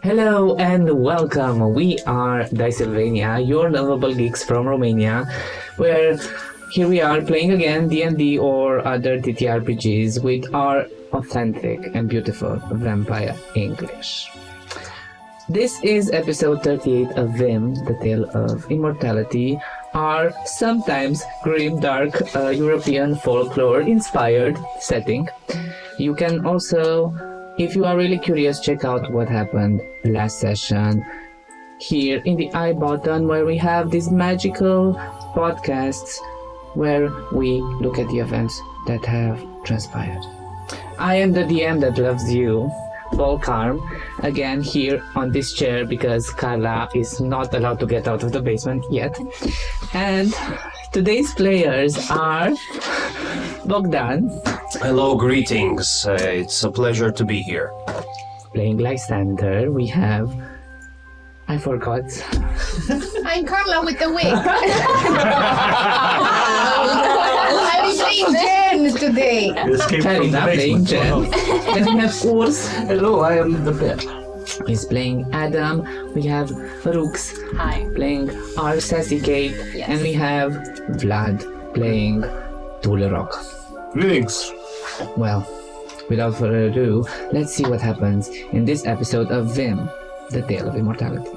Hello and welcome. We are Dicesylvania, your lovable geeks from Romania, where here we are playing again D&D or other TTRPGs with our authentic and beautiful vampire English. This is episode 38 of VIM, the Tale of Immortality, our sometimes grim, dark European folklore-inspired setting. You can also, if you are really curious, check out what happened last session here in the I button, where we have these magical podcasts where we look at the events that have transpired. I am the DM that loves you, Karm, again here on this chair because Karla is not allowed to get out of the basement yet. And today's players are Bogdan. Hello, greetings. It's a pleasure to be here. Playing Lysander, we have... I forgot. I'm Karla with the wig. I'm playing Jen today. Karina playing Jen. Then we have Urs. Hello, I am the bear. He's playing Adam. We have Rux. Hi. Playing our sassy Kate. Yes. And we have Vlad playing Tulrock. Greetings. Well, without further ado, let's see what happens in this episode of VIM, the Tale of Immortality.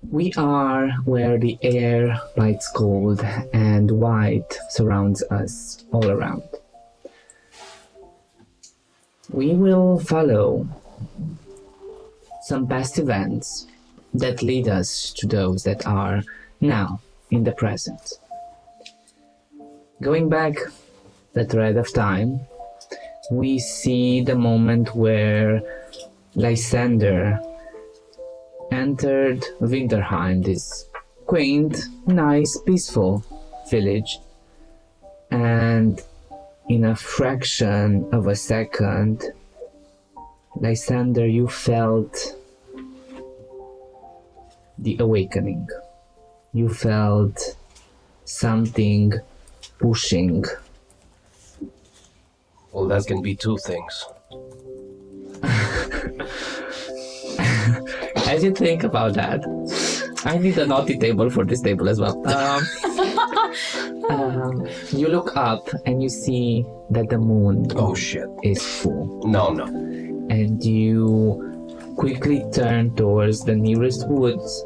We are where the air bites cold and white surrounds us all around. We will follow some past events that lead us to those that are now in the present. Going back the thread of time, we see the moment where Lysander entered Winterheim, this quaint, nice, peaceful village, and in a fraction of a second, Lysander, you felt the awakening. You felt something pushing. Well, that can be two things. As you think about that, I need a naughty table for this table as well. You look up and you see that the moon is full. No. And you quickly turn towards the nearest woods,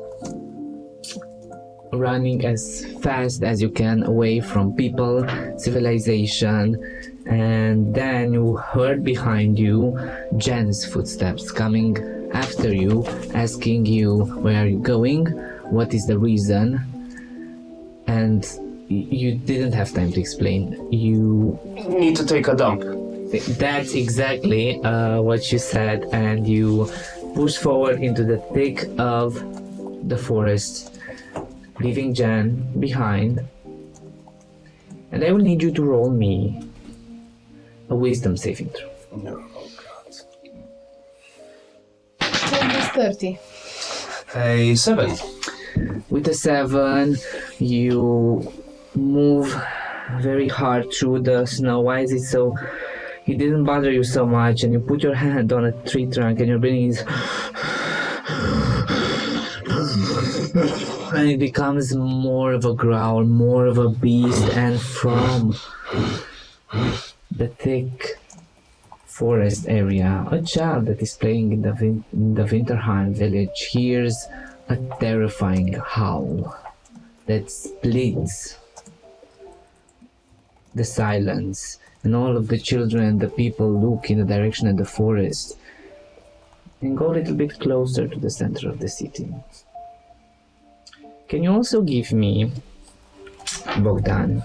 running as fast as you can away from people, civilization, and then you heard behind you Jen's footsteps coming after you, asking you where are you going, what is the reason, and you didn't have time to explain. You need to take a dump. That's exactly what you said, and you push forward into the thick of the forest, leaving Jen behind. And I will need you to roll me a wisdom saving throw. No. 30. A 7. With a 7, you move very hard through the snow. Why is it so? It didn't bother you so much, and you put your hand on a tree trunk, and your breathing is, and it becomes more of a growl, more of a beast, and from the thick forest area, a child that is playing in the Winterheim village hears a terrifying howl that splits the silence, and all of the children and the people look in the direction of the forest and go a little bit closer to the center of the city. Can you also give me, Bogdan,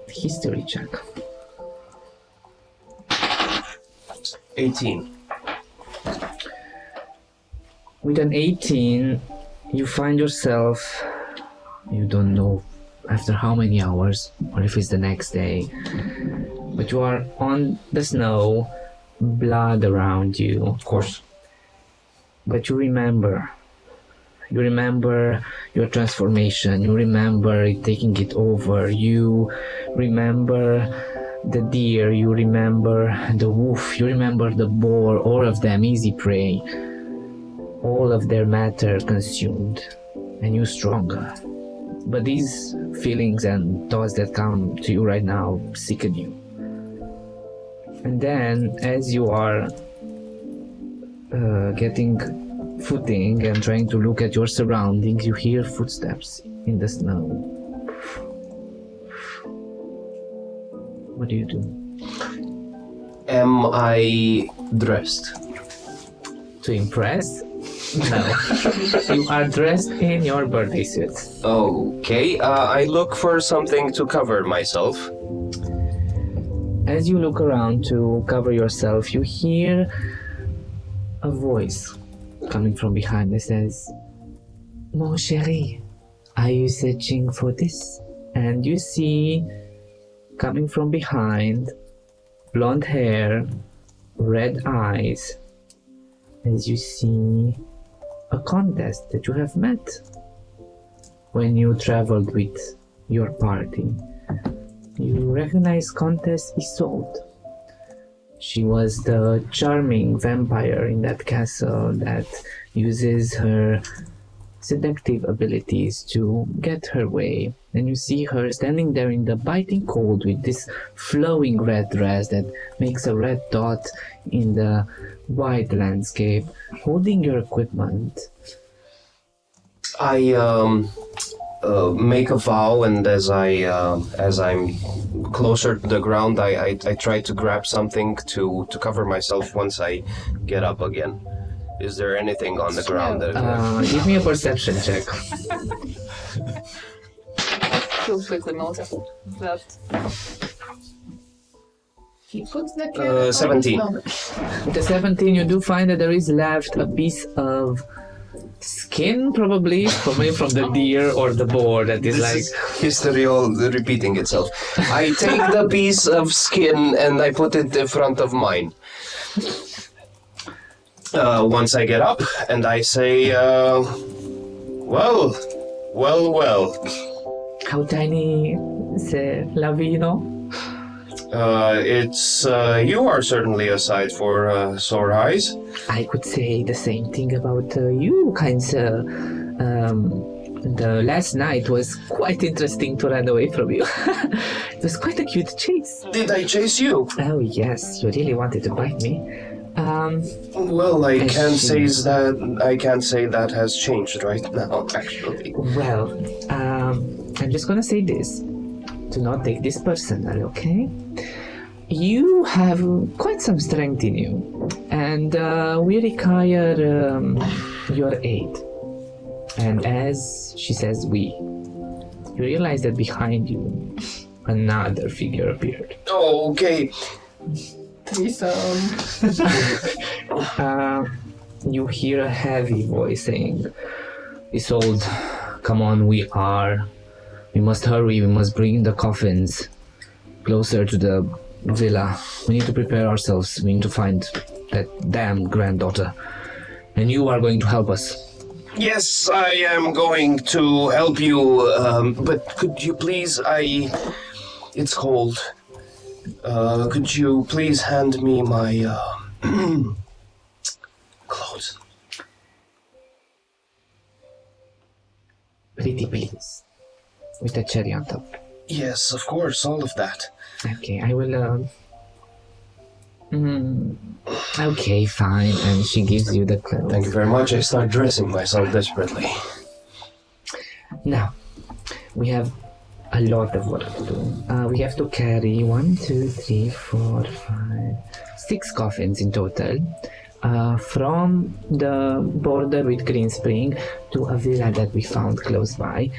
history check? 18. With an 18, you find yourself, you don't know after how many hours, or if it's the next day, but you are on the snow, blood around you. Of course. But you remember your transformation, you remember it taking it over, you remember the deer, you remember the wolf, you remember the boar, all of them easy prey, all of their matter consumed, and you stronger. But these feelings and thoughts that come to you right now sicken you. And then, as you are getting footing and trying to look at your surroundings, you hear footsteps in the snow. What do you do? Am I dressed? To impress? No. You are dressed in your birthday suit. Okay, I look for something to cover myself. As you look around to cover yourself, you hear a voice coming from behind that says, "Mon chéri, are you searching for this?" And you see, coming from behind, blonde hair, red eyes, as you see a contest that you have met when you traveled with your party. You recognize Countess Isolde. She was the charming vampire in that castle that uses her seductive abilities to get her way. And you see her standing there in the biting cold with this flowing red dress that makes a red dot in the white landscape, holding your equipment. I make a vow, and as I'm closer to the ground, I try to grab something to cover myself once I get up again. Is there anything on the ground that... Give me a perception check. He'll quickly notice that. He puts the carrot 17. on With the 17, you do find that there is left a piece of skin, probably from the deer or the boar that is like... history all repeating itself. I take the piece of skin and I put it in front of mine. Once I get up, and I say, well. How tiny is Lavino? It's, you are certainly a sight for sore eyes. I could say the same thing about you, kind sir. The last night was quite interesting to run away from you. It was quite a cute chase. Did I chase you? Oh yes, you really wanted to bite me. Well, I can't say that has changed right now, actually. Well, I'm just gonna say this. Do not take this personal, okay? You have quite some strength in you, and we require your aid. And as she says we, you realize that behind you, another figure appeared. Oh, okay. You hear a heavy voice saying, Isolde, come on, we must hurry, we must bring the coffins closer to the villa. We need to prepare ourselves, we need to find that damn granddaughter. And you are going to help us. Yes, I am going to help you, but could you please, it's cold. Could you please hand me my, clothes? Pretty please. With a cherry on top. Yes, of course, all of that. Okay, I will Okay, fine. And she gives you the clothes. Thank you very much. I start dressing myself desperately. Now, we have a lot of work to do. We have to carry 1, 2, 3, 4, 5, 6 coffins in total. From the border with Green Spring to a villa that we found close by.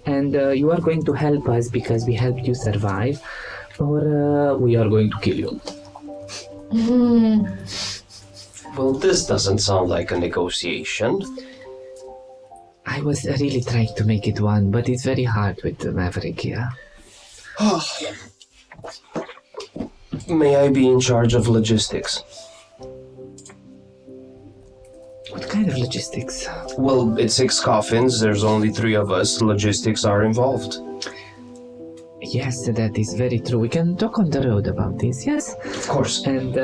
And you are going to help us because we helped you survive, or we are going to kill you. Well, this doesn't sound like a negotiation. I was really trying to make it one, but it's very hard with the Maverick here. May I be in charge of logistics? What kind of logistics? Well, it's 6 coffins, there's only 3 of us, logistics are involved. Yes, that is very true. We can talk on the road about this, yes? Of course. And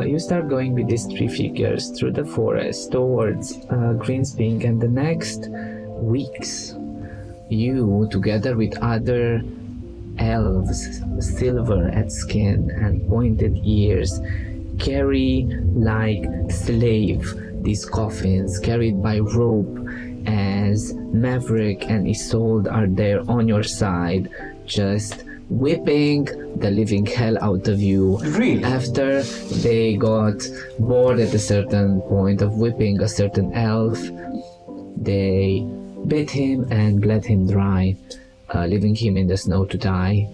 you start going with these 3 figures through the forest towards Green Spring, and the next weeks, you, together with other elves, silver at skin and pointed ears, carry like slave these coffins, carried by rope, as Maverick and Isolde are there on your side, just whipping the living hell out of you. Really? After they got bored at a certain point of whipping a certain elf, they bit him and bled him dry, leaving him in the snow to die.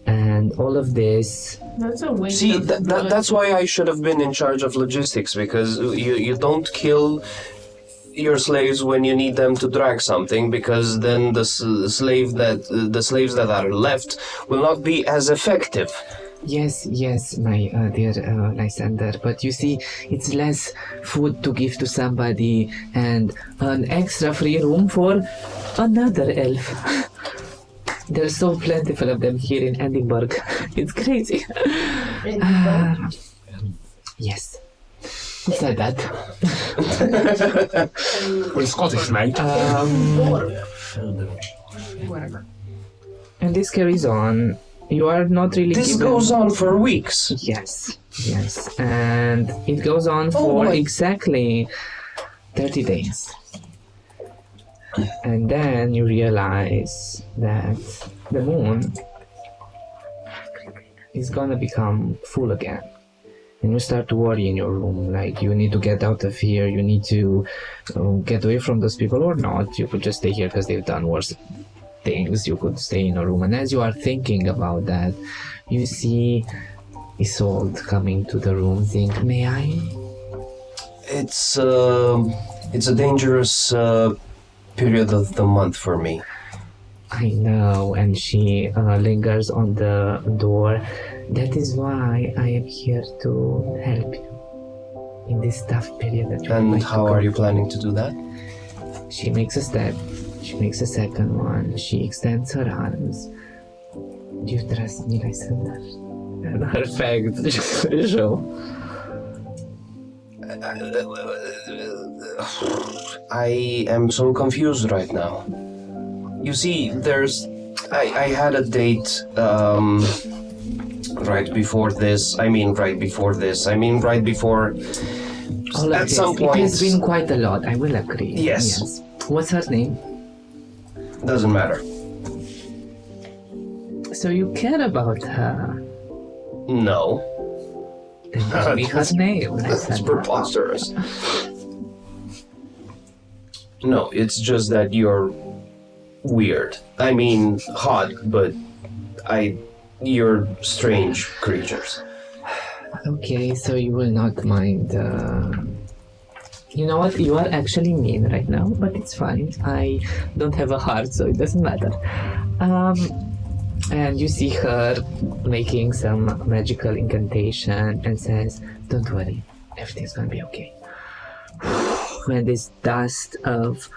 And all of this... That's a waste. See, of that's why I should have been in charge of logistics, because you don't kill your slaves when you need them to drag something, because then the slaves that are left will not be as effective. Yes, my dear Lysander, but you see, it's less food to give to somebody and an extra free room for another elf. There's so plentiful of them here in Edinburgh. It's crazy. Yes. Who said that? We're Scottish, mate. Whatever. And this carries on. You are not really This given... goes on for weeks. Yes. And it goes on for exactly 30 days. And then you realize that the moon is gonna become full again. And you start to worry in your room, like you need to get out of here, you need to get away from those people or not. You could just stay here because they've done worse things. You could stay in a room. And as you are thinking about that, you see Isolde coming to the room, think, may I? It's a dangerous period of the month for me. I know, and she lingers on the door. That is why I am here to help you in this tough period that you And how are you planning to do that? She makes a step. She makes a second one. She extends her arms. Do you trust me, Lysander? And her fangs show. I am so confused right now. You see, I had a date right before All at of some this. It point. has been quite a lot, I will agree. Yes. What's her name? Doesn't matter. So you care about her? No. Then tell me her name, That's Lysander. preposterous. No, it's just that you're weird. I mean, hot, but you're strange creatures. Okay, so you will not mind. You know what? You are actually mean right now, but it's fine. I don't have a heart, so it doesn't matter. And you see her making some magical incantation and says, "Don't worry, everything's gonna be okay." When this dust of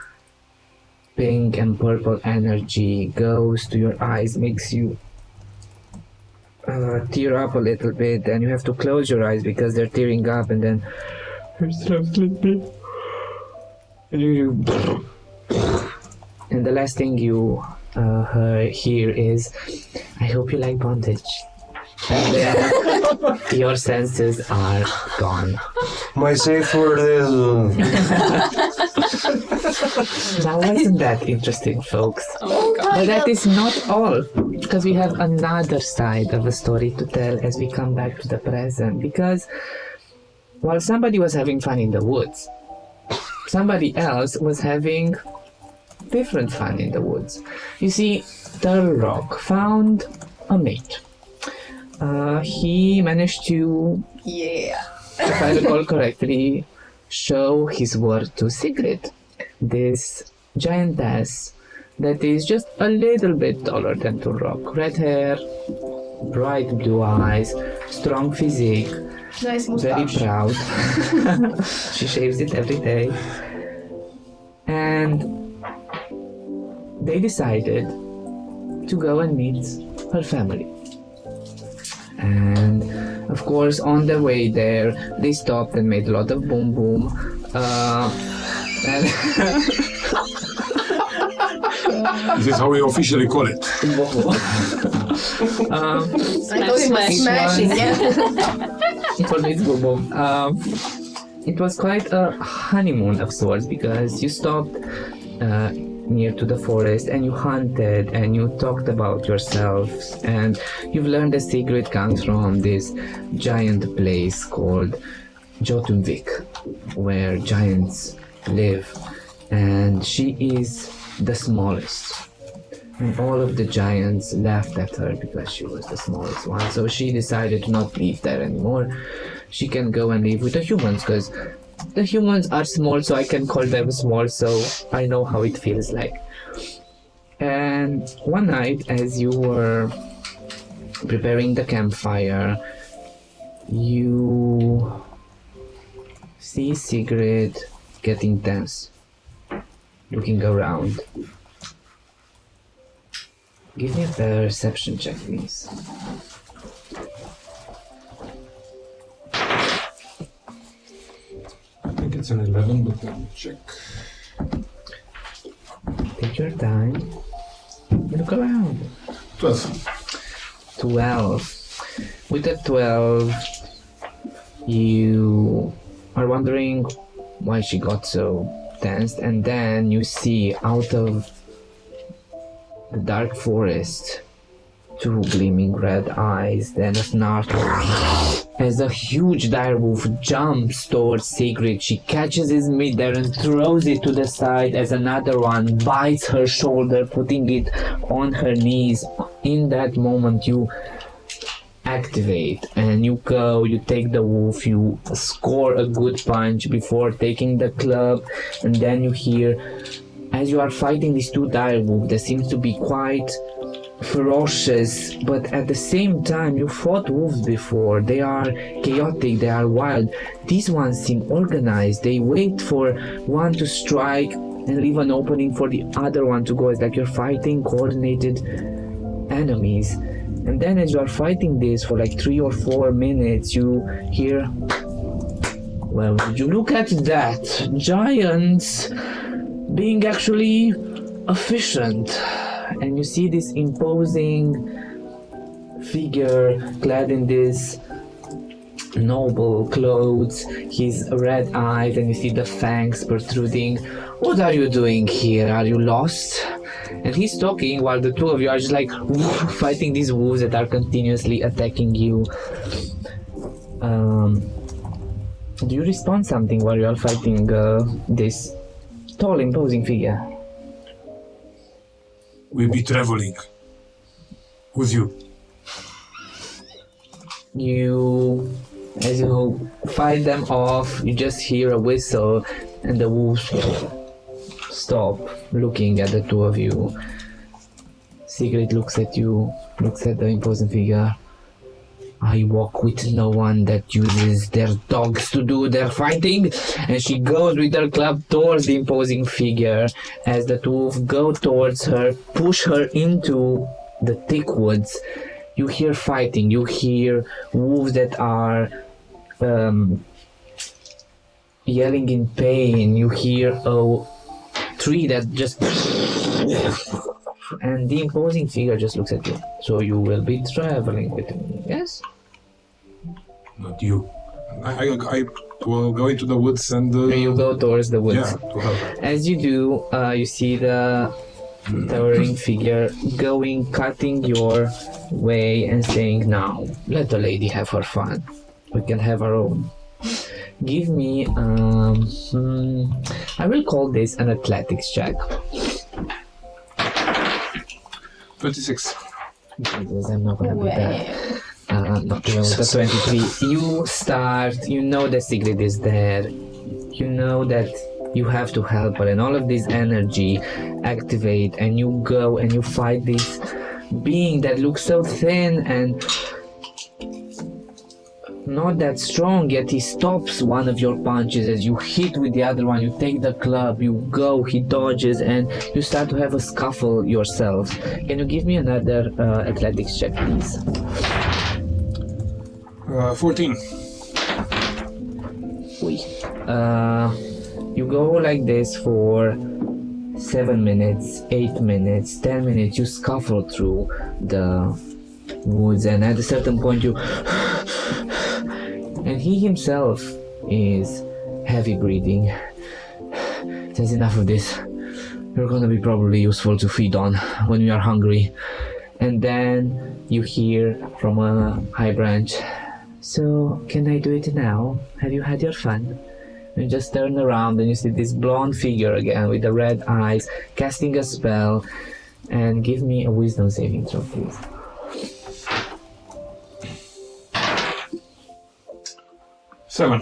pink and purple energy goes to your eyes, makes you tear up a little bit, and you have to close your eyes because they're tearing up, and then and the last thing you hear is, "I hope you like bondage." And then your senses are gone. My safe word is. Now, wasn't that interesting, folks? Oh god. But that is not all, because we have another side of the story to tell as we come back to the present. Because while somebody was having fun in the woods, somebody else was having different fun in the woods. You see, Turtle Rock found a mate. He managed to, Yeah. if I recall correctly, show his worth to Sigrid, this giantess that is just a little bit taller than Turtle Rock. Red hair, bright blue eyes, strong physique, Nice very mustache. proud. She shaves it every day. And they decided to go and meet her family. And of course, on their way there, they stopped and made a lot of boom boom. And This is how we officially call it. I thought it was smashing, yeah. For me, it's boom boom. It was quite a honeymoon of sorts because you stopped near to the forest and you hunted and you talked about yourselves and you've learned that Sigrid comes from this giant place called Jotunvik where giants live, and she is the smallest. And all of the giants laughed at her because she was the smallest one. So she decided to not live there anymore. She can go and live with the humans because the humans are small, so I can call them small, so I know how it feels like. And one night, as you were preparing the campfire, you see Sigrid getting tense, looking around. Give me a perception check, please. I think it's an 11, but let me check. Take your time. Look around. 12. 12. With a 12, you are wondering why she got so tensed, and then you see out of the dark forest two gleaming red eyes, then a snarl as a huge direwolf jumps towards Sigrid. She catches his midair and throws it to the side as another one bites her shoulder, putting it on her knees. In that moment, you activate and you go, you take the wolf, you score a good punch before taking the club, and then you hear, as you are fighting these two direwolves that seems to be quite ferocious, but at the same time you fought wolves before. They are chaotic, they are wild. These ones seem organized. They wait for one to strike and leave an opening for the other one to go. It's like you're fighting coordinated enemies. And then as you are fighting this for like 3 or 4 minutes, you hear, well, would you look at that? Giants being actually efficient. And you see this imposing figure clad in this noble clothes, his red eyes, and you see the fangs protruding. What are you doing here? Are you lost? And he's talking while the two of you are just like fighting these wolves that are continuously attacking you. Do you respond something while you are fighting this tall, imposing figure? We'll be traveling with you. As you fight them off, you just hear a whistle and the wolves stop looking at the two of you. Sigrid looks at you, looks at the imposing figure. I walk with no one that uses their dogs to do their fighting. And she goes with her club towards the imposing figure. As the two go towards her, push her into the thick woods. You hear fighting, you hear wolves that are yelling in pain. You hear a tree that just and the imposing figure just looks at you. So you will be traveling with me, yes? Not you. I will go into the woods and... You go towards the woods. Yeah, to help. As you do, you see the towering figure going, cutting your way and saying, now, let the lady have her fun. We can have our own. Give me, I will call this an athletics check. 26. Because I'm not gonna be that. Not even with the 23. You start, you know the secret is there. You know that you have to help her, and all of this energy activate, and you go and you fight this being that looks so thin and not that strong, yet he stops one of your punches as you hit with the other one. You take the club, you go, he dodges, and you start to have a scuffle yourself. Can you give me another athletics check, please? 14. You go like this for 7 minutes, 8 minutes, 10 minutes. You scuffle through the woods, and at a certain point you and he himself is heavy breathing. Says, enough of this. You're gonna be probably useful to feed on when we are hungry. And then you hear from a high branch, so can I do it now? Have you had your fun? And you just turn around and you see this blonde figure again with the red eyes casting a spell. And give me a wisdom saving throw, please. 7.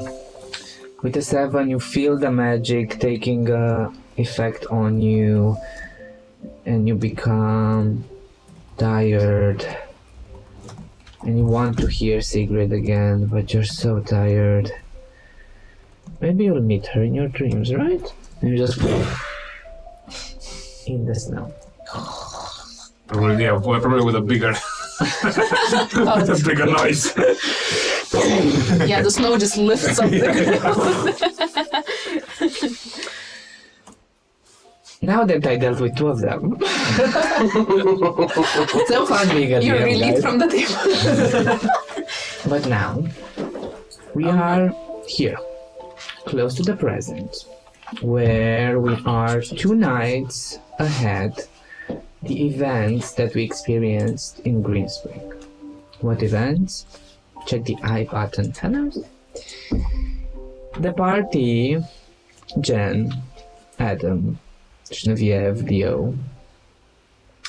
With a 7, you feel the magic taking effect on you, and you become tired. And you want to hear Sigrid again, but you're so tired. Maybe you'll meet her in your dreams, right? And you just in the snow. Probably, yeah, probably with a bigger, with a bigger noise. Yeah, the snow just lifts up the ground. Now that I dealt with 2 of them, it's so fun being a You're DM, relieved guys. from the table. But now, we are here, close to the present, where we are 2 nights ahead the events that we experienced in Greenspring. What events? Check the I button. Hello. The party, Jen, Adam, Genevieve, Leo,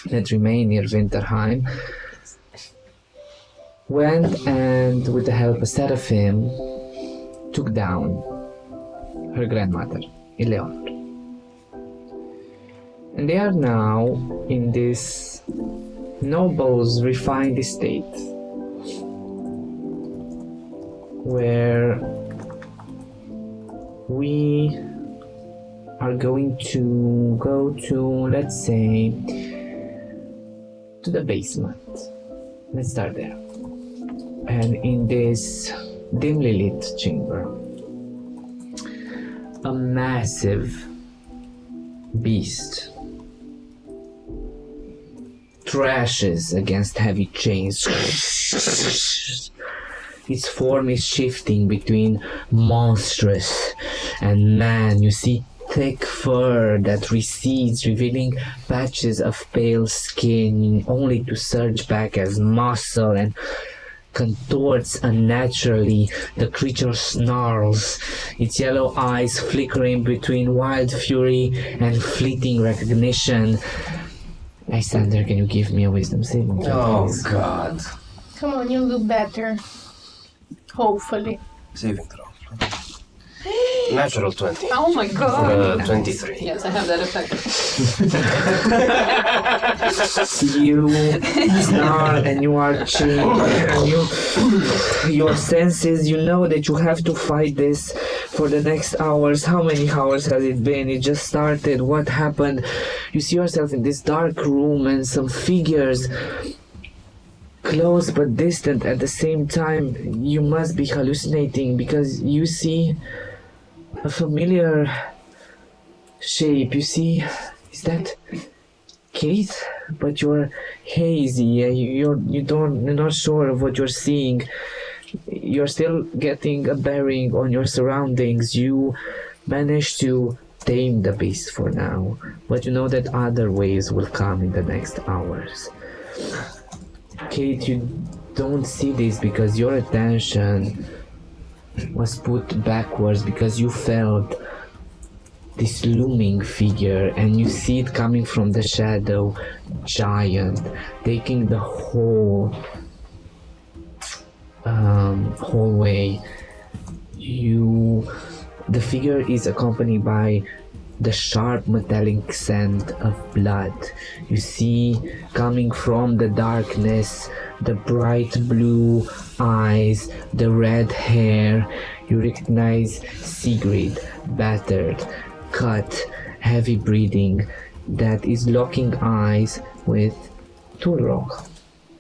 that remain near Winterheim, went and, with the help of Seraphim, took down her grandmother, Eleanor. And they are now in this noble's refined estate, where we are going to go to, let's say, to the basement. Let's start there. And in this dimly lit chamber, a massive beast thrashes against heavy chains. Its form is shifting between monstrous and man. You see thick fur that recedes, revealing patches of pale skin, only to surge back as muscle and contorts unnaturally. The creature snarls, its yellow eyes flickering between wild fury and fleeting recognition. Lysander, can you give me a wisdom saving throw, Oh please? God. Come on, you'll do better. Hopefully. Saving throw. Natural 20. Oh my god. 23. Yes, I have that effect. You snarl and you are chained, and your senses, you know that you have to fight this for the next hours. How many hours has it been? It just started. What happened? You see yourself in this dark room and some figures close but distant at the same time. You must be hallucinating because you see a familiar shape. You see, is that Keith? but you're hazy. You're not sure of what you're seeing. You're still getting a bearing on your surroundings. You managed to tame the beast for now, but you know that other waves will come in the next hours. Kate, you don't see this because your attention was put backwards because you felt this looming figure, and you see it coming from the shadow, giant, taking the whole hallway. The figure is accompanied by the sharp metallic scent of blood. You see coming from the darkness the bright blue eyes, the red hair. You recognize Sigrid, battered, cut, heavy breathing, that is locking eyes with Tulrok.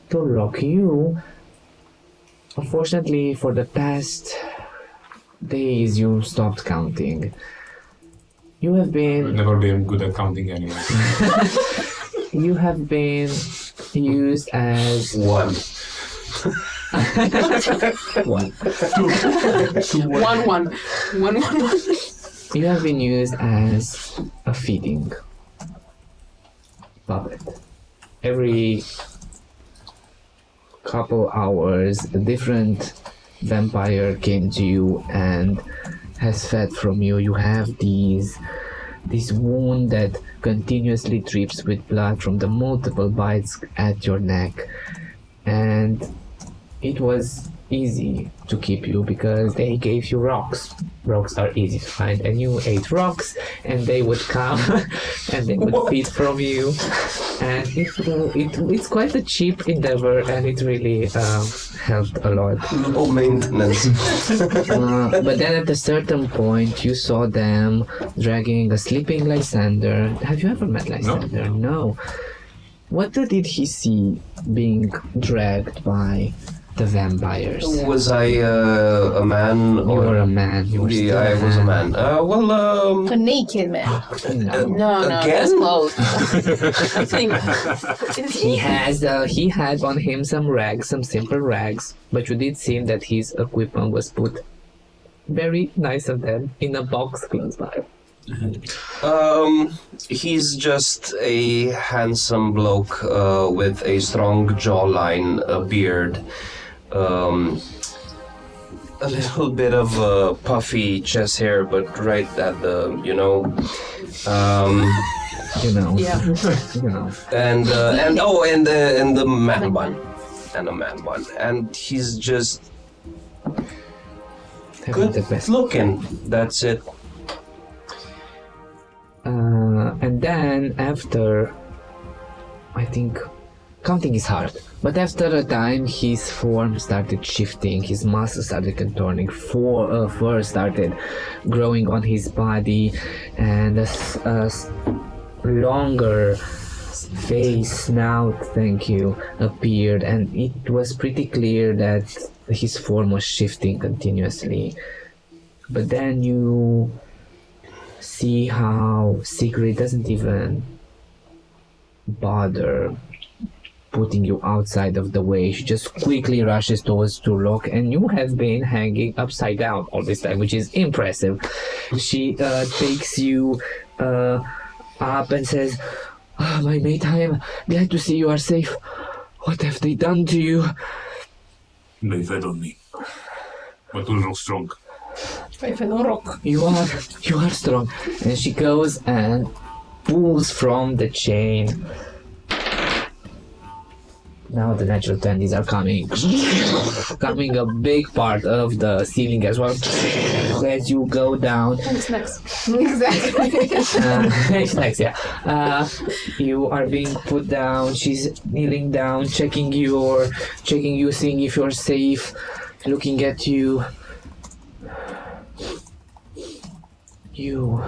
Tulrok, you, unfortunately for the past days, you stopped counting. You have been... I've never been good at counting anyway. You have been used as... One. One. One. You have been used as a feeding puppet. Every couple hours, a different vampire came to you and has fed from you. You have this wound that continuously drips with blood from the multiple bites at your neck, and it was easy to keep you because they gave you rocks. Rocks are easy to find, and you ate rocks, and they would come and they would feed from you, and it's quite a cheap endeavor, and it really helped a lot. Low maintenance. But then at a certain point, you saw them dragging a sleeping Lysander. Have you ever met Lysander? No. What did he see being dragged by the vampires? Was I a man? You were a man. You were still Yeah, I was a man. A naked man. No, Again? that's close. I think He had on him some rags, some simple rags, but you did see that his equipment was put very nice of them in a box close by. He's just a handsome bloke with a strong jawline, a beard, a little bit of puffy chest hair, but right at the, You know. yeah. You know. and the man bun, and a man bun, and he's just Having good the best. looking. That's it. And then after, I think, counting is hard, but after a time his form started shifting, his muscles started contorting, fur started growing on his body, and a longer face, snout, appeared, and it was pretty clear that his form was shifting continuously. But then you see how Sigrid doesn't even bother putting you outside of the way. She just quickly rushes towards Turlok, and you have been hanging upside down all this time, which is impressive. She takes you up and says, "Oh, my mate, I am glad to see you are safe. What have they done to you?" They fed on me. But we're not strong. I fell on rock. You are strong. And she goes and pulls from the chain. Now the natural 20s are coming. Coming a big part of the ceiling as well. As you go down. What's next? Exactly. Next, yeah. You are being put down. She's kneeling down, checking you, seeing if you're safe, looking at you. You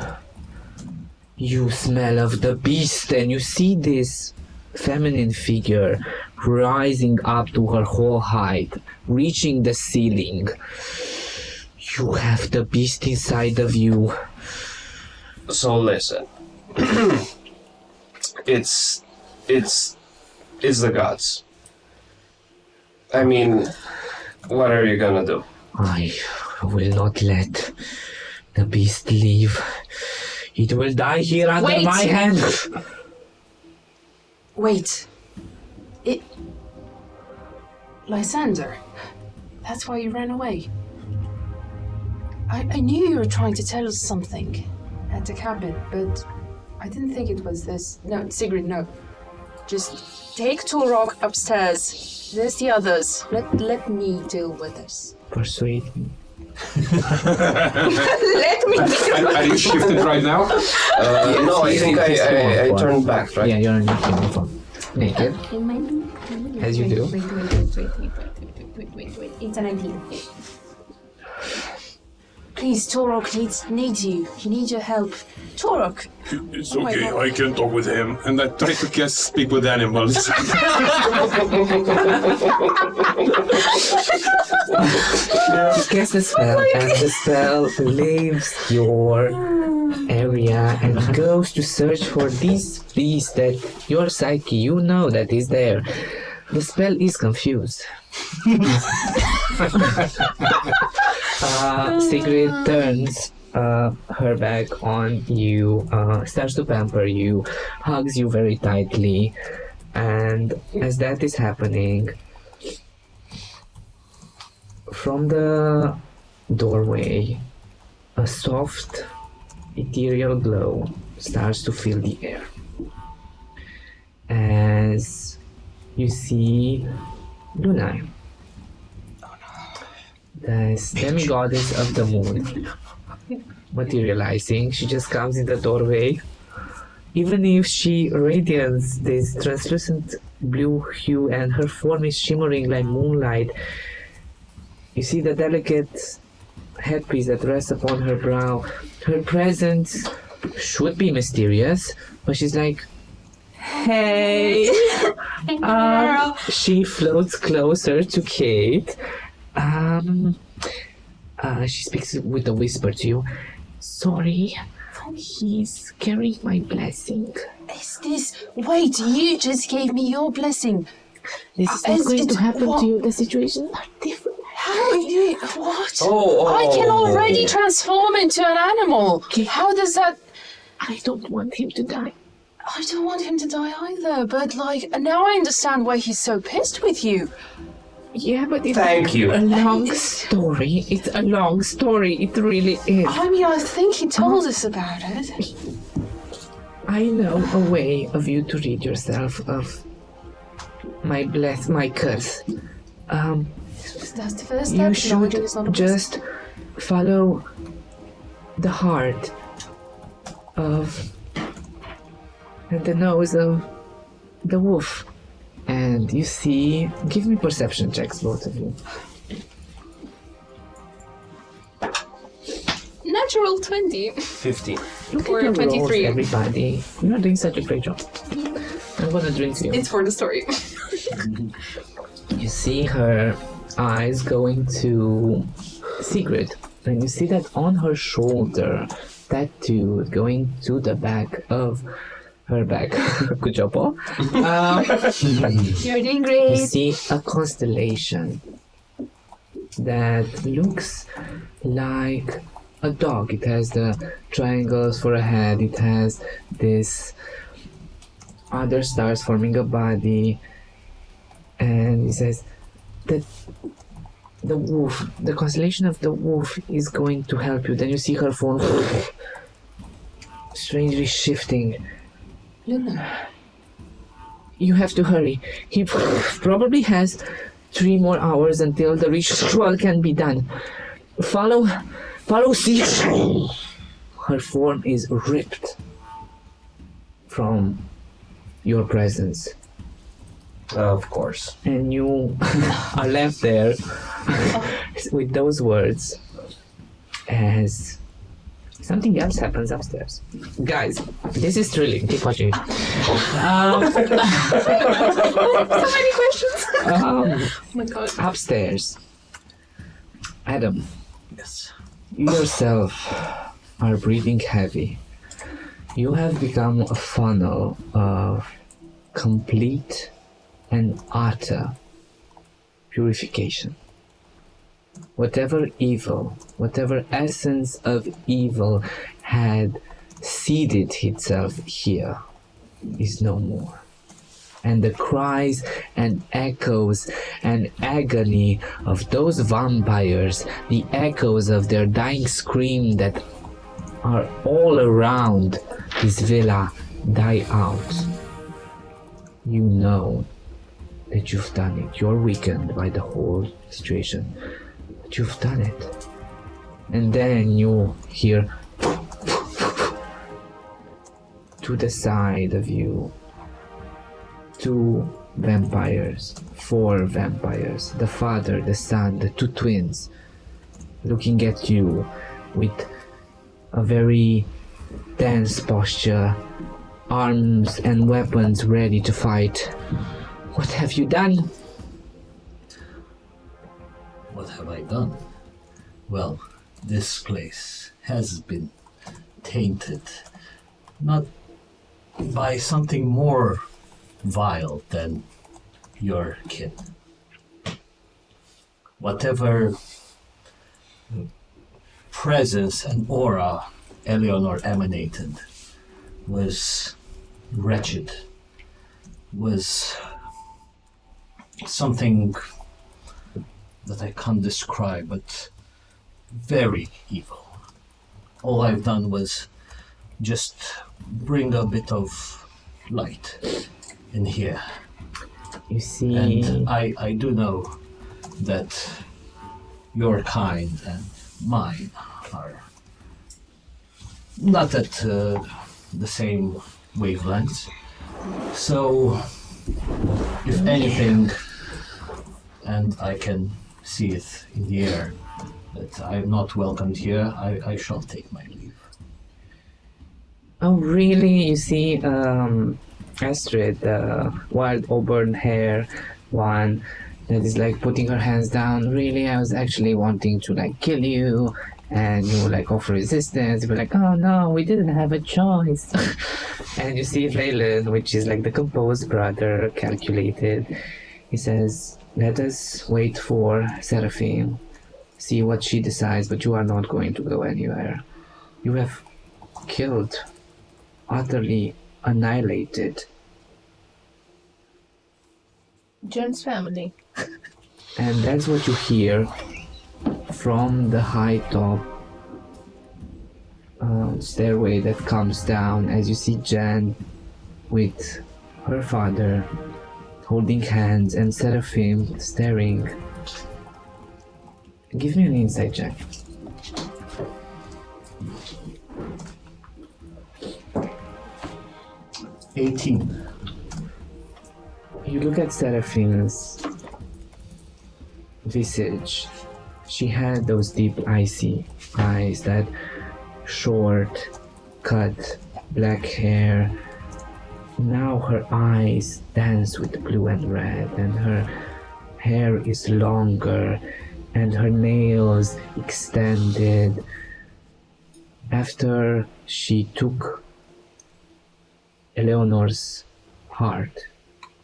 smell of the beast, and you see this feminine figure rising up to her whole height, reaching the ceiling. You have the beast inside of you. So listen, it's It's the gods. I mean, what are you gonna do? I will not let the beast leave. It will die here under Wait. my hand. Wait. Lysander. That's why you ran away. I knew you were trying to tell us something at the cabin, but I didn't think it was this. No, Sigrid, no. Just take Torok upstairs. There's the others. Let me deal with this. Persuade me. Let me deal with Are you shifted right now? No, I think I Yes. turned back, right? Yeah, you're on your phone. Naked. It might be. As you do. Wait. It's a 19. Please, Torok needs you. He needs your help. Torok! It's Oh my okay, God. I can talk with him. And I try to speak with animals. Cast the spell, and the spell leaves your area and goes to search for this beast that your psyche, you know that is there. The spell is confused. Sigrid turns her back on you, starts to pamper you, hugs you very tightly, and as that is happening, from the doorway, a soft, ethereal glow starts to fill the air. As you see Luna, the demi-goddess of the moon, materializing. She just comes in the doorway. Even if she radiates this translucent blue hue and her form is shimmering like moonlight, you see the delicate headpiece that rests upon her brow. Her presence should be mysterious, but she's like, hey! She floats closer to Kate. She speaks with a whisper to you. Sorry, he's carrying my blessing. Is this... Wait, you just gave me your blessing. This is not Is going it- to happen what? to you. The situation are different. How are you... What? Oh, I can already transform into an animal. How does that... I don't want him to die. I don't want him to die either, but like, now I understand why he's so pissed with you. Yeah, but it's Thank you. a long story. It's a long story. It really is. I mean, I think he told us about it. I know a way of you to rid yourself of my curse. That's the first step. You No, should it's not a just follow the heart of and the nose of the wolf. And you see, give me perception checks, both of you. Natural 20. 15. Look Or at your 23. rolls, everybody. You're doing such a great job. I'm gonna drink you. It's for the story. You see her eyes going to Sigrid, and you see that on her shoulder, tattooed going to the back of her back. Good job, Paul. You're doing You great. see a constellation that looks like a dog. It has the triangles for a head. It has this other stars forming a body. And it says that the wolf, the constellation of the wolf is going to help you. Then you see her form strangely shifting. Luna. You have to hurry. He probably has 3 more hours until the ritual can be done. Follow, see. Her form is ripped from your presence. Of course. And you are left there with those words as something else happens upstairs. Guys, this is thrilling. Keep watching. So many questions. Oh my god. Upstairs, Adam, Yes. you yourself are breathing heavy. You have become a funnel of complete and utter purification. Whatever evil, whatever essence of evil had seeded itself here is no more. And the cries and echoes and agony of those vampires, the echoes of their dying scream that are all around this villa die out. You know that you've done it. You're weakened by the whole situation, but you've done it. And then you hear to the side of you 2 vampires, 4 vampires, the father, the son, the 2 twins, looking at you with a very tense posture, arms and weapons ready to fight. What have you done? What have I done? Well, this place has been tainted, not by something more vile than your kin. Whatever presence and aura Eleanor emanated was wretched, was something that I can't describe, but very evil. All I've done was just bring a bit of light in here. You see... And I do know that your kind and mine are not at the same wavelengths. So, if anything, and I can see it in the air, that I'm not welcomed here, I shall take my leave. Oh, really? You see, Astrid, the wild auburn hair one that is like putting her hands down. Really, I was actually wanting to like kill you, and you like offer resistance. You'd be like, oh no, we didn't have a choice. And you see Valen, which is like the composed brother, calculated. He says, let us wait for Seraphim, see what she decides, but you are not going to go anywhere. You have killed, utterly annihilated. Jen's family. And that's what you hear from the high top stairway that comes down as you see Jen with her father holding hands and Seraphim staring. Give me an insight check. You look at Seraphim's visage. She had those deep icy eyes, that short cut black hair. Now her eyes dance with blue and red, and her hair is longer and her nails extended. After she took Eleanor's heart,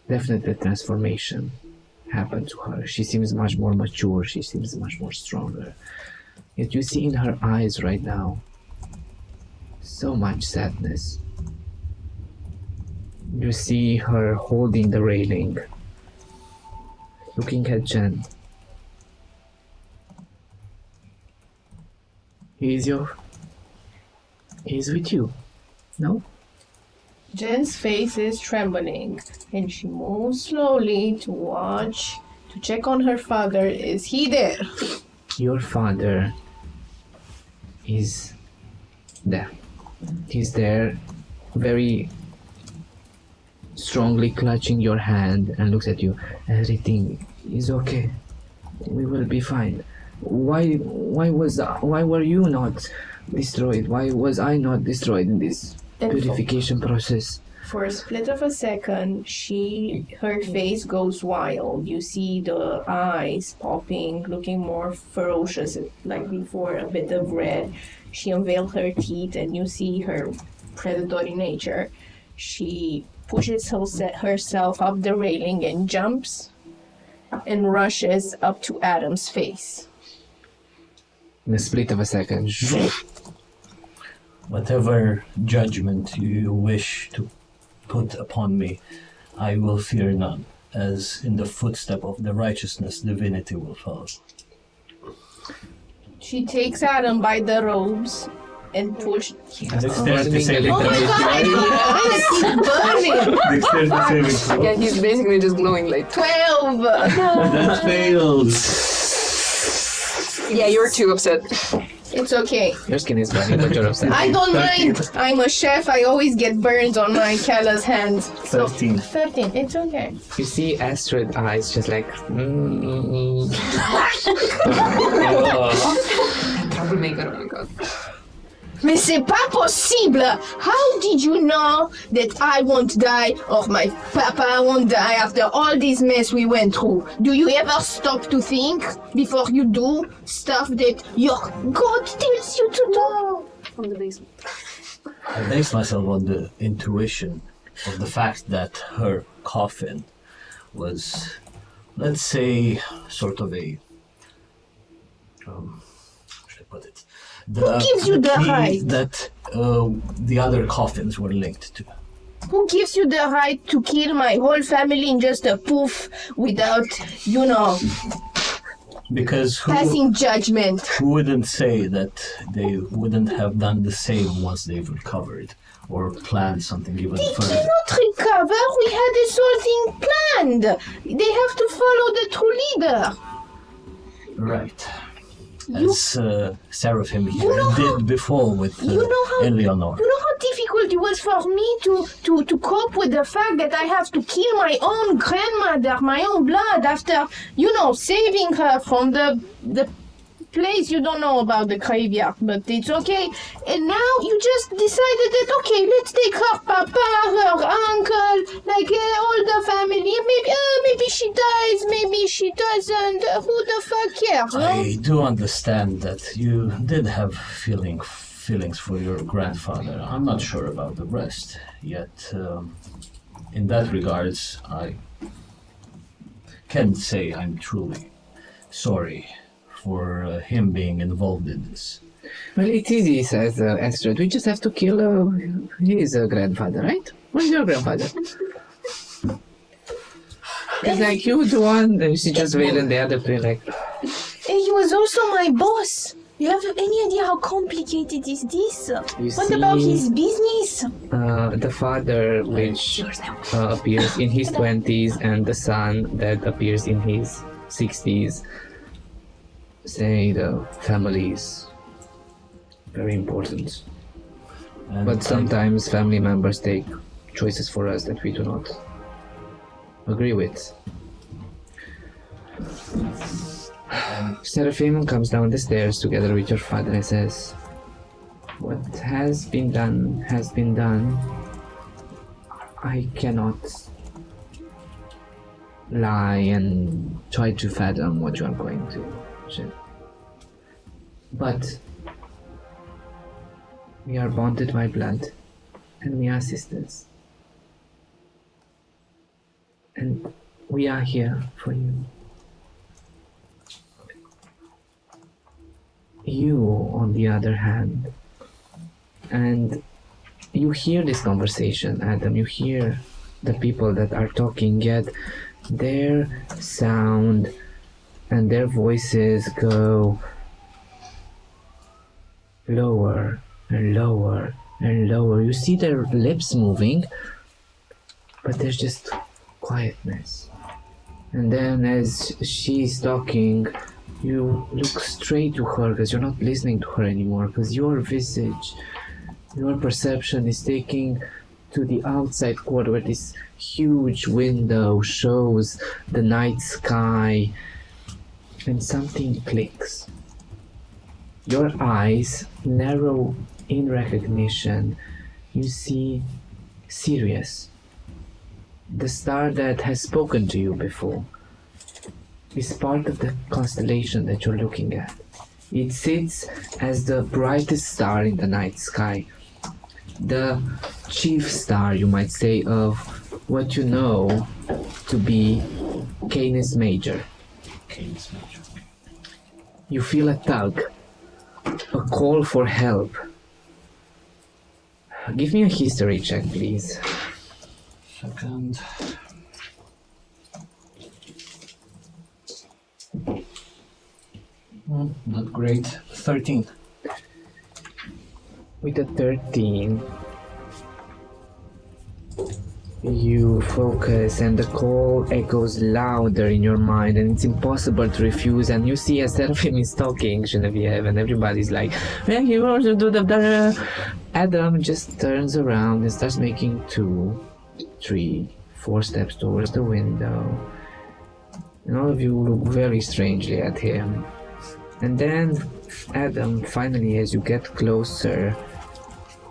definitely transformation happened to her. She seems much more mature, she seems much more stronger. Yet you see in her eyes right now so much sadness. You see her holding the railing, looking at Jen. He's with you, no? Jen's face is trembling, and she moves slowly to check on her father. Is he there? Your father is there. He's there, very strongly clutching your hand, and looks at you. Everything is okay. We will be fine. Why were you not destroyed? Why was I not destroyed in this purification process? For a split of a second, her face goes wild. You see the eyes popping, looking more ferocious, like before, a bit of red. She unveils her teeth, and you see her predatory nature. She pushes herself up the railing and jumps and rushes up to Adam's face. In a split of a second. Whatever judgment you wish to put upon me, I will fear none, as in the footstep of the righteousness divinity will follow. She takes Adam by the robes and pushes. Dexterity saving Oh my throw. god! It's burning! Dexterity saving throw. Yeah, he's basically just glowing like. 12! That fails. Yeah, you're too upset. It's okay. Your skin is burning, but you're upset. I don't mind. I'm a chef. I always get burns on my Karla's hands. So 13. 13. It's okay. You see Astrid eyes just like... Troublemaker, oh my god. Mais c'est pas possible! How did you know that I won't die or my papa won't die after all this mess we went through? Do you ever stop to think before you do stuff that your God tells you to do? From the basement. I base myself on the intuition of the fact that her coffin was, let's say, sort of a... how should I put it? Who gives you the key right? that the other coffins were linked to. Who gives you the right to kill my whole family in just a poof without, Because passing judgment? who wouldn't say that they wouldn't have done the same once they've recovered or planned something even They further? cannot recover. We had this whole thing planned. They have to follow the true leader. Right. As Seraphim here You know did before with Eleanor. You know how difficult it was for me to cope with the fact that I have to kill my own grandmother, my own blood, after, saving her from the place you don't know about, the graveyard, but it's okay. And now you just decided that, okay, let's take her papa, her uncle, all the family. Maybe she dies, maybe she doesn't. Who the fuck cares, no? I do understand that you did have feelings for your grandfather. I'm not sure about the rest, yet in that regards, I can say I'm truly sorry for him being involved in this. Well, it's easy, says Astrid. We just have to kill his grandfather, right? Where's your grandfather? It's like, you the one, and she just wailed and the other two like... He was also my boss. You have any idea how complicated is this? What about his business? The father, which appears in his 20s, and the son that appears in his 60s, say the family is very important. And But sometimes family members take choices for us that we do not agree with. Seraphim comes down the stairs together with your father and says, "What has been done has been done. I cannot lie and try to fathom what you are going to say. But we are bonded by blood and we are sisters. And we are here for you. You, on the other hand, and you hear this conversation, Adam, you hear the people that are talking, yet their sound and their voices go lower and lower and lower. You see their lips moving, but there's just quietness. And then as she's talking, you look straight to her because you're not listening to her anymore, because your visage, your perception is taking to the outside corner where this huge window shows the night sky, and something clicks. Your eyes narrow in recognition. You see Sirius, the star that has spoken to you before, is part of the constellation that you're looking at. It sits as the brightest star in the night sky. the chief star, you might say, of what you know to be Canis Major. Canis Major. You feel a tug, a call for help. Give me a history check, please. Second. Not great. 13. With a 13, you focus and the call echoes louder in your mind and it's impossible to refuse, and you see a Seraphim is talking, Genevieve, and everybody's like, "Well, you want to do the..." Adam just turns around and starts making 2, 3, 4 steps towards the window. And all of you look very strangely at him. And then, Adam, finally, as you get closer,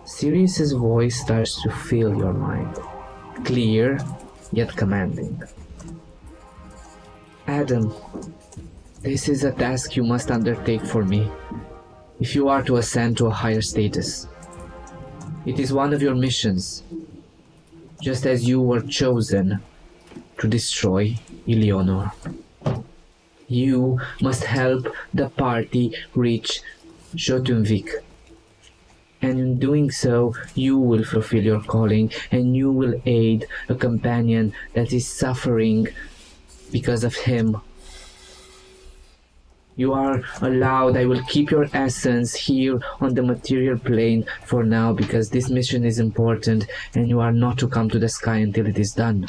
Sirius's voice starts to fill your mind. Clear, yet commanding. Adam, this is a task you must undertake for me, if you are to ascend to a higher status. It is one of your missions, just as you were chosen to destroy Eleanor. You must help the party reach Jotunvik. And in doing so, you will fulfill your calling and you will aid a companion that is suffering because of him. You are allowed, I will keep your essence here on the material plane for now because this mission is important and you are not to come to the sky until it is done.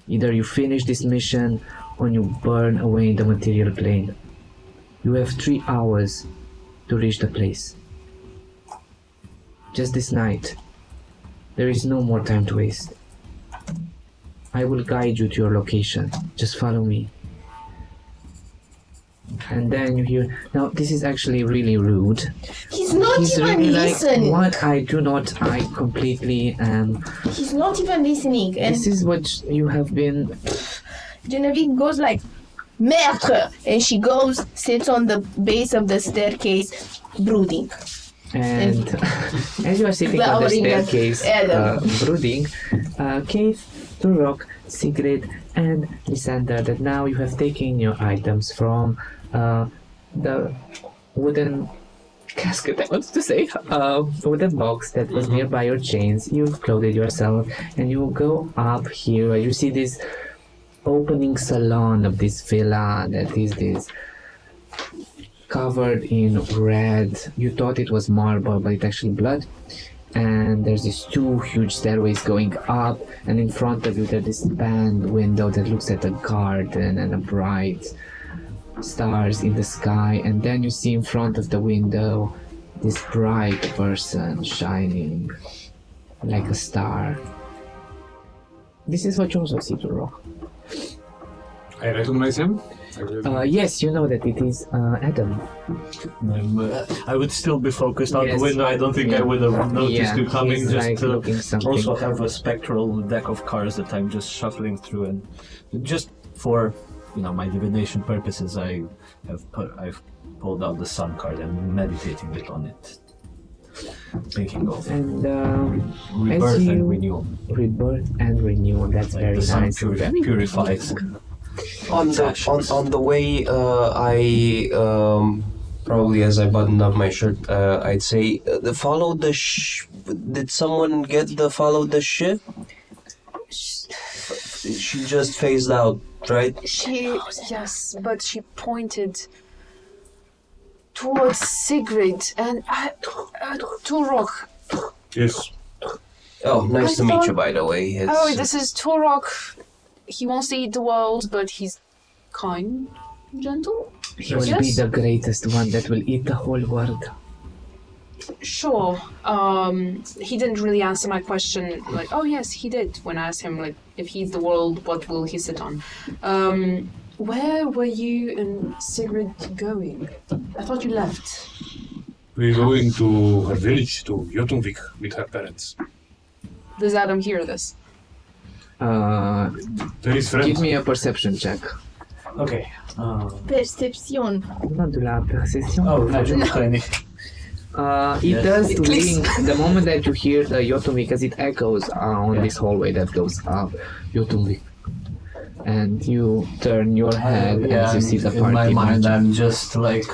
Either you finish this mission or you burn away in the material plane. You have 3 hours to reach the place. Just this night. There is no more time to waste. I will guide you to your location. Just follow me. And then you hear, now this is actually really rude. He's not He's even really like, listening. what? I completely am. He's not even listening. And This is what you have been. Genevieve goes like, "Maître!" And she goes, sits on the base of the staircase, brooding. And as you are sitting on the Glowering at staircase, Adam. brooding, Keith, Turok, Sigrid, and Lysander, that now you have taken your items from the wooden casket, I wanted to say, wooden box that was nearby your chains. You've clothed yourself, and you go up here where you see this opening salon of this villa that is this covered in red. You thought it was marble, but it's actually blood. And there's these 2 huge stairways going up, and in front of you there's this band window that looks at a garden and a bright stars in the sky. And then you see in front of the window this bright person shining like a star. This is what you also see, Turok. I recognize him. Yes, you know that it is Adam. I would still be focused out Yes. the window. I don't think I would have noticed you coming. he's Just like looking something. also have a spectral deck of cards that I'm just shuffling through, and just for my divination purposes, I've pulled out the sun card and meditating a bit on it, thinking of And rebirth as and you- renewal. Rebirth and renewal. That's Like very the sun nice. Very purifies. On the way, I probably as I buttoned up my shirt, I'd say follow the. Did someone get the follow the ship? She just phased out, right? Yes, but she pointed towards Sigrid and Turok. Yes. Oh, nice I to meet thought- you, by the way. Oh, this is Turok. He wants to eat the world, but he's kind, gentle. He will be Yes. the greatest one that will eat the whole world. Sure. He didn't really answer my question. Like, oh yes, he did. When I asked him, like, if he's the world, what will he sit on? Where were you and Sigrid going? I thought you left. We're going to her village, to Jotunvik, with her parents. Does Adam hear this? There is friends. Give me a perception check. Okay. Perception. Numai de la perception. Oh, magic tiny. It Yes. does It clicks. ring the moment that you hear the Yotumbi, because it echoes on this hallway that goes up. Yotumbi. And you turn your head as you see the in party. my mind, marching. I'm just like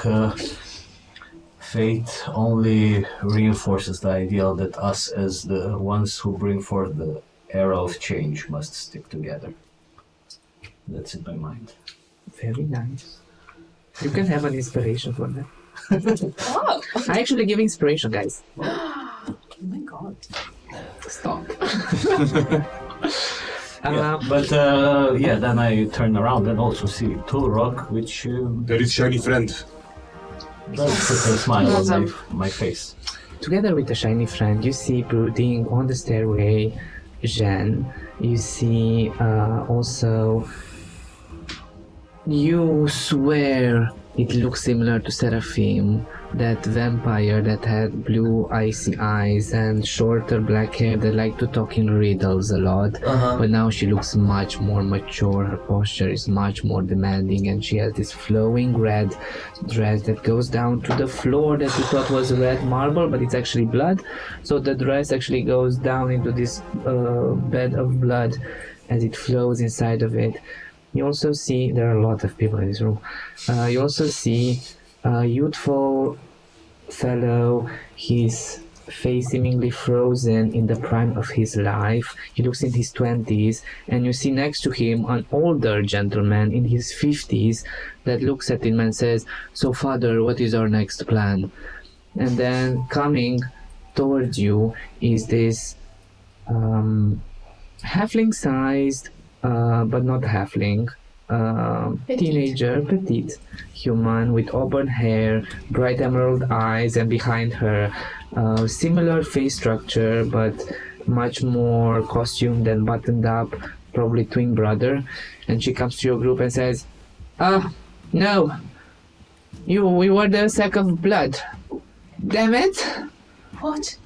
fate only reinforces the ideal that us as the ones who bring forth the era of change must stick together. That's in my mind. Very nice. You can have an inspiration for that. Oh, I actually give inspiration, guys. oh my god. Stop. Yeah, but yeah, then I turn around and also see Tulrok, which There is shiny friend. does put a smile on Awesome. my face. Together with the shiny friend, you see brooding on the stairway Jean. You see also. You swear it looks similar to Seraphim, that vampire that had blue icy eyes and shorter black hair that liked to talk in riddles a lot. But now she looks much more mature, her posture is much more demanding, and she has this flowing red dress that goes down to the floor that you thought was red marble, but it's actually blood. So the dress actually goes down into this bed of blood as it flows inside of it. You also see, there are a lot of people in this room, you also see a youthful fellow, his face seemingly frozen in the prime of his life. He looks in his 20s, and you see next to him an older gentleman in his 50s that looks at him and says, "So father, what is our next plan?" And then coming towards you is this halfling-sized, but not halfling, teenager, petite human with auburn hair, bright emerald eyes, and behind her similar face structure but much more costumed and buttoned up, probably twin brother. And she comes to your group and says, no, we were the sack of blood. Damn it." What?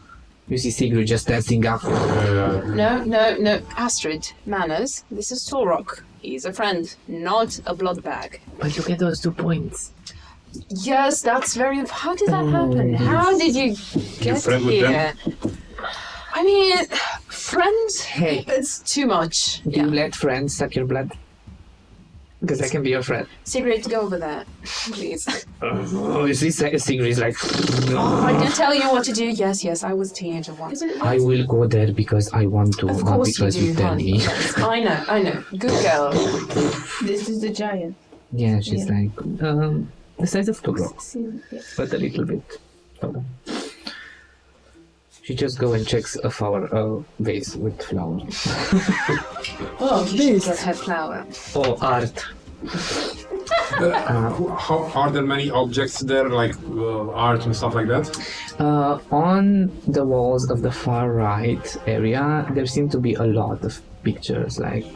You see Sigrid just dancing up. No. Astrid, manners. This is Torok. He's a friend, not a blood bag. But you get those 2 points. Yes, that's very. How did that happen? How did you get friend with here? I mean, friends. Hey. It's too much. Do you let friends suck your blood? Because I can be your friend. Sigrid, go over there, please. Oh, you see Sigrid is like, I didn't tell you what to do. Yes, I was a teenager once. I will go there because I want to, Of not course you because you do, tell honey. me. I know. Good girl. This is the giant. Yeah, she's Yeah. like, the size of Togro, Yeah. but a little bit taller. She just go and checks a flower vase with flowers. Oh, you should get her flower. Oh, art. How, are there many objects there, like art and stuff like that? On the walls of the far right area, there seem to be a lot of pictures, like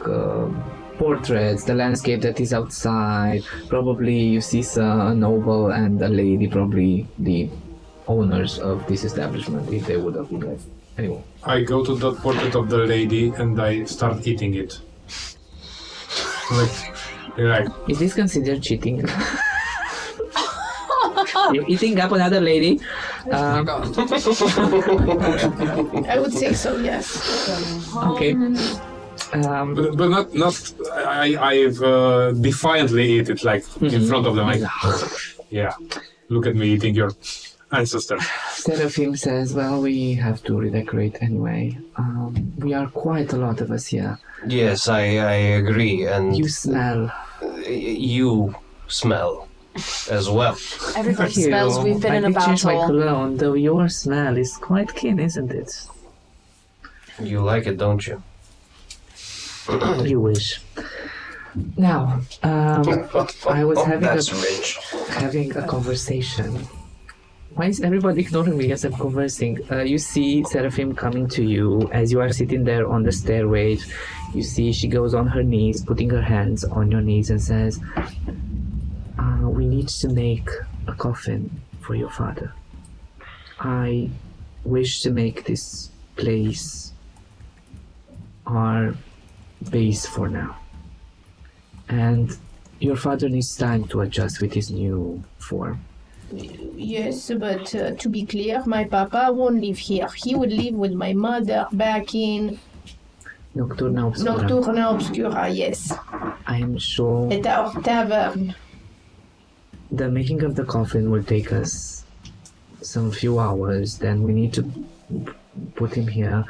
portraits, the landscape that is outside. Probably you see a noble and a lady, probably the owners of this establishment, if they would have been left. Anyway. I go to the portrait of the lady and I start eating it. like Is this considered cheating? You're eating up another lady? Oh god. I would say so, yes. Okay. but not I've defiantly eat it like in front of them. Like, yeah, look at me eating your ancestor. Seraphim says, well, we have to redecorate anyway. We are quite a lot of us here. Yes, I agree, and You smell. you smell as well. Everybody smells we've been in a I did change my battle. cologne, though your smell is quite keen, isn't it? You like it, don't you? You wish. Now, I was That's rich. having a conversation. Why is everybody ignoring me as I'm conversing? You see Seraphim coming to you as you are sitting there on the stairway. You see she goes on her knees, putting her hands on your knees and says, we need to make a coffin for your father. I wish to make this place our base for now. And your father needs time to adjust with his new form. Yes, but to be clear, my papa won't live here. He would live with my mother back in Nocturna Obscura. Nocturna Obscura, yes. I'm sure At our tavern. the making of the coffin will take us some few hours. Then we need to put him here.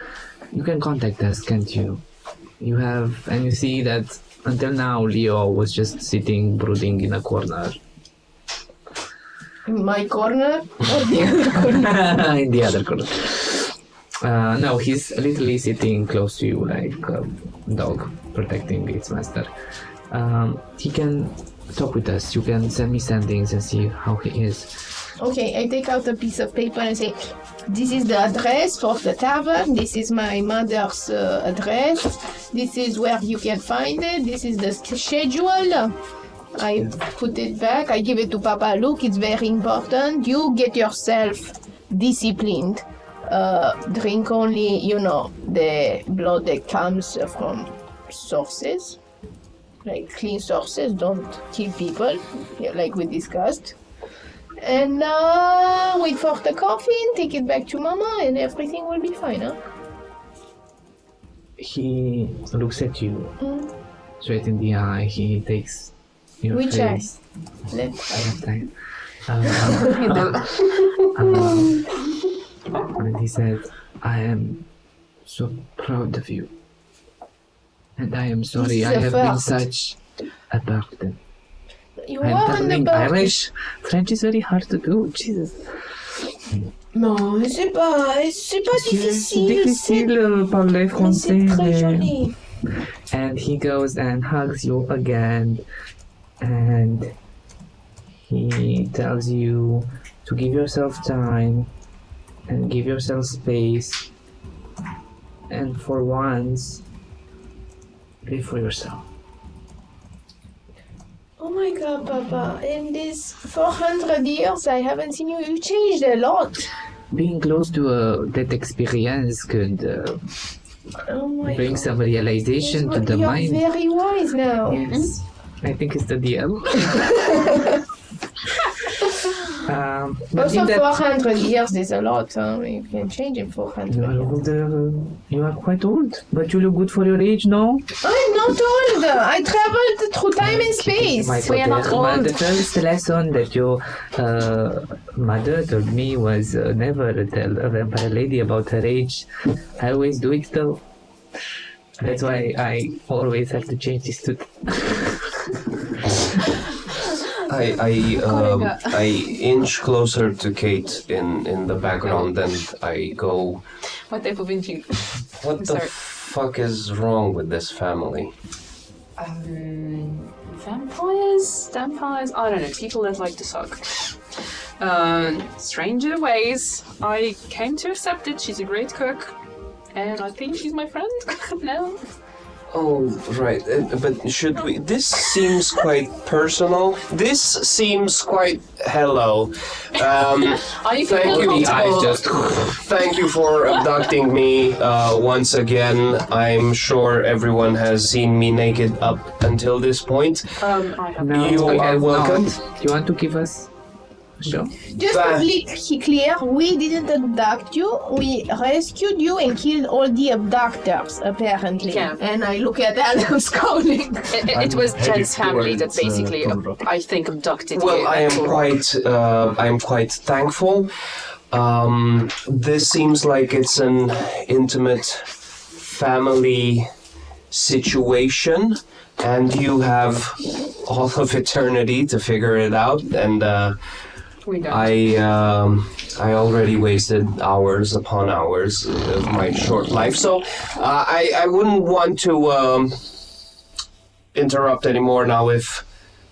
You can contact us, can't you? You have, and you see that until now Leo was just sitting brooding in a corner. In my corner or the other corner? In the other corner. No, he's literally sitting close to you like a dog protecting its master. He can talk with us. You can send me standings and see how he is. Okay, I take out a piece of paper and say, this is the address for the tavern. This is my mother's address. This is where you can find it. This is the schedule. I put it back. I give it to Papa. Look, it's very important. You get yourself disciplined. Drink only, the blood that comes from sources. Like clean sources. Don't kill people, like we discussed. And wait for the coffin, take it back to Mama, and everything will be fine, huh? He looks at you straight in the eye. He takes your Which eye? face. Left eye. And he said, I am so proud of you. And I am sorry This is I a have been first. such a burden. You I'm are on the learning back. Irish. French is very hard to do. Jesus. Non, c'est pas difficile. difficile parler C'est français. très joli. And he goes and hugs you again. And he tells you to give yourself time and give yourself space. And for once, live for yourself. Oh my God, Papa! In these 400 years, I haven't seen you. You changed a lot. Being close to that experience could Oh my bring God. some realization to the You're mind. very wise now. Yes, I think it's the deal. But Also, in that 400 years is a lot. Huh? You can change in 400 you are years. old, you are quite old, but you look good for your age, no? I'm not old. I traveled through time and space. My We are not old. The first lesson that your mother told me was never tell a vampire lady about her age. I always do it though. That's why I always have to change this tooth. I inch closer to Kate in the background and I go, What type of inching? what the sorry. fuck is wrong with this family? Vampires? I don't know. People that like to suck. Stranger ways. I came to accept it. She's a great cook. And I think she's my friend now. Oh, right. But should we... This seems quite personal. This seems quite... Hello. Are you Thank feeling you. comfortable? Thank you for abducting me once again. I'm sure everyone has seen me naked up until this point. I have No, You I are have welcome. not. You want to give us a show? Just to be clear, we didn't abduct you. We rescued you and killed all the abductors, apparently. Yeah. And I look at Adam scowling. It was headed Jen's family that towards, basically, Conroe. I think, abducted Well, you. I am quite thankful. This seems like it's an intimate family situation, and you have all of eternity to figure it out. And We don't. I already wasted hours upon hours of my short life, so I wouldn't want to interrupt anymore now. If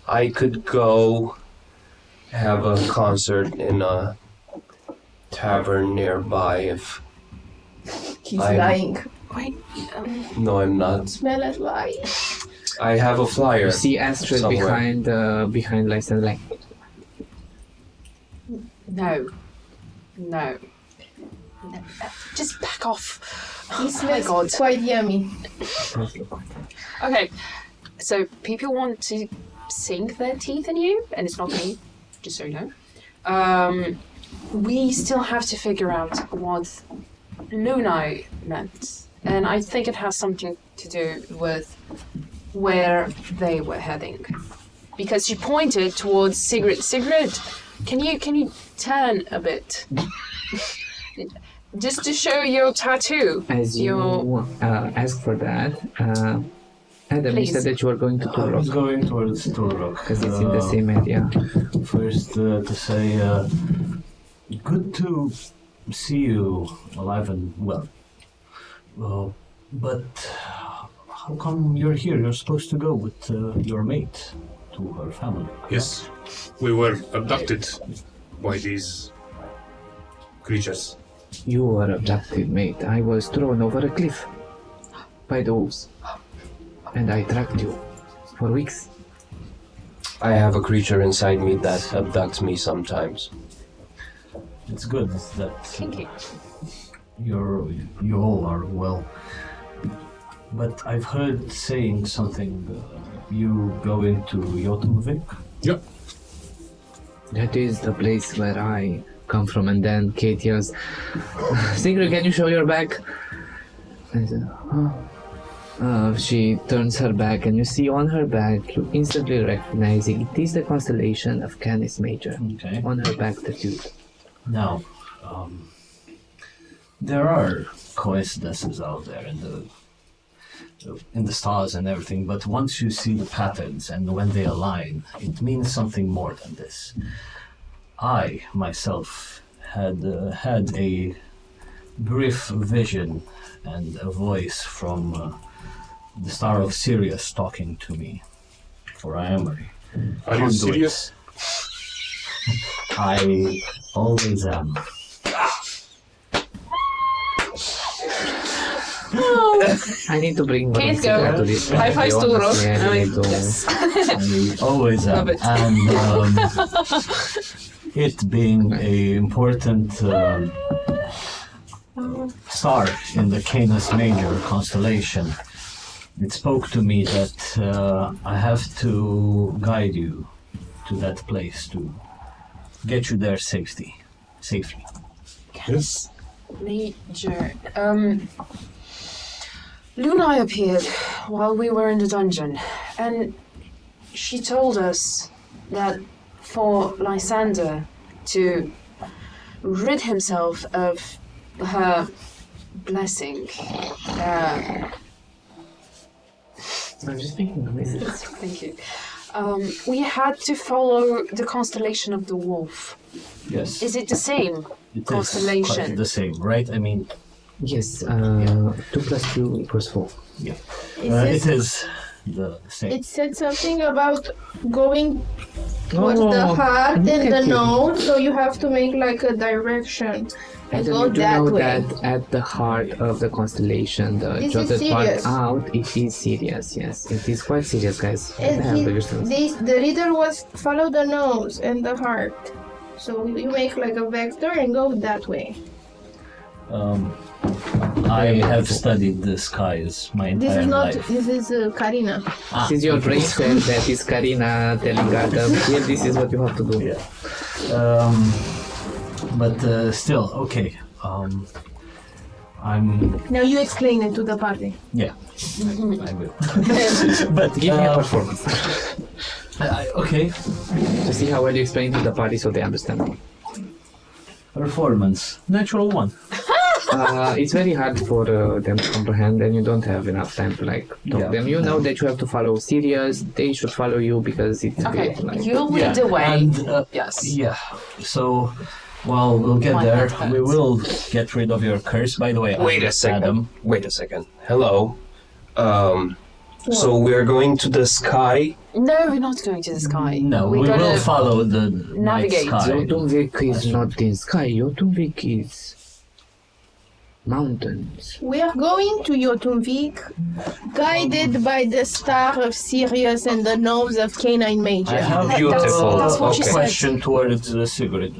I could go have a concert in a tavern nearby, if He's I'm- lying. Wait, no, I'm not. Smell it lying. I have a flyer. You see Astrid somewhere. behind Lysa, like, no. No. Just back off. He Oh my smells god. quite yummy. Okay, so people want to sink their teeth in you, and it's not me, just so you know. We still have to figure out what Lunai meant. And I think it has something to do with where they were heading. Because she pointed towards Sigrid. Sigrid, can you turn a bit? Just to show your tattoo. As you ask for that, Adam, you said that you were going to I was Turok going towards Turok. because it's in the same area. First, to say, good to see you alive and well. But how come you're here? You're supposed to go with your mate to her family. Yes, we were abducted by these creatures. You were abducted, mate. I was thrown over a cliff by the wolves. And I tracked you for weeks. I have a creature inside me that abducts me sometimes. It's good that Kinky. you all are well. But I've heard saying something. You go into Jotunvik? Yep. That is the place where I come from. And then Kate yells, Sigrid, can you show your back? And she turns her back, and you see on her back, you instantly recognizing it is the constellation of Canis Major. Okay. On her back tattooed. Now, there are coincidences out there in the stars and everything, but once you see the patterns and when they align, it means something more than this. I myself had a brief vision and a voice from the star of Sirius talking to me for Amory. Are you serious? I always am. I need to bring Kate, go. to this. High five to Rock. Yeah, I need to... Yes. I always am. Love it. And it being a important star in the Canis Major constellation, it spoke to me that I have to guide you to that place to get you there safely. Yes. Major. Lunai appeared while we were in the dungeon, and she told us that for Lysander to rid himself of her blessing, I'm just making noises. thank you, we had to follow the constellation of the wolf. Yes. Is it the same It is constellation? quite the same, right? I mean, Yes, 2 + 2 = 4. yeah. It says- It is the same. It said something about going towards Oh, the heart and look the at you. nose, so you have to make like a direction and And go you do that know way. that at the heart of the constellation, the This is jotted part serious. out, it is serious, yes. It is quite serious, guys. And Have the yourselves. the reader was follow the nose and the heart. So you make like a vector and go that way. I have studied the skies my This entire is not. life. This is Karina. Since your brain said that is Karina telling Adam, here this is what you have to do. Yeah. But still, okay. I'm. Now you explain it to the party. Yeah. I will. But Give me a performance okay. to see how well you explain to the party so they understand. Performance. Natural one. It's very hard for them to comprehend, and you don't have enough time to like talk Yeah. them. You know that you have to follow Sirius. They should follow you because it's Okay, great, like, you lead the way. And Yes. yeah. So, well, we'll get My there. head We hurts. will get rid of your curse. By the way, Wait I'm a second. Adam. Wait a second. Hello. So we're going to the sky. No, we're not going to the sky. No, we gotta will follow the navigate. night sky. Jotunvik is not in sky. Jotunvik is mountains. We are going to Jotunvik, guided by the star of Sirius and the nose of Canine Major. I have Beautiful. That's what she a said. question towards Sigrid.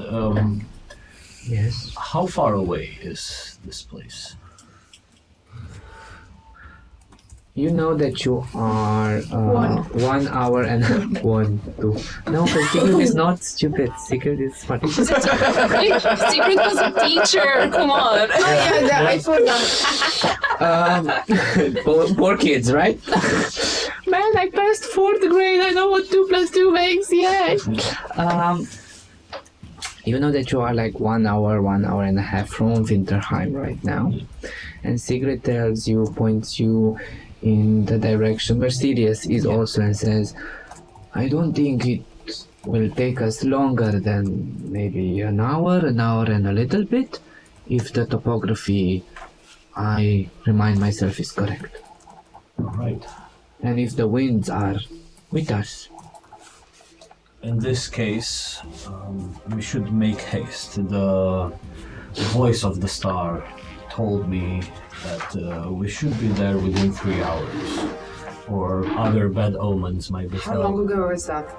Yes. How far away is this place? You know that you are 1 hour and 1, 2. No, but Secret is not stupid. Secret is smart. Secret was a teacher. Come on. I forgot. Poor kids, right? Man, I passed 4th grade. I know what 2 + 2 makes. Yay! You know that you are like 1 hour and a half from Winterheim right now, and Sigrid tells you, points you in the direction where Sirius is also, and says, I don't think it will take us longer than maybe an hour and a little bit, if the topography, I remind myself, is correct. Right. And if the winds are with us. In this case, we should make haste. The voice of the star told me that we should be there within 3 hours, or other bad omens might How long befell. ago was that?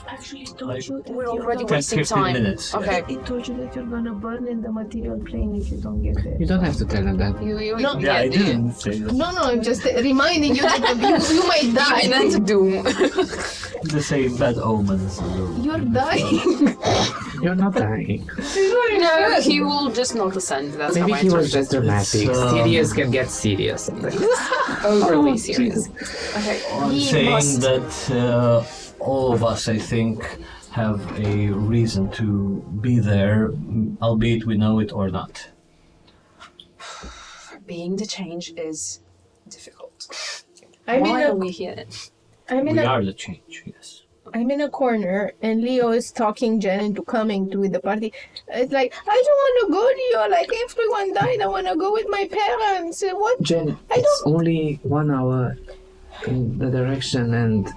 Actually, it told Like, you that We're you're already 10, wasting 15 time. minutes. Okay. It told you that you're gonna burn in the material plane if you don't get there. You don't have to tell them that. No. Yeah, I didn't say that. No, I'm just reminding you that you might die. Imminent doom. The same bad omens. You're dying. You're not dying. No, he will just not ascend. That's Maybe how I he was interpret just dramatic. It's, Serious can get serious sometimes. it. Overly serious. Okay. I'm He saying must. that all of us, I think, have a reason to be there, albeit we know it or not. Being the change is difficult. I'm Why are in we here? We are the change, yes. I'm in a corner, and Leo is talking Jen into coming to the party. It's like, I don't want to go, Leo. Like, everyone died. I want to go with my parents. What? Jen, it's only 1 hour in the direction, and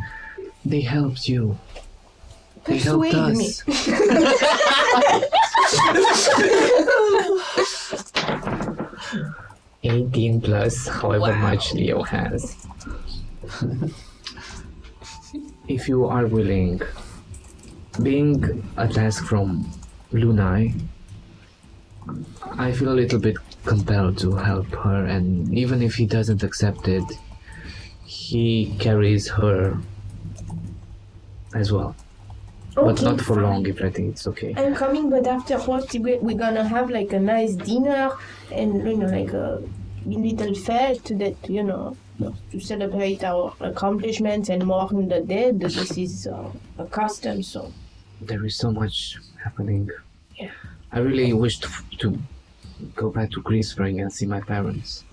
they helped you. They helped Persuade me. us. 18 plus, however much Leo has. If you are willing, being a task from Lunai, I feel a little bit compelled to help her, and even if he doesn't accept it, he carries her as well. But Okay, not for fine. long, if I think it's okay. I'm coming, but afterwards we're gonna have like a nice dinner and like a little fete that to celebrate our accomplishments and mourn the dead. This is a custom, so There is so much happening. Yeah. I really wish to go back to Green Spring and see my parents.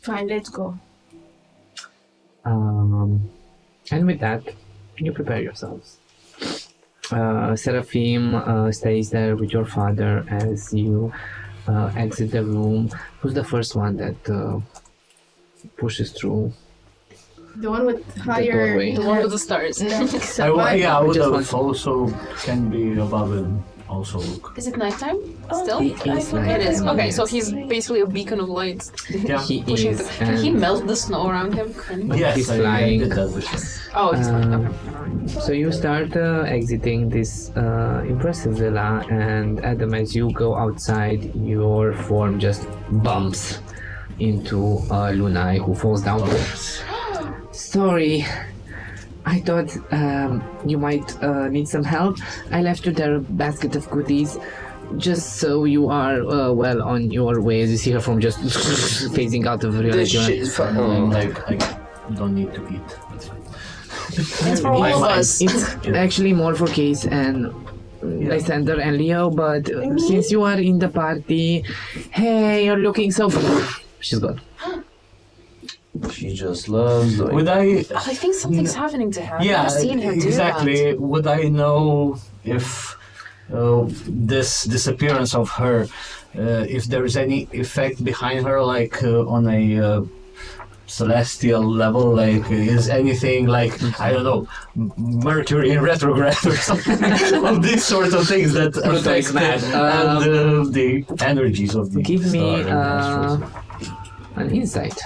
fine. Let's go. And with that, you prepare yourselves. Seraphim stays there with your father as you exit the room. Who's the first one that pushes through? The one with higher. doorway. The one with the stars. I would just have want- also can be above and also look. Is it nighttime? Oh, Still? It is It is. nighttime, Okay, so yes. he's basically a beacon of light. Yeah. He Pushing is. Can he And melt the snow around him? Yes, He's I flying. did that before. Oh, he's fine. Um, Okay. So you start exiting this impressive villa, and Adam, as you go outside, your form just bumps into Lunai, who falls down. Sorry, I thought you might need some help. I left you there a basket of goodies, just so you are well on your way. As you see her from just phasing out of This reality. shit is fucking. I don't need to eat. That's fine. It's for all of us. It's actually more for Case and Lysander and Leo, but since you are in the party, hey, you're looking so. She's gone. She just loves doing. Would I? I think something's happening to her. I've Yeah, never seen her exactly. do that. Would I know if this disappearance of her, if there is any effect behind her, like on a celestial level, like is anything like, I don't know, Mercury in retrograde or something of these sorts of things that Pluto is affect mad. and the energies of the Give me star and astros. an insight.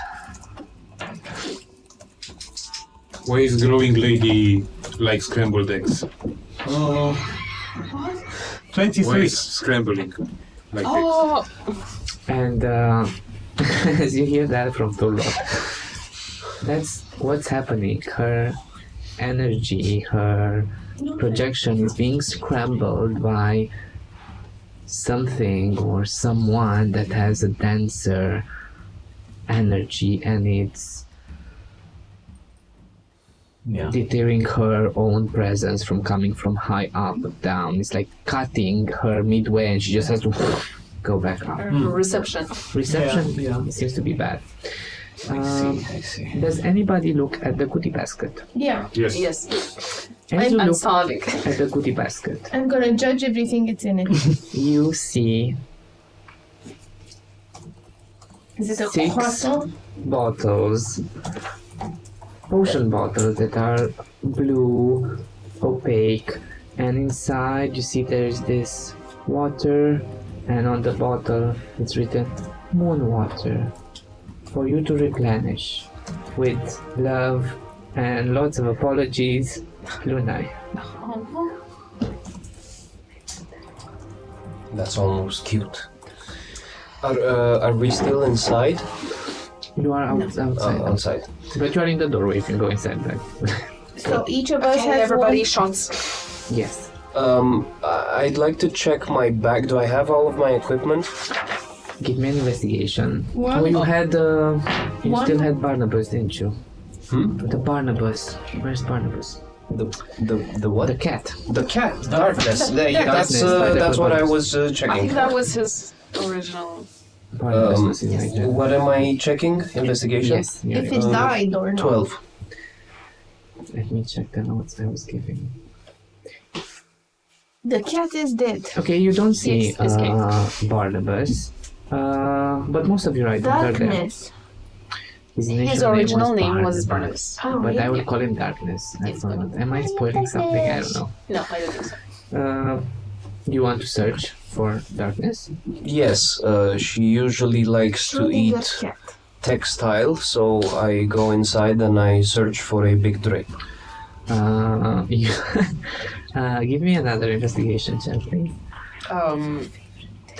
Why is glowing lady like scrambled eggs? Oh, What? 23. Why is scrambling like eggs? Oh, And As you hear that from Tulrock. That's what's happening. Her energy, her projection is being scrambled by something or someone that has a denser energy, and it's deterring her own presence from coming from high up down. It's like cutting her midway, and she just has to go back up. Reception. Reception seems to be bad. I see. Does anybody look at the goodie basket? Yeah. Yes. Yes. As you I'm look starving. at the goodie basket, I'm gonna judge everything that's in it. you see Is it a 6 croissant? bottles, potion bottles that are blue, opaque, and inside you see there's this water, and on the bottle it's written moon water for you to replenish with love and lots of apologies, Lunai. That's almost cute. Are we still inside? You are outside, Outside. but you are in the doorway. You can go inside. But So each of us Okay, has everybody one. shots. yes, I'd like to check my bag. Do I have all of my equipment? give me an investigation. One. Oh, you had you One. still had Barnabas, didn't you? Hmm? The Barnabas. Where's Barnabas? The what? The cat. The cat. Darkness. Darkness. That's what I was I checking. think that was his original. Barnabas was in yes. my job. What am I checking? Investigation? Yes. If it died or not. 12. Let me check the notes I was giving. The cat is dead. Okay, you don't see Yes, escaped. Barnabas, but most of your items are there. Darkness. His His original name was Barnabas. Oh, But I really? will call him Darkness. I Yes, thought, am I spoiling something? I don't know. No, I don't think so. You want to search for Darkness? Yes, she usually likes to Truly eat good cat. textile, so I go inside and I search for a big drape. You give me another investigation check, please.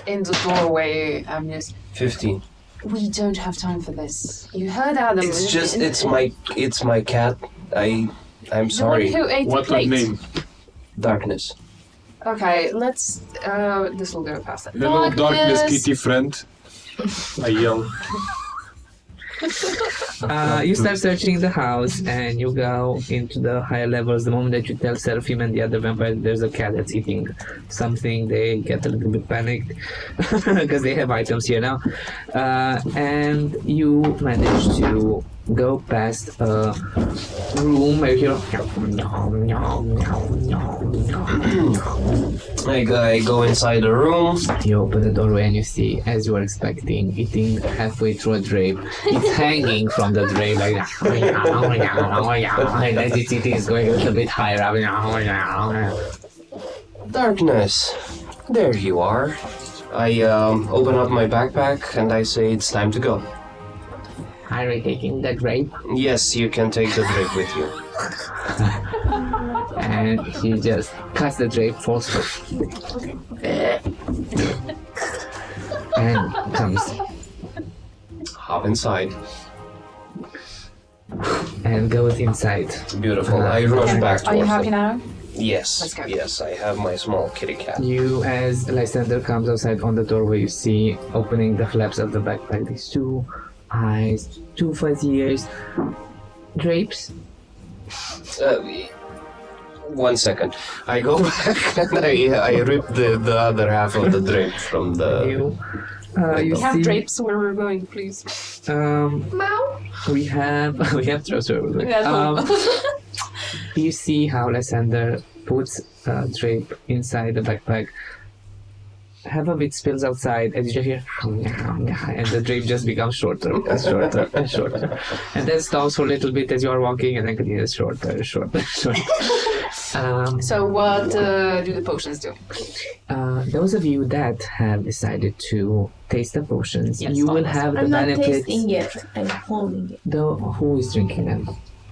In the doorway, I'm just. 15. We don't have time for this. You heard Adam. It's just it's my cat. I'm The one sorry. who ate What the plate. name? Darkness. Okay, let's. This will go past that. Hello, darkness kitty friend. I yell. You start searching the house and you go into the higher levels. The moment that you tell Seraphim and the other vampire there's a cat that's eating something, they get a little bit panicked because they have items here now. And you manage to go past a room where you I go inside the room. You open the doorway and you see, as you were expecting, eating halfway through a drape. It's hanging from the drape like and as it's eating, it's going a little bit higher up. Darkness. There you are. I open up my backpack and I say it's time to go. Are we taking the drape? Yes, you can take the drape with you. And he just cuts the drape forcefully. And comes Hop inside. and goes inside. Beautiful. I rush back Are you towards happy them. now? Yes. Let's go. Yes, I have my small kitty cat. You, as Lysander comes outside on the doorway, you see opening the flaps of the backpack these two eyes, two fuzzy ears, drapes. 1 second. I go back and I rip the other half of the drape from the. You We have see, drapes where we're going, please. Meow. we have drapes where we're going. Yeah, You see how Lysander puts a drape inside the backpack. Half of it spills outside as you just hear, and the drape just becomes shorter and shorter and shorter. And then stops for a little bit as you are walking, and then continues shorter, shorter, shorter. So what do the potions do? Those of you that have decided to taste the potions, Yes, you will almost. have the I'm not benefits. tasting yet. I'm holding it. Who is drinking them?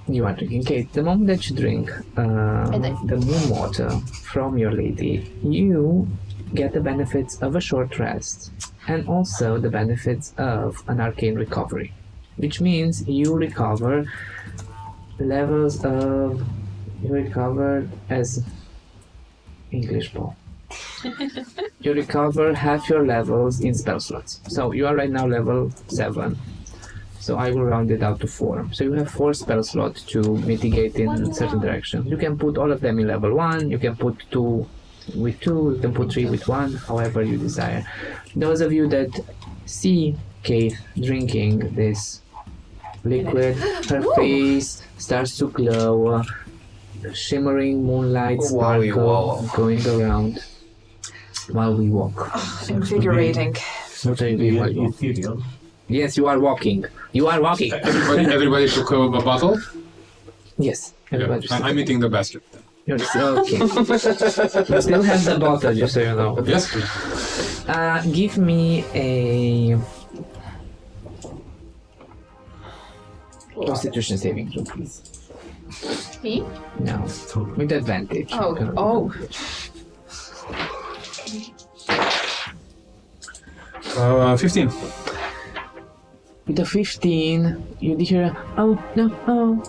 You are drinking. Okay, the moment that you drink the moon water from your lady, you get the benefits of a short rest and also the benefits of an arcane recovery, which means you recover levels of as English ball. You recover half your levels in spell slots. So you are right now level 7. So I will round it out to 4. So you have 4 spell slots to mitigate in certain direction. You can put all of them in level 1, you can put 2 with 2, you can put 3 with 1, however you desire. Those of you that see Kate drinking this liquid, her face starts to glow, shimmering moonlight sparkle going around while we walk. Invigorating. What are you doing while you walk? Ethereal. Yes, you are walking. You are walking. Everybody took a bottle? Yes, everybody. I'm eating the basket. You're still okay. You still have the bottle, just so you know. Yes, please. Give me a Constitution saving throw, please. Me? No, with advantage. Oh. 15. With a 15, you hear, oh, no, oh.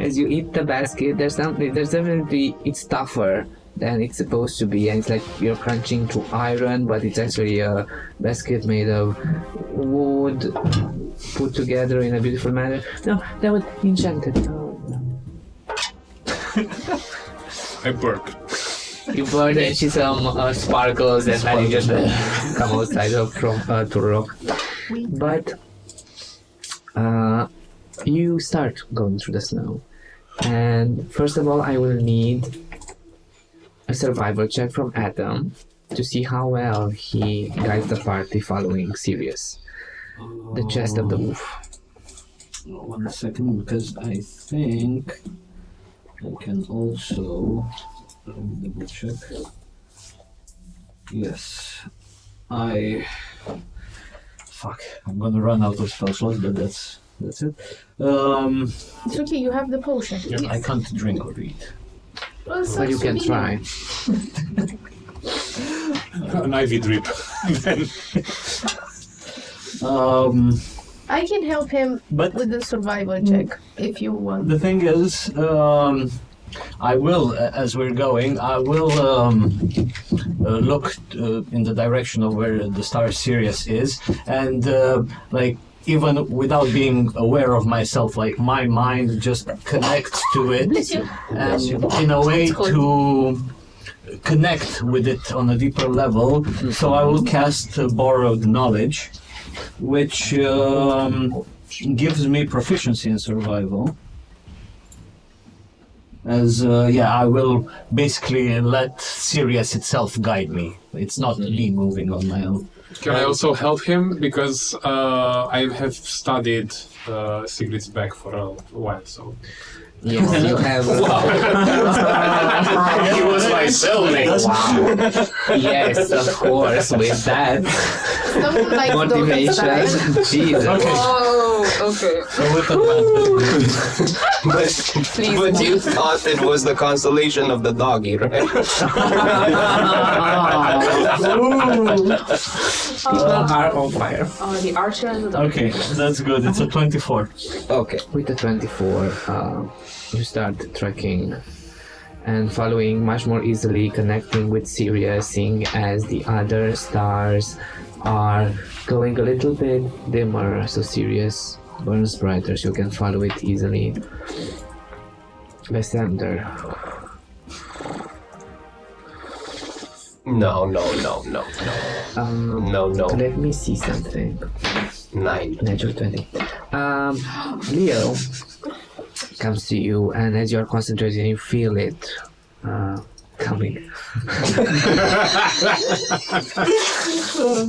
As you eat the basket, there's definitely, it's tougher than it's supposed to be, and it's like you're crunching to iron, but it's actually a basket made of wood put together in a beautiful manner. No, that was enchanted. Oh, no. I burp. You burn and see some sparkles and manages to come outside from to rock. But you start going through the snow, and first of all I will need a survival check from Adam to see how well he guides the party following Sirius, the chest of the wolf. 1 second, because I think I can also double check. Yes, fuck, I'm gonna run out of spell slots, but that's it. It's okay, you have the potion. I can't drink or eat. Well, But you can try. An IV drip. I can help him But with the survival check if you want. the thing is, I will, as we're going, I will look in the direction of where the star Sirius is, and like, even without being aware of myself, like, my mind just connects to it, and in a way to connect with it on a deeper level. So I will cast borrowed knowledge, which gives me proficiency in survival. As I will basically let Sirius itself guide me. It's not me moving on my own. Can I also help him? Because I have studied Sigrid's back for a while, so... Yes, you have. He was my cellmate. Wow. Yes, of course, with that Something like motivation. Jesus. Oh, okay. So with advantage. But you thought it was the constellation of the doggy, right? People are on fire. The archer and the dog. Okay, that's good. It's a 24. Okay. With the 24, you start trekking and following much more easily, connecting with Sirius, seeing as the other stars are going a little bit dimmer, so Sirius burns brighter, so you can follow it easily. Lysander. No. No. Let me see something. 9. Natural 20. Leo comes to you, and as you're concentrating, you feel it coming.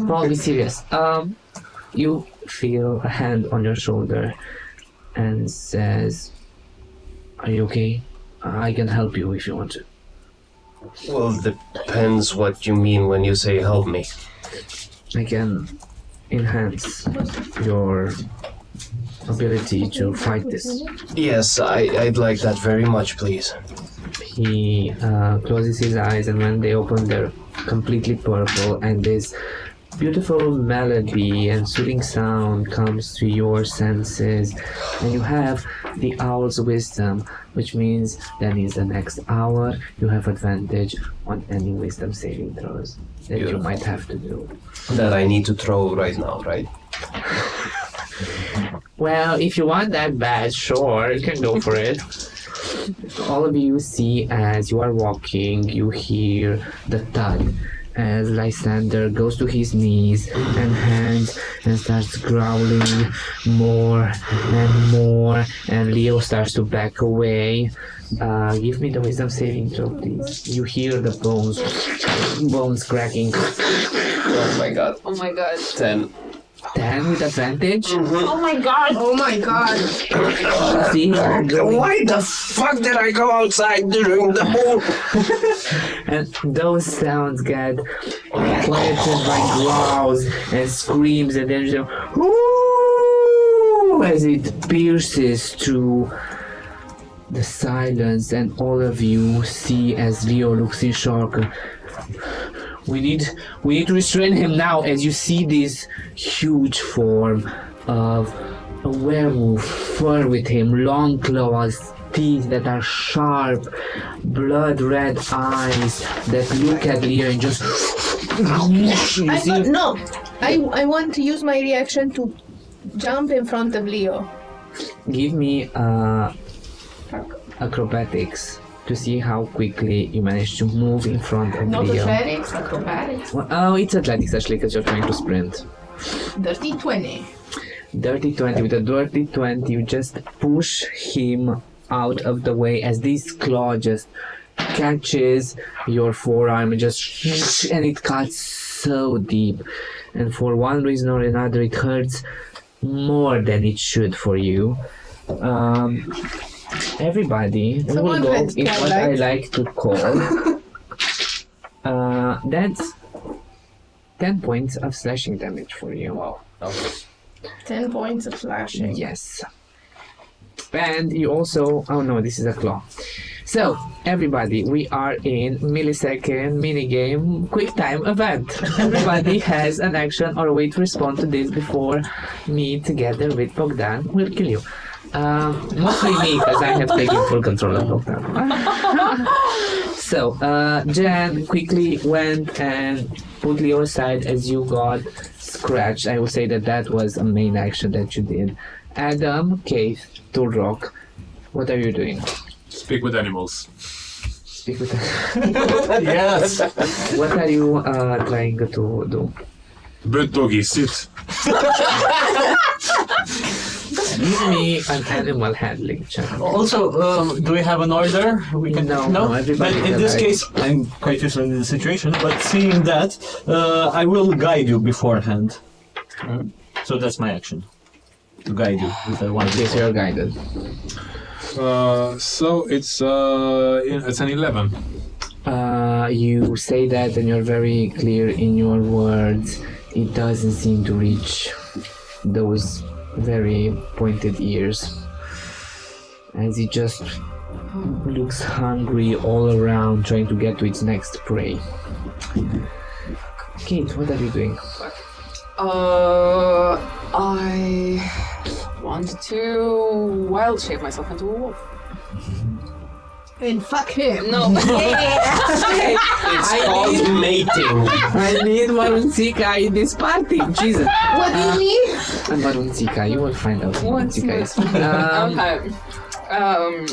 I'll be serious. You feel a hand on your shoulder and says, "Are you okay? I can help you if you want to." Well, depends what you mean when you say help me. I can enhance your ability to fight this. Yes, I'd like that very much, please. He closes his eyes, and when they open, they're completely purple, and this beautiful melody and soothing sound comes to your senses, and you have the owl's wisdom, which means that in the next hour you have advantage on any wisdom saving throws that you Beautiful. might have to do. That I need to throw right now, right? Well, if you want that bad, sure, you can go for it. All of you see as you are walking, you hear the thud as Lysander goes to his knees and hands and starts growling more and more, and Leo starts to back away. Give me the wisdom saving throw, please. You hear the bones cracking. Oh my god. Oh my god. 10. 10 with advantage. Oh my god. Oh my god. See? Why the fuck did I go outside during the whole... And those sounds get quieted by growls and screams, and then just "Ooh!" as it pierces through the silence, and all of you see as Leo looks in shock. We need to restrain him now, as you see this huge form of a werewolf, fur with him, long claws, teeth that are sharp, blood red eyes that look at Leo and just I want to use my reaction to jump in front of Leo. Give me acrobatics to see how quickly you manage to move in front of Not Leo. athletics, acrobatics. Well, oh, it's athletics actually, because you're trying to sprint. Dirty 20. Dirty 20. With a dirty 20, you just push him out of the way as this claw just catches your forearm and just and it cuts so deep. And for one reason or another, it hurts more than it should for you. Everybody will Someone go went in what I skylight. like to call that's 10 points of slashing damage for you. Wow. Okay. 10 points of slashing. Yes. And you also... Oh no, this is a claw. So, everybody, we are in millisecond minigame quick time event. Everybody has an action or a way to respond to this before me together with Bogdan will kill you. Mostly me, because I have taken full control of Bogdan. So, Jen quickly went and put Leo aside as you got scratched. I will say that that was a main action that you did. Adam, Kate, Turok, what are you doing? Speak with animals. Speak with Yes. What are you trying to do? Bird doggy, sit. Give me an animal handling check. Also, do we have an order? We can No, everybody But in has this a right. case, I'm quite used to the situation. But seeing that, I will guide you beforehand. So that's my action. To guide you with the one. Yes, you're guided. So it's an 11. You say that and you're very clear in your words. It doesn't seem to reach those very pointed ears. As it just looks hungry all around, trying to get to its next prey. Kate, what are you doing? I want to wild shape myself into a wolf. And fuck him. No. It's called mating. I need Marunsika in this party. Jesus. What do you need? Marunsika, you will find out what What's Marunsika is.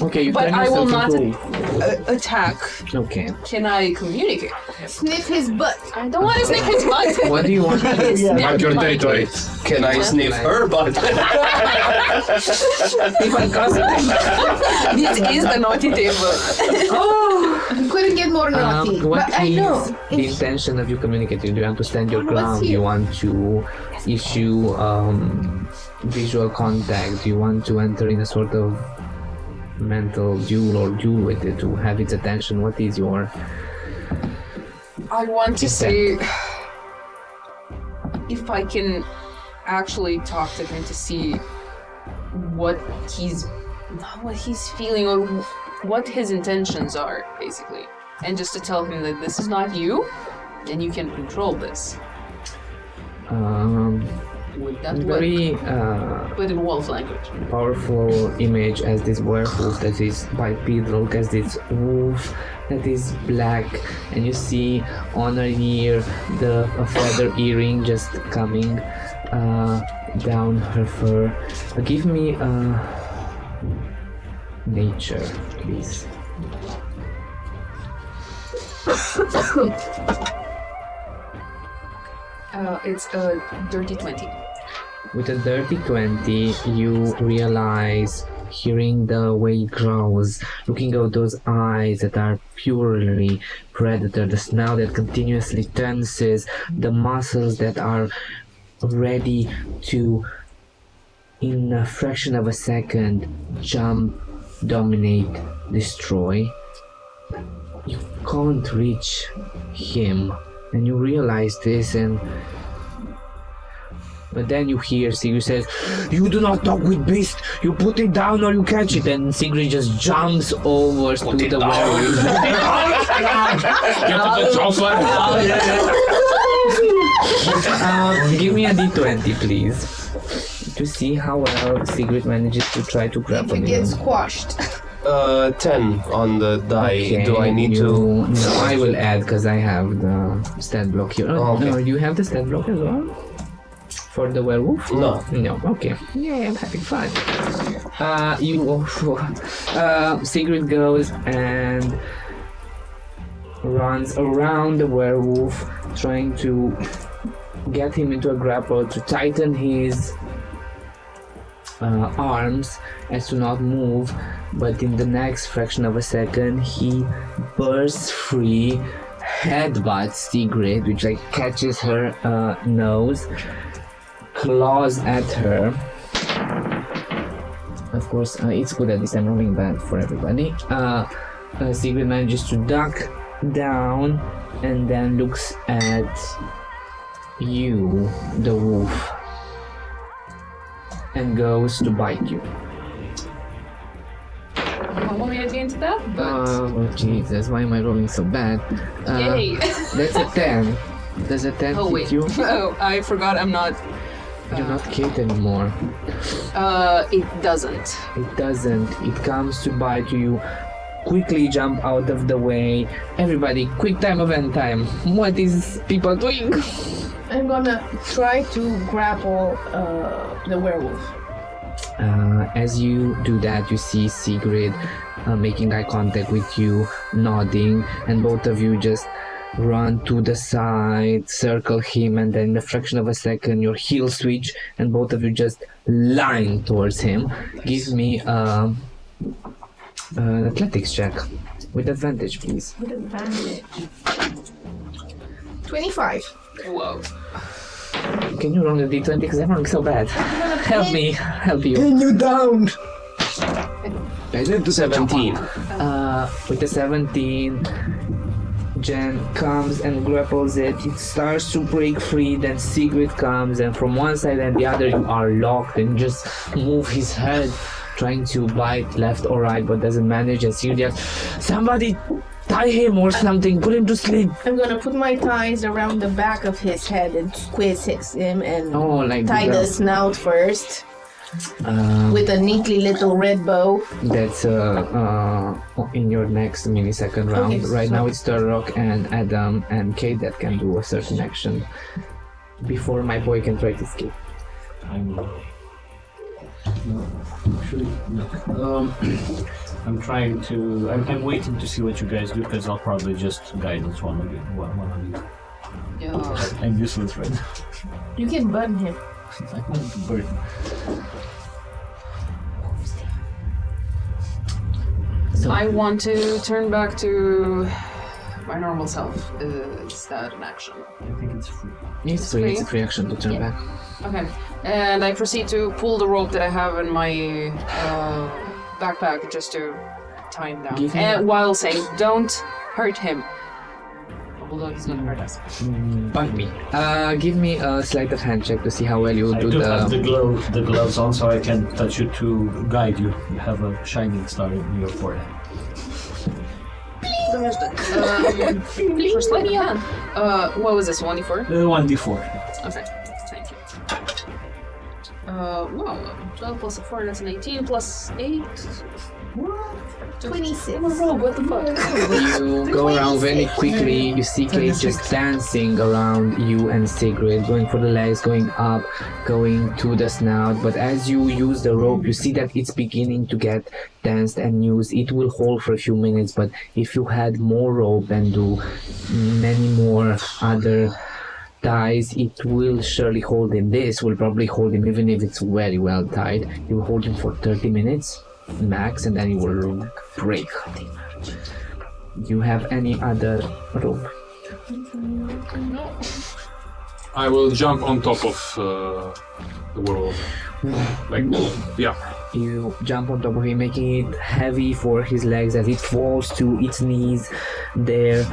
Okay, you but turn I will yourself not into- attack. Okay. Can I communicate? Sniff his butt. I don't want to sniff his butt. What do you want to do? Sniff Mark your my territory. butt. Can I sniff her butt? This is the naughty table. You couldn't get more naughty. What But I is know. the intention of you communicating? Do you want to stand your What's ground? Do here? you want to issue visual contact? Do you want to enter in a sort of mental duel with it to have its attention? What is your... I want to Is see if I can actually talk to him to see what he's feeling or what his intentions are, basically. And just to tell him that this is not you, and you can control this. Would that work? very But in wolf language. powerful image as this werewolf that is bipedal, as this wolf that is black, and you see on her ear a feather earring just coming down her fur. Give me nature, please. It's a dirty 20. With a dirty 20, you realize, hearing the way he growls, looking at those eyes that are purely predator, the snout that continuously tenses, the muscles that are ready to, in a fraction of a second, jump, dominate, destroy. You can't reach him, and you realize this, but then you hear Sigrid says, "You do not talk with beast. You put it down or you catch it." And Sigrid just jumps over to the werewolf. Give me a d20, please, to see how well Sigrid manages to try to grapple If it him. gets squashed. 10 on the die. Okay, Do I need to? No, I will add because I have the stat block here. Oh, Okay. no, you have the stat block as well? For the werewolf? No. No, okay. Yeah, I'm having fun. Sigrid goes and runs around the werewolf, trying to get him into a grapple, to tighten his arms as to not move, but in the next fraction of a second he bursts free, headbutts Sigrid, which like catches her nose, claws at her. Of course, it's good at this time, rolling bad for everybody. Sigrid manages to duck down and then looks at you, the wolf, and goes to bite you. I want me to get into that, but Oh Jesus, why am I rolling so bad? yay! That's a 10. Does a 10 Oh hit wait. you? Oh, I forgot. I'm not. You're not Kate anymore. It doesn't. It doesn't. It comes to bite you. Quickly jump out of the way. Everybody, quick time event time. What is people doing? I'm gonna try to grapple the werewolf. As you do that, you see Sigrid making eye contact with you, nodding, and both of you just run to the side, circle him, and then in a fraction of a second, your heel switch, and both of you just line towards him. Give me an athletics check with advantage, please. With advantage. 25. Whoa. Can you roll a d20 because I'm rolling so bad? Help me, help you. Pin you down. I did the 17. With the 17, Jen comes and grapples it. It starts to break free. Then Sigrid comes, and from one side and the other, you are locked and just move his head, trying to bite left or right, but doesn't manage. And Sigrid yells, "Somebody tie him or something, put him to sleep." I'm gonna put my ties around the back of his head and squeeze him and Oh, like tie the the snout first with a neatly little red bow. That's in your next millisecond round. Okay, Right so- now it's Turok and Adam and Kate that can do a certain action before my boy can try to escape. I'm trying to. I'm waiting to see what you guys do because I'll probably just guidance one of you. One of you. Yeah. I'm useless right now. You can burn him. I'm not a bird. So I want to turn back to my normal self. Is that an action? I think it's free. it's free. It's a free action to turn Yeah. back. Okay. And I proceed to pull the rope that I have in my backpack just to tie him down. Give him- And while saying, "Don't hurt him." Although he's gonna hurt us. Bug me. Give me a sleight of hand check to see how well you I do do have the. the gloves on, so I can touch you to guide you. You have a shining star in your forehead. For sleight of hand. What was this? 1d4? 1d4. Okay. Well, 12 plus 4, that's an 18 plus 8. 26. What the fuck? You go around very quickly. You see Kate just dancing around you and Sigrid, going for the legs, going up, going to the snout. But as you use the rope, you see that it's beginning to get danced and used. It will hold for a few minutes, but if you had more rope and do many more other ties, it will surely hold him. This will probably hold him even if it's very well tied. You will hold him for 30 minutes max, and then you will break. Do you have any other rope? I will jump on top of the werewolf. Like, yeah. You jump on top of him, making it heavy for his legs as it falls to its knees there,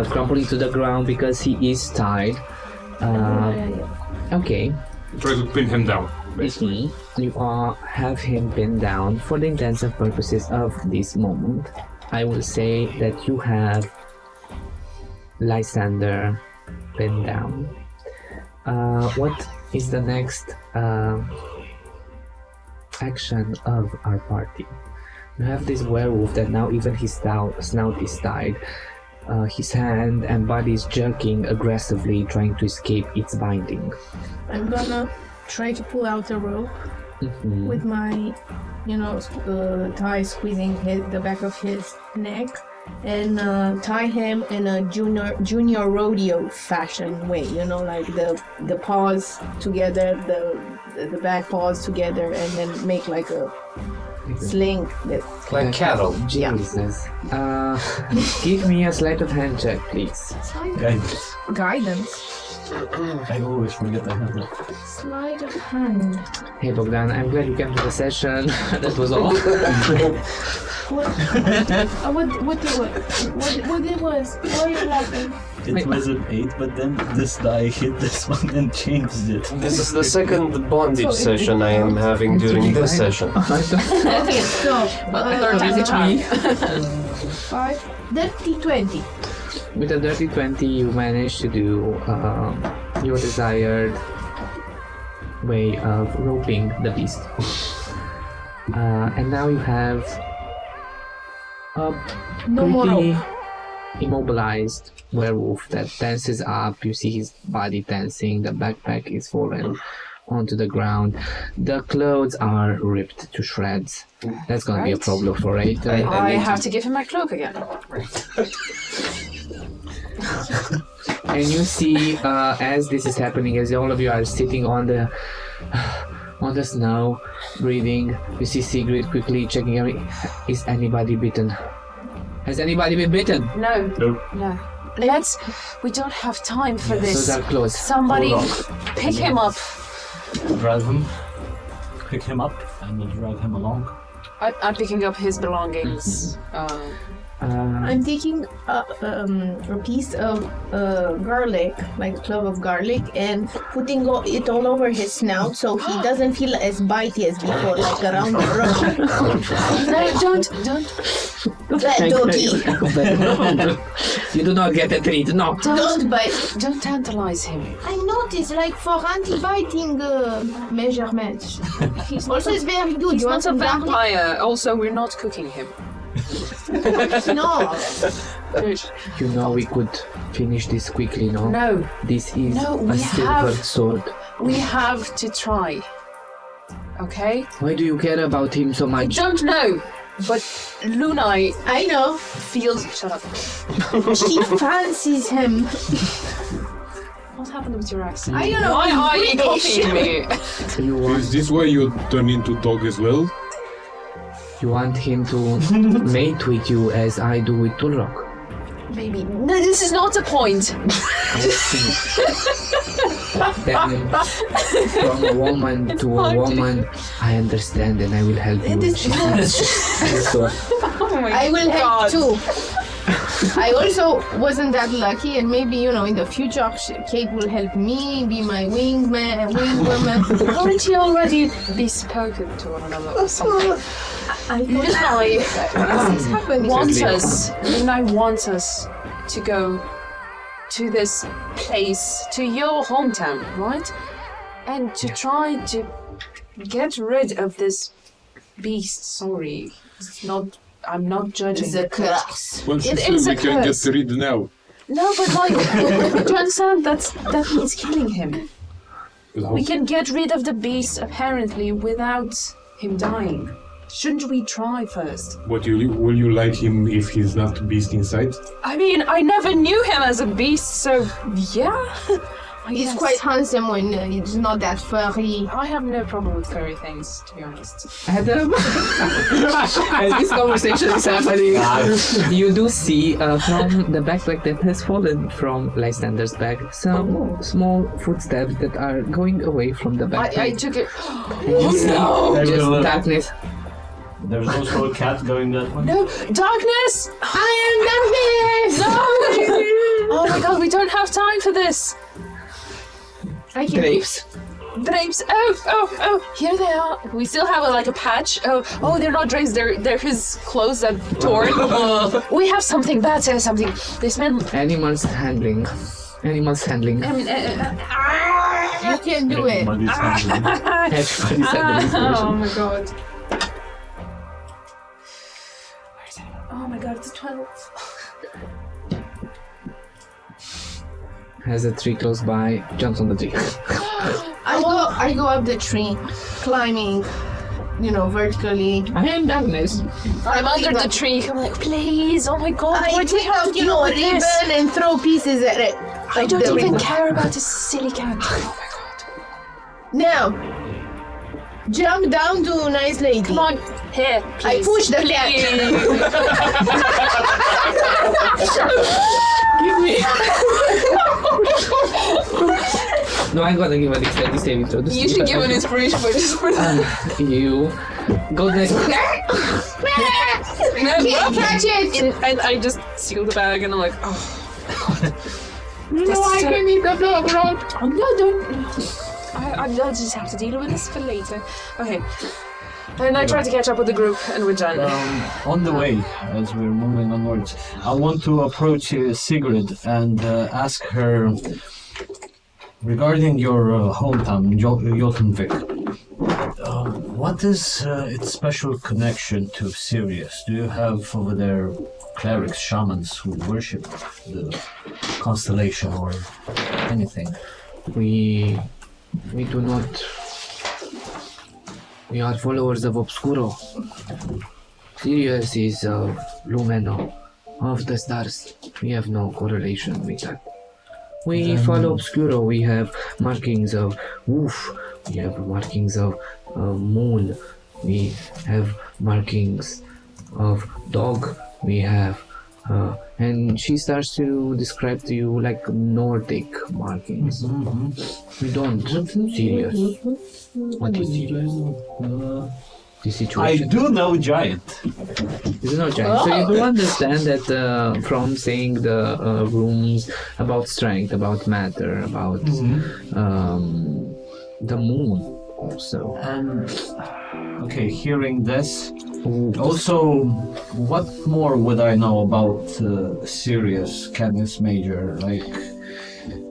crumpling to the ground because he is tied. Okay. Try to pin him down, basically. You have him pinned down. For the intensive purposes of this moment, I will say that you have Lysander pinned down. What is the next action of our party? You have this werewolf that now even his snout is tied. His hand and body is jerking aggressively, trying to escape its binding. I'm gonna try to pull out the rope with my, tie squeezing the back of his neck and tie him in a junior rodeo fashion way, like the paws together, the back paws together, and then make like a sling that Like cattle. Jesus. Give me a sleight of hand check, please. guidance. I always forget I have that. Sleight of hand. Hey Bogdan, I'm glad you came to the session. That was all. What it was? Why are you laughing? It was an 8, but then this die hit this one and changed it. This is the second bondage session I am having during this session. Okay, so Dirty 5, dirty 20. With a dirty 20, you managed to do your desired way of roping the beast. And now you have a No more pretty rope. immobilized werewolf that dances up. You see his body dancing. The backpack is fallen onto the ground. The clothes are ripped to shreds. That's gonna be a Right. problem for it. I have to give him my cloak again. And you see, as this is happening, as all of you are sitting on the snow, breathing, you see Sigrid quickly checking every. Is anybody bitten? Has anybody been bitten? No. Nope. No. We don't have time for Those this. are closed. Somebody pick him up. Drag him, pick him up, and then drag him along. I'm picking up his belongings. I'm taking a piece of garlic, like a clove of garlic, and putting it all over his snout so he doesn't feel as bitey as before, like around the road. No, don't. That doggy. You do not get a treat, no. Don't bite. Don't tantalize him. I noticed, like for anti-biting measurements. Also, it's very good. He's You want not a some garlic? vampire. Also, we're not cooking him. No. You know we could finish this quickly, no? No, This is No, a we silver have- sword. we have to try. Okay? Why do you care about him so I much? don't know, but Lunai I know. feels. Shut up. She fancies him. What happened with your accent? I don't know. Why are you British. copying me? You want, Is this why you turn into dog as well? you want him to mate with you as I do with Tulrok? Maybe. No, this is not a point. I see. Then, from a woman to a woman, I understand and I will help you. So, I will help too. I also wasn't that lucky, and maybe in the future, Kate will help me be my wingwoman. Haven't you already bespoken to one another or something? Lunai wants us to go to this place, to your hometown, right? and to try to get rid of this beast. Sorry, it's not. I'm not judging. It's a curse. Well, she It said is a we can curse. get rid now. No, but like, do you understand? That means killing him. We can get rid of the beast apparently without him dying. Shouldn't we try first? What will you like him if he's not a beast inside? I mean, I never knew him as a beast, so yeah. I He's guess. quite handsome when it's not that furry. I have no problem with furry things, to be honest. Adam, as this conversation is happening, you do see from the backpack that has fallen from Lysander's bag some small footsteps that are going away from the backpack. I took it. You see just darkness. There's also a cat going that way. No, darkness! I am darkness! No! Oh my god, we don't have time for this. I can Grapes. Drapes. Oh, here they are. We still have a patch. Oh, they're not drapes. They're his clothes that torn. We have something better. Something. They smell. Animals handling. Animals handling. I mean, You can do it. Everybody's hungry. Everybody's handling oh solution. my god. Oh my god, it's 12. Has a tree close by, jumps on the tree. I go up the tree, climbing, vertically. I am darkness. I'm under the tree. I'm like, please, oh my god, I what do you take have out, to do a with this? ribbon and throw pieces at it. I don't The even ribbon. care about this silly cat. Oh my god. Now, jump down to a nice lady. Come on, here, I please. push the cat. Give me. No, I'm gonna give a dexterity saving throw. You should give an inspiration for this. You go next. Catch it! And I just seal the bag and I'm like, oh. No, I can eat the dog rope. Oh, no, don't. I'll just have to deal with this for later. Okay. And I try to catch up with the group and we're done. On the way, as we're moving onwards, I want to approach Sigrid and ask her regarding your hometown, Jotunvik. What is its special connection to Sirius? Do you have over there clerics, shamans who worship the constellation or anything? We do not. We are followers of Obscuro. Sirius is Lumeno of the stars. We have no correlation with that. We follow Obscuro. We have markings of wolf. We have markings of moon. We have markings of dog. We have and she starts to describe to you like Nordic markings. We don't. Sirius. What is Sirius? The I situation. do know giant. You know, Jack. So you do understand that from saying the rooms about strength, about matter, about the moon also. And okay, hearing this, also, what more would I know about Sirius, Canis Major? Like,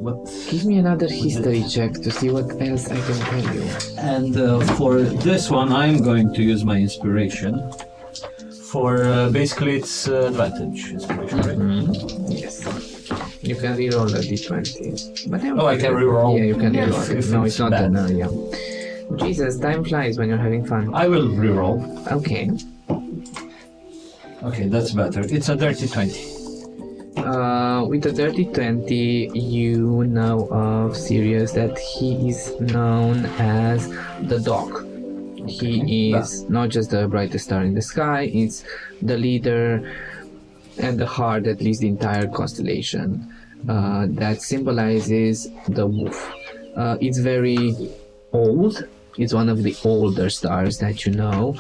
what? Give me another history check to see what else I can tell you. And for this one, I'm going to use my inspiration. For basically, it's advantage inspiration, right? Yes. You can reroll a d20. But Oh, I can reroll? Yeah, you can Yes. reroll it. If No, it's it's not bad. that. No, yeah. Jesus, time flies when you're having fun. I will reroll. Okay. Okay, that's better. It's a dirty 20. With the dirty 20, you know of Sirius that he is known as the dog. He is not just the brightest star in the sky, it's the leader and the heart that leads the entire constellation. That symbolizes the wolf. It's very old. It's one of the older stars that you know.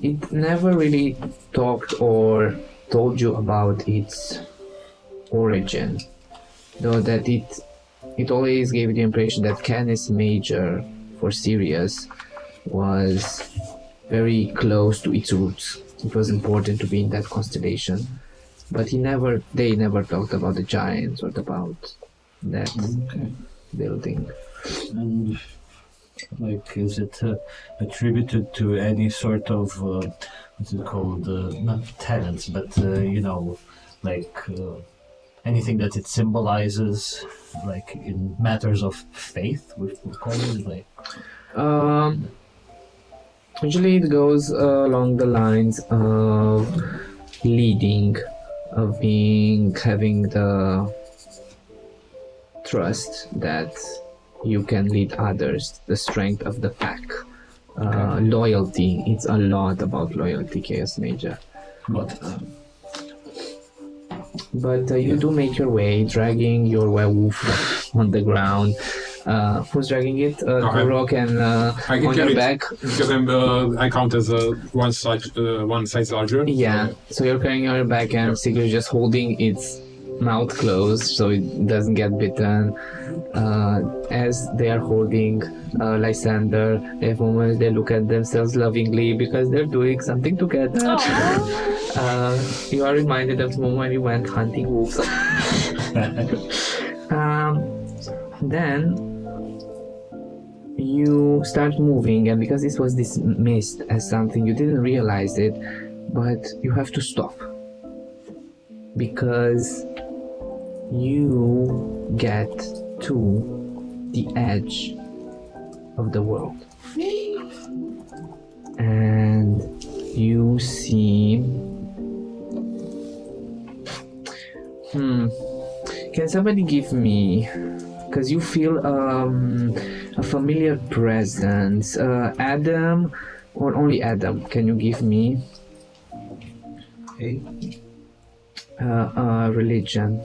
It never really talked or told you about its origin, though that it always gave the impression that Canis Major for Sirius was very close to its roots. It was important to be in that constellation, but they never talked about the giants or about that building. And Like, is it attributed to any sort of, what's it called, not tenets, but, like anything that it symbolizes, like in matters of faith, we call it, like... Usually it goes along the lines of leading, of having the trust that you can lead others, the strength of the pack, loyalty. It's a lot about loyalty, Chaos Major. But you do make your way, dragging your werewolf on the ground. Who's dragging it? Turok and I can on carry your it back? because I count as one size larger. Yeah, so you're carrying on your back and Sigurd's just holding its mouth closed so it doesn't get bitten. As they are holding Lysander, they have moments they look at themselves lovingly because they're doing something together. You are reminded of the moment you went hunting wolves. Then you start moving, and because this was dismissed as something, you didn't realize it, but you have to stop because you get to the edge of the world and you see can somebody give me, because you feel a familiar presence, Adam or only Adam, can you give me religion?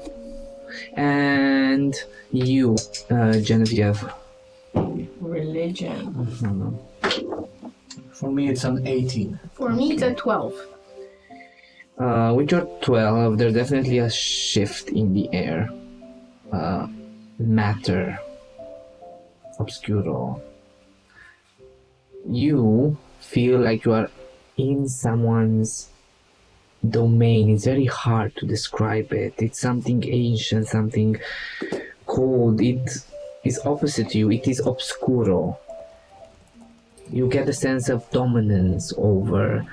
And you, Genevieve. Religion. For me, it's an 18. For me, it's a 12. With your 12, there's definitely a shift in the air. Matter. Obscuro. You feel like you are in someone's domain. It's very hard to describe it. It's something ancient, something cold. It is opposite to you. It is obscuro. You get a sense of dominance over,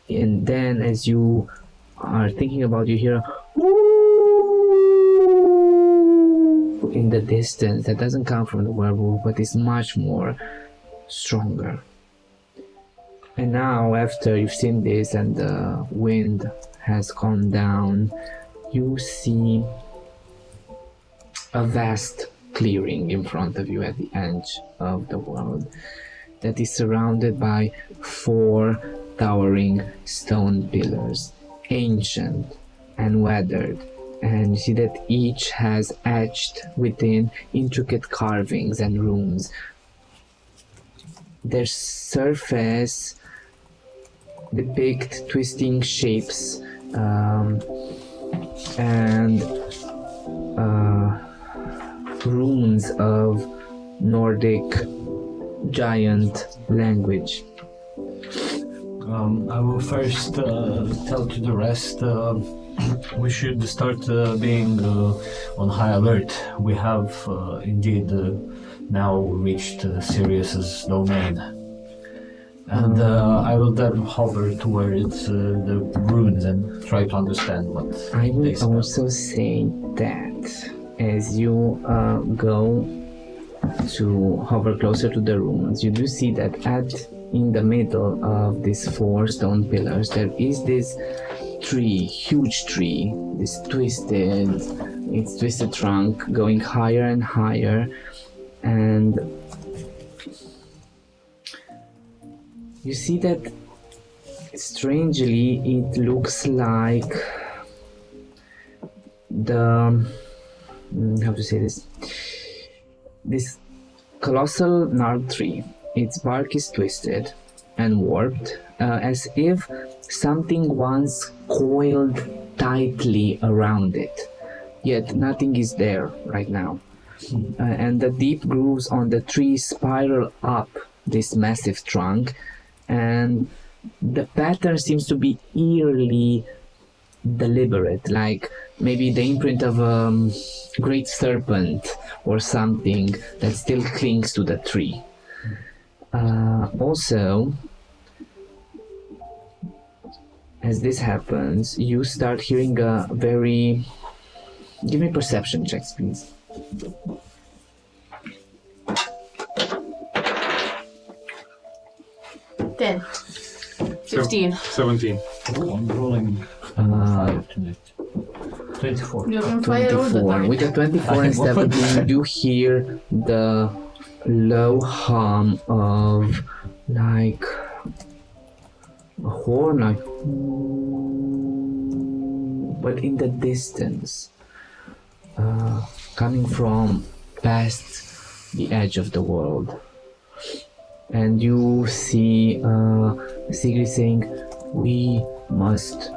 and then as you are thinking about, you hear a in the distance that doesn't come from the werewolf, but is much more stronger. And now, after you've seen this and the wind has calmed down, you see a vast clearing in front of you at the edge of the world that is surrounded by 4 towering stone pillars, ancient and weathered, and you see that each has etched within intricate carvings and runes. Their surface depict twisting shapes and runes of Nordic giant language. I will first tell to the rest we should start being on high alert. We have indeed now reached Sirius's domain. And I will then hover towards the ruins and try to understand what I they will spell. also say that as you go to hover closer to the ruins, you do see that in the middle of these 4 stone pillars there is this tree, huge tree, this twisted trunk going higher and higher, and you see that strangely it looks like how to say this colossal gnarled tree. Its bark is twisted and warped, as if something once coiled tightly around it, yet nothing is there right now. And the deep grooves on the tree spiral up this massive trunk, and the pattern seems to be eerily deliberate, like maybe the imprint of a great serpent or something that still clings to the tree. Also, as this happens, you start hearing a very... Give me perception checks, please. 10. 15. 17. Oh, I'm rolling 5 tonight. 24. You're on fire all the 24. time. With the 24 and 17, you do hear the low hum of like a horn, like, but in the distance, coming from past the edge of the world. And you see Sigrid saying, "We must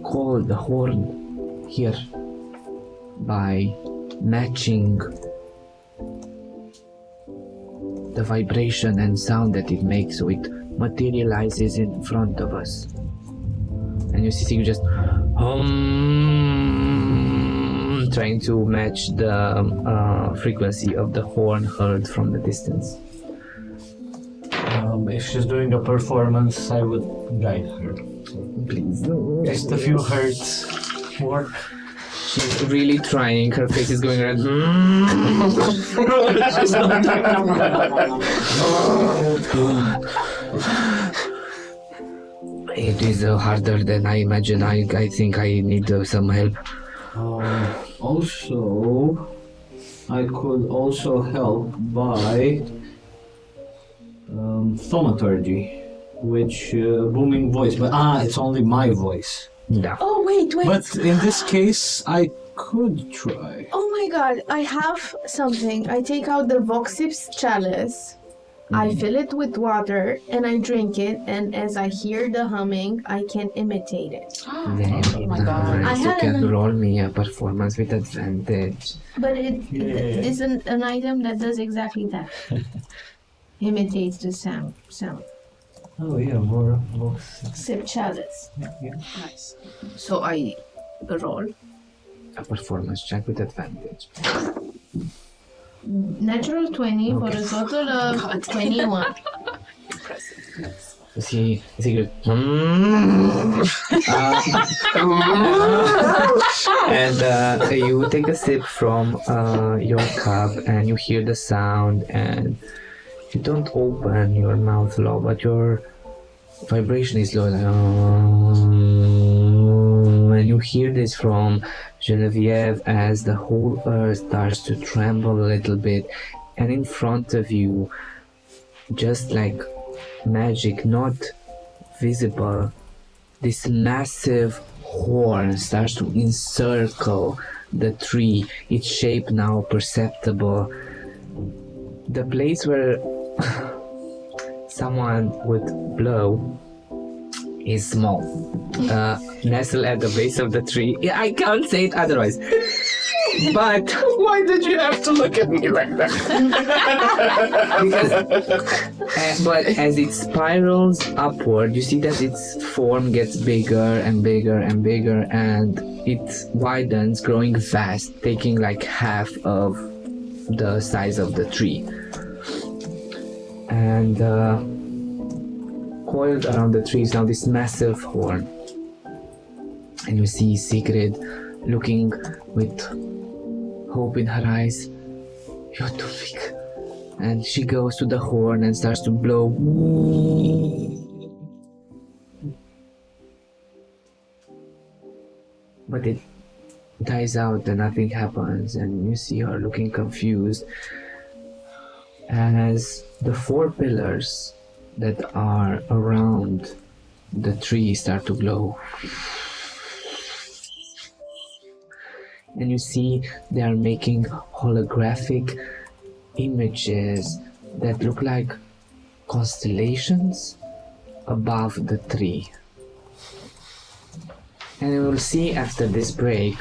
call the horn here by matching the vibration and sound that it makes, so it materializes in front of us." And you see Sigrid just trying to match the frequency of the horn heard from the distance. If she's doing a performance, I would guide her. Please. Just a few hertz more. She's really trying. Her face is going red. It is harder than I imagine. I think I need some help. Also, I could also help by thaumaturgy, which booming voice, but it's only my voice. No. Oh, wait. But in this case, I could try. Oh my god, I have something. I take out the Voxip's chalice, I fill it with water, and I drink it, and as I hear the humming, I can imitate it. Very my God. nice. I You had can an- roll me a performance with advantage. But it isn't an item that does exactly that. Imitates the sound. Oh yeah, more voice. Sip chalice. Nice. So I roll. A performance check with advantage. Natural 20 for a total of 21. You see Sigrid. And you take a sip from your cup and you hear the sound, and you don't open your mouth low, but your vibration is low, like, and you hear this from Genevieve as the whole earth starts to tremble a little bit, and in front of you, just like magic, not visible, this massive horn starts to encircle the tree, its shape now perceptible. The place where someone would blow is small, nestled at the base of the tree. I can't say it otherwise. But Why did you have to look at me like that? because, but as it spirals upward, you see that its form gets bigger and bigger and bigger, and it widens, growing fast, taking like half of the size of the tree. And coiled around the tree is now this massive horn. And you see Sigrid looking with hope in her eyes. "You're too big." And she goes to the horn and starts to blow. But it dies out and nothing happens, and you see her looking confused as the 4 pillars that are around the tree start to glow. And you see they are making holographic images that look like constellations above the tree. And we will see after this break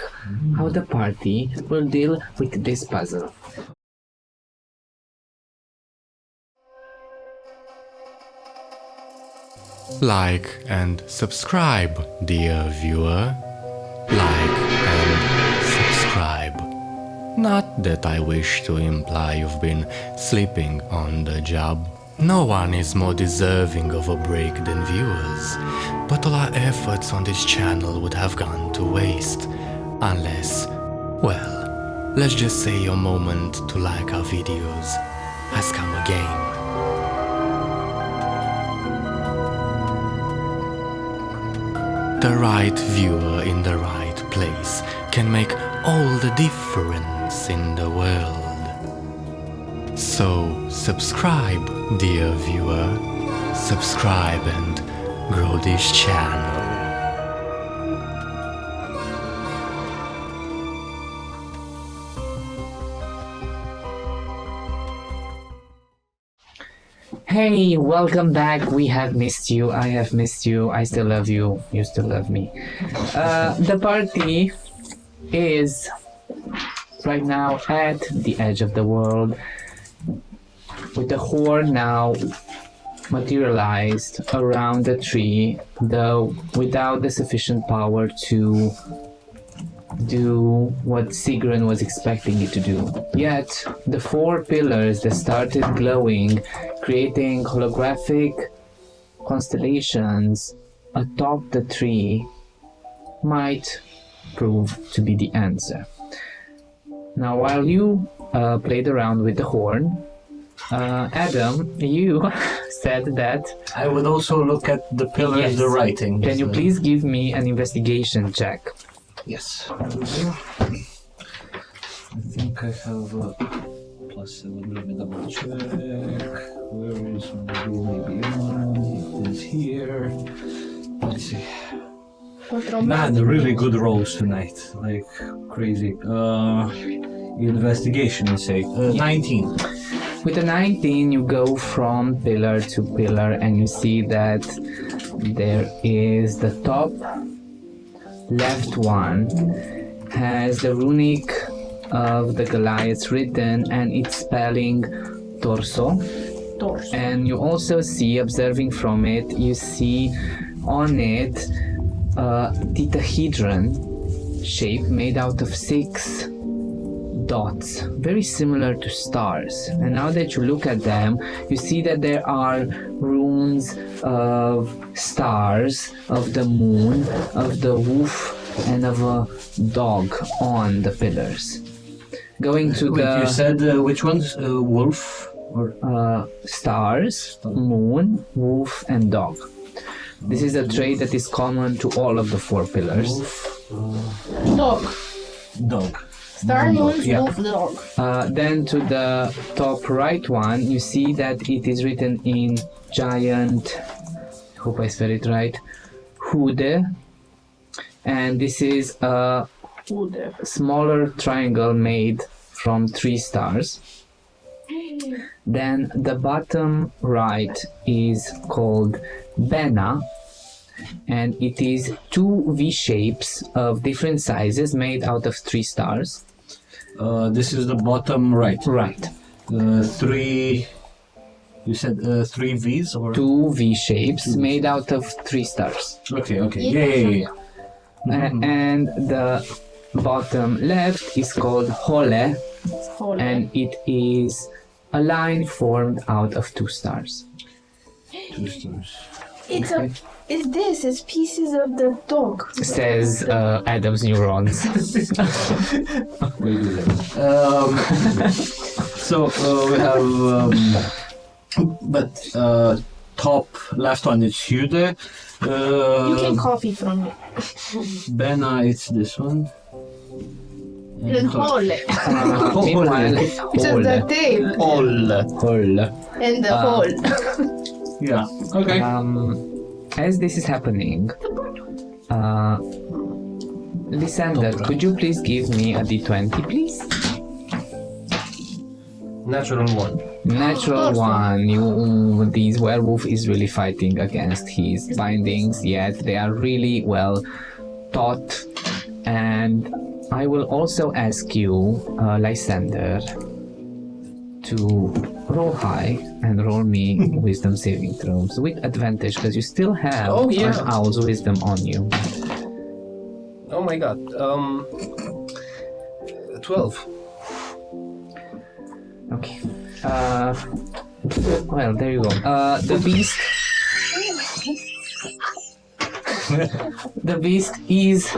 how the party will deal with this puzzle. Like and subscribe, dear viewer. Like and subscribe. Not that I wish to imply you've been sleeping on the job. No one is more deserving of a break than viewers, but all our efforts on this channel would have gone to waste unless, well, let's just say your moment to like our videos has come again. The right viewer in the right place can make all the difference in the world. So subscribe, dear viewer, subscribe and grow this channel. Hey, welcome back. We have missed you. I have missed you. I still love you. You still love me. The party is right now at the edge of the world, with the horde now materialized around the tree, though without the sufficient power to do what Sigrun was expecting it to do. Yet, the 4 pillars that started glowing, creating holographic constellations atop the tree, might prove to be the answer. Now, while you played around with the horn, Adam, you said that... I would also look at the pillars, Yes. the writing. Can you please give me an investigation check? Yes. I think I have +7. Let me double check. Where is my maybe it is here. Let's see. Man, really good rolls tonight. Like crazy. Investigation, I say. 19. With a 19, you go from pillar to pillar and you see that there is the top left one has the runic of the Goliaths written and it's spelling torso. And you also see, observing from it, you see on it a tetrahedron shape made out of 6 dots, very similar to stars. And now that you look at them, you see that there are runes of stars, of the moon, of the wolf, and of a dog on the pillars. Going to Wait, you said which ones? Wolf? Or stars, moon, wolf, and dog. This is a trait that is common to all of the 4 pillars. Dog. dog. Star Moon, Yeah. Wolf, Dog. Then to the top right one, you see that it is written in giant, hope I spell it right, Hude. And this is a smaller triangle made from 3 stars. Then the bottom right is called Bena, and it is 2 V shapes of different sizes made out of 3 stars. This is the bottom right. Right. 3. You said 3 V's or 2 V shapes made out of 3 stars. Okay. Yeah. And the bottom left is called Hole, and it is a line formed out of 2 stars. 2 stars. It's pieces of the dog. Says Adam's neurons. So we have, top left one is Hude. You can copy from me. Bena, it's this one. And Hole. Meanwhile, Which is the tail. Hole. And the hole. Yeah. Okay. As this is happening, Lysander, could you please give me a d20, please? Natural 1. Natural 1. This werewolf is really fighting against his bindings, yet they are really well taught. And I will also ask you, Lysander, to roll high and roll me wisdom saving throws with advantage, because you still have an owl's wisdom on you. Oh my god. 12. Okay. Well, there you go. The beast. The beast is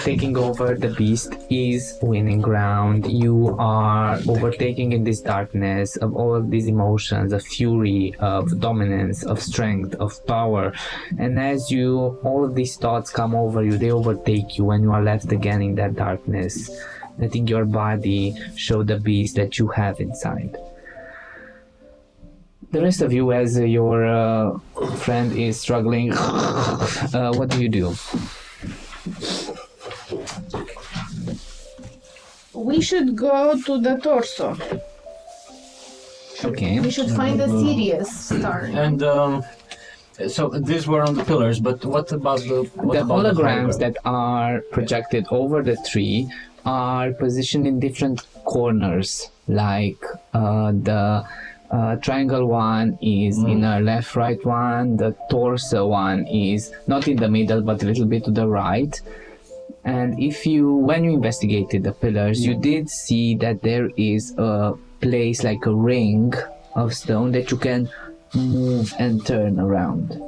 taking over. The beast is winning ground. You are overtaking in this darkness of all of these emotions, of fury, of dominance, of strength, of power. And as all of these thoughts come over you, they overtake you when you are left again in that darkness, letting your body show the beast that you have inside. The rest of you, as your friend is struggling, what do you do? We should go to the torso. Okay. We should find a Sirius star. And so these were on the pillars, but what about the Holograms that are projected over the tree are positioned in different corners, like the triangle one is in a left right one, the torso one is not in the middle but a little bit to the right. And when you investigated the pillars, you did see that there is a place like a ring of stone that you can move and turn around.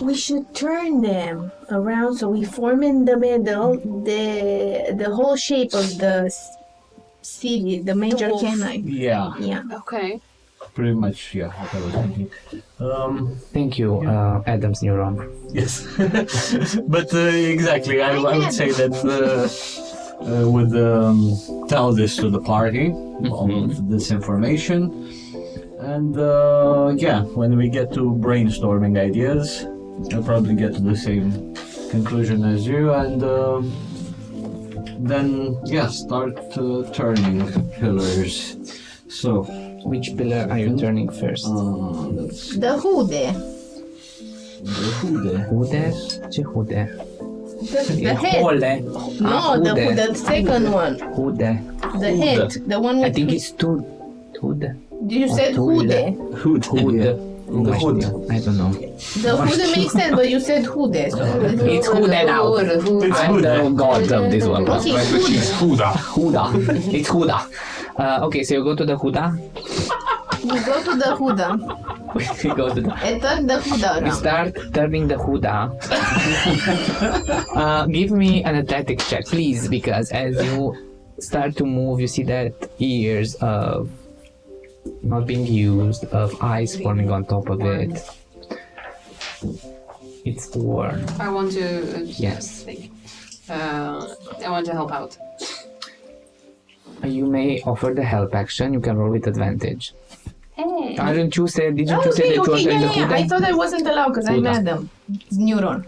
We should turn them around so we form in the middle the whole shape of the city, the major canine. Yeah, Yeah. Okay. pretty much, yeah, what I was thinking. Thank you, Adam's neuron. Yes. But exactly, I would say that would tell this to the party, all of this information. And yeah, when we get to brainstorming ideas, I'll probably get to the same conclusion as you, and then yeah, start turning pillars. So, which pillar are you turning first? The Hude. Hude? Ce Hude? The head. No, the second one. Hude. The head. The one with I think it's Hude. You said Hude. Hude. The hood. I don't know. The Hude makes sense, but you said Hude. So It's Hude now. I'm the god of this one. Okay, Like the cheese, Huda. Huda. It's Huda. Okay, so you go to the Huda. we go to the Huda We go to the... and turn the Huda We around. start turning the Huda. Give me an athletics check, please, because as you start to move, you see that ears of not being used, of eyes forming on top of it. It's worn. I want to. Yes. Think. I want to help out. You may offer the help action. You can roll with advantage. Hey. Didn't you say that you Okay, were turning the yeah. I Huda? thought I wasn't allowed because I'm Huda. Adam. It's neuron.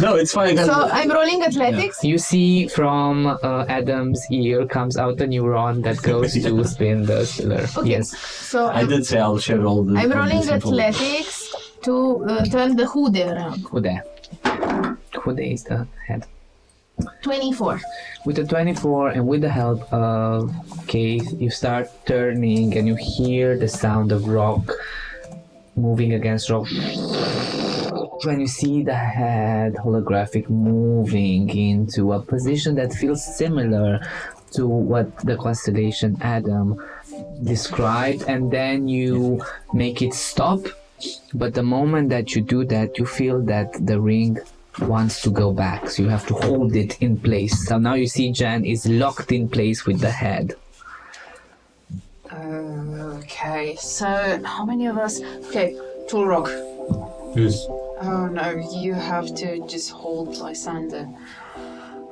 No, it's fine. So I'm rolling athletics. You see from Adam's ear comes out a neuron that goes to spin the spiller. Okay. Yes. So I did say I'll share all the. I'm all rolling this info. athletics to turn the Hude around. Hude. Hude is the head. 24. With the 24 and with the help of Kate, you start turning and you hear the sound of rock moving against rock. When you see the head holographic moving into a position that feels similar to what the constellation Adam described, and then you make it stop. But the moment that you do that, you feel that the ring wants to go back, so you have to hold it in place. So now you see Jan is locked in place with the head. Okay, so how many of us? Okay, Tool Rock. Yes. Oh no, you have to just hold Lysander.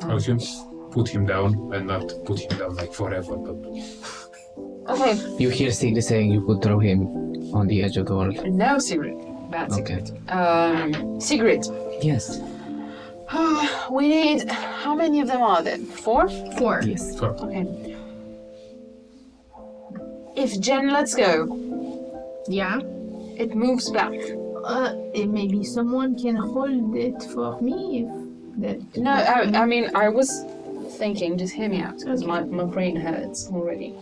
I was going to put him down and not put him down like forever, but Okay, You hear Sigrid saying you could throw him on the edge of the world. no Sigrid. Bad Okay. Sigrid. Sigrid. Yes. We need. How many of them are there? 4? 4. Yes. Okay. If Jen lets go, Yeah. it moves back. Maybe someone can hold it for me if that. No, I mean, I was thinking, just hear me out, because my brain hurts already.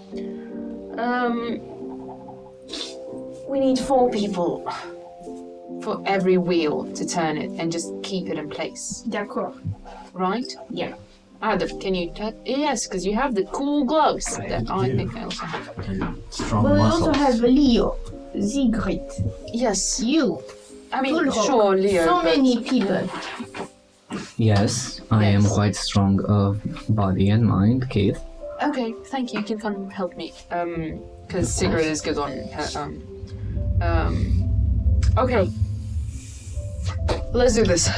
We need 4 people for every wheel to turn it and just keep it in place, D'accord. right? Yeah. Adam, can you turn? Yes, because you have the cool gloves that I think I also have. strong But we muscles. also have Leo, Sigrid, Yes. you. I mean, Ulrich. sure, Leo. So but- many people. Yes, I am Yes. quite strong of body and mind, Kate. Okay, thank you. You can come help me. Because Sigrid is good on. Okay. Let's do this.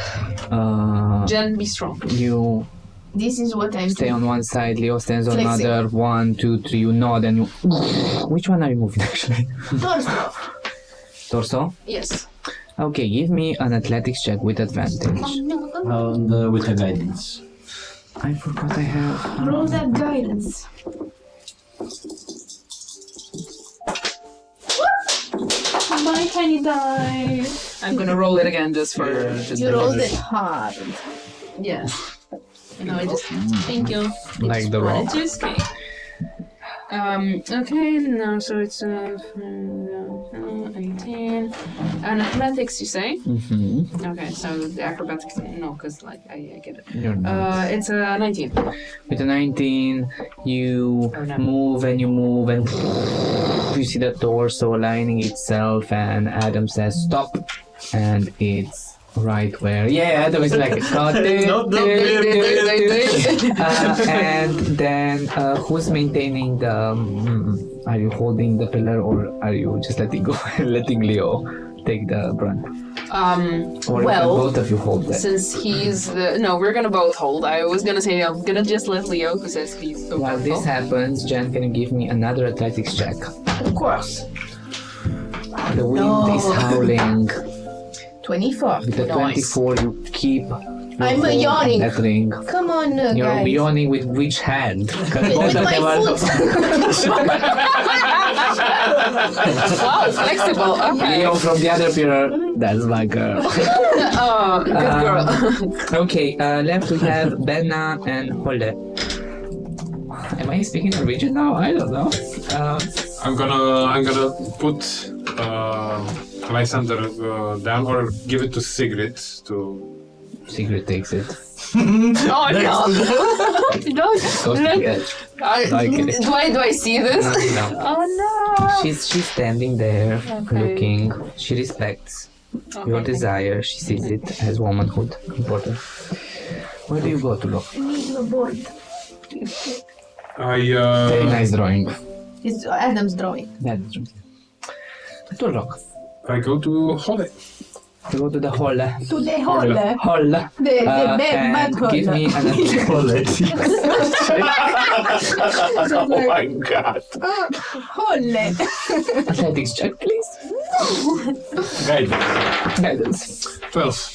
Jen, be strong. You This is what I'm stay doing. on one side, Leo stands on Flexing. another. 1, 2, 3, you nod and you. Which one are you moving actually? Torso. Torso? Yes. Okay, give me an athletics check with advantage. With the guidance. I forgot I have. Roll that guidance. My tiny die. I'm gonna roll it again just for. You rolled it hard. Yeah. No, I just. Thank you. Like the rock. Just okay. Okay, no, so it's 18. And athletics, you say? Mm-hmm. Okay, so the acrobatics, no, because like I get it. You're not. It's 19. With a 19, you Oh, no. move and you see the torso aligning itself, and Adam says stop, and it's right where. Yeah, Adam is like. And then who's maintaining the? Are you holding the pillar or are you just letting go, letting Leo take the brunt? Or Well, both of you hold it. since he's the. No, we're gonna both hold. I was gonna say I'm gonna just let Leo, who says he's so While this powerful. happens, Jen, can you give me another athletics check? Of course. The wind is howling. 24. With the 24, you keep. your I'm hold on yawning. That ring. Come on, You're guys. yawning with which hand? 'Cause With both of my them are- Wow, flexible. Okay. Leo from the other pillar. That's my girl. Oh, good girl. Okay, left we have Benna and Holle. Am I speaking Norwegian now? I don't know. I'm gonna put Lysander down or give it to Sigrid to. Sigrid takes it. Oh no! Don't. Goes to the edge. Like it. Do I see this? No. Oh no! She's standing there, Okay. looking. She respects your desire. She sees it as womanhood important. Where do you go to look? Need the board. Very nice drawing. It's Adam's drawing. That's to look. I go to Holly. To go to the hall. To the hole. Hall. The big And bad hole. give me an Oh my god. Hole. athletics check, please. Guidance. Guidance. 12.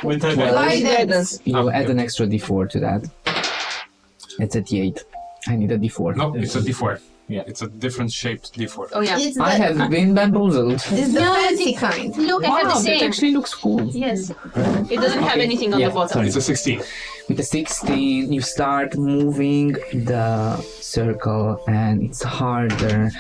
With the Guidance. You add an extra d4 to that. It's a d8. I need a d4. No, it's a D4. Yeah. It's a different shaped D4. Oh yeah. It's I the, have been bamboozled. it's the fancy kind. Look, I have the Wow, that same. actually looks cool. Yes. It doesn't have anything on Yeah, the bottom. sorry. It's a 16. With the 16, you start moving the circle and it's harder.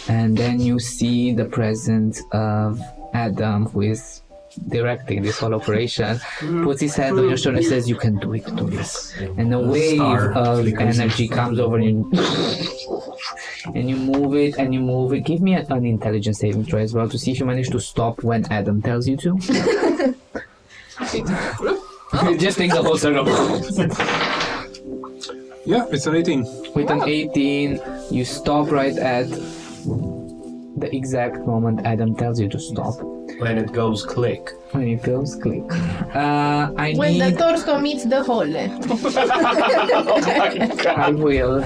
And then you see the presence of Adam, who is directing this whole operation, puts his hand on your shoulder and says, "You can do it, do this." And a wave star of flickers energy in front comes over you. And you move it and you move it. Give me an intelligence saving throw as well to see if you manage to stop when Adam tells you to. Just take the whole circle. Yeah, it's an 18. With an 18, you stop right at the exact moment Adam tells you to stop. When it goes click. When it goes click. I When the need. torso meets the hole. I will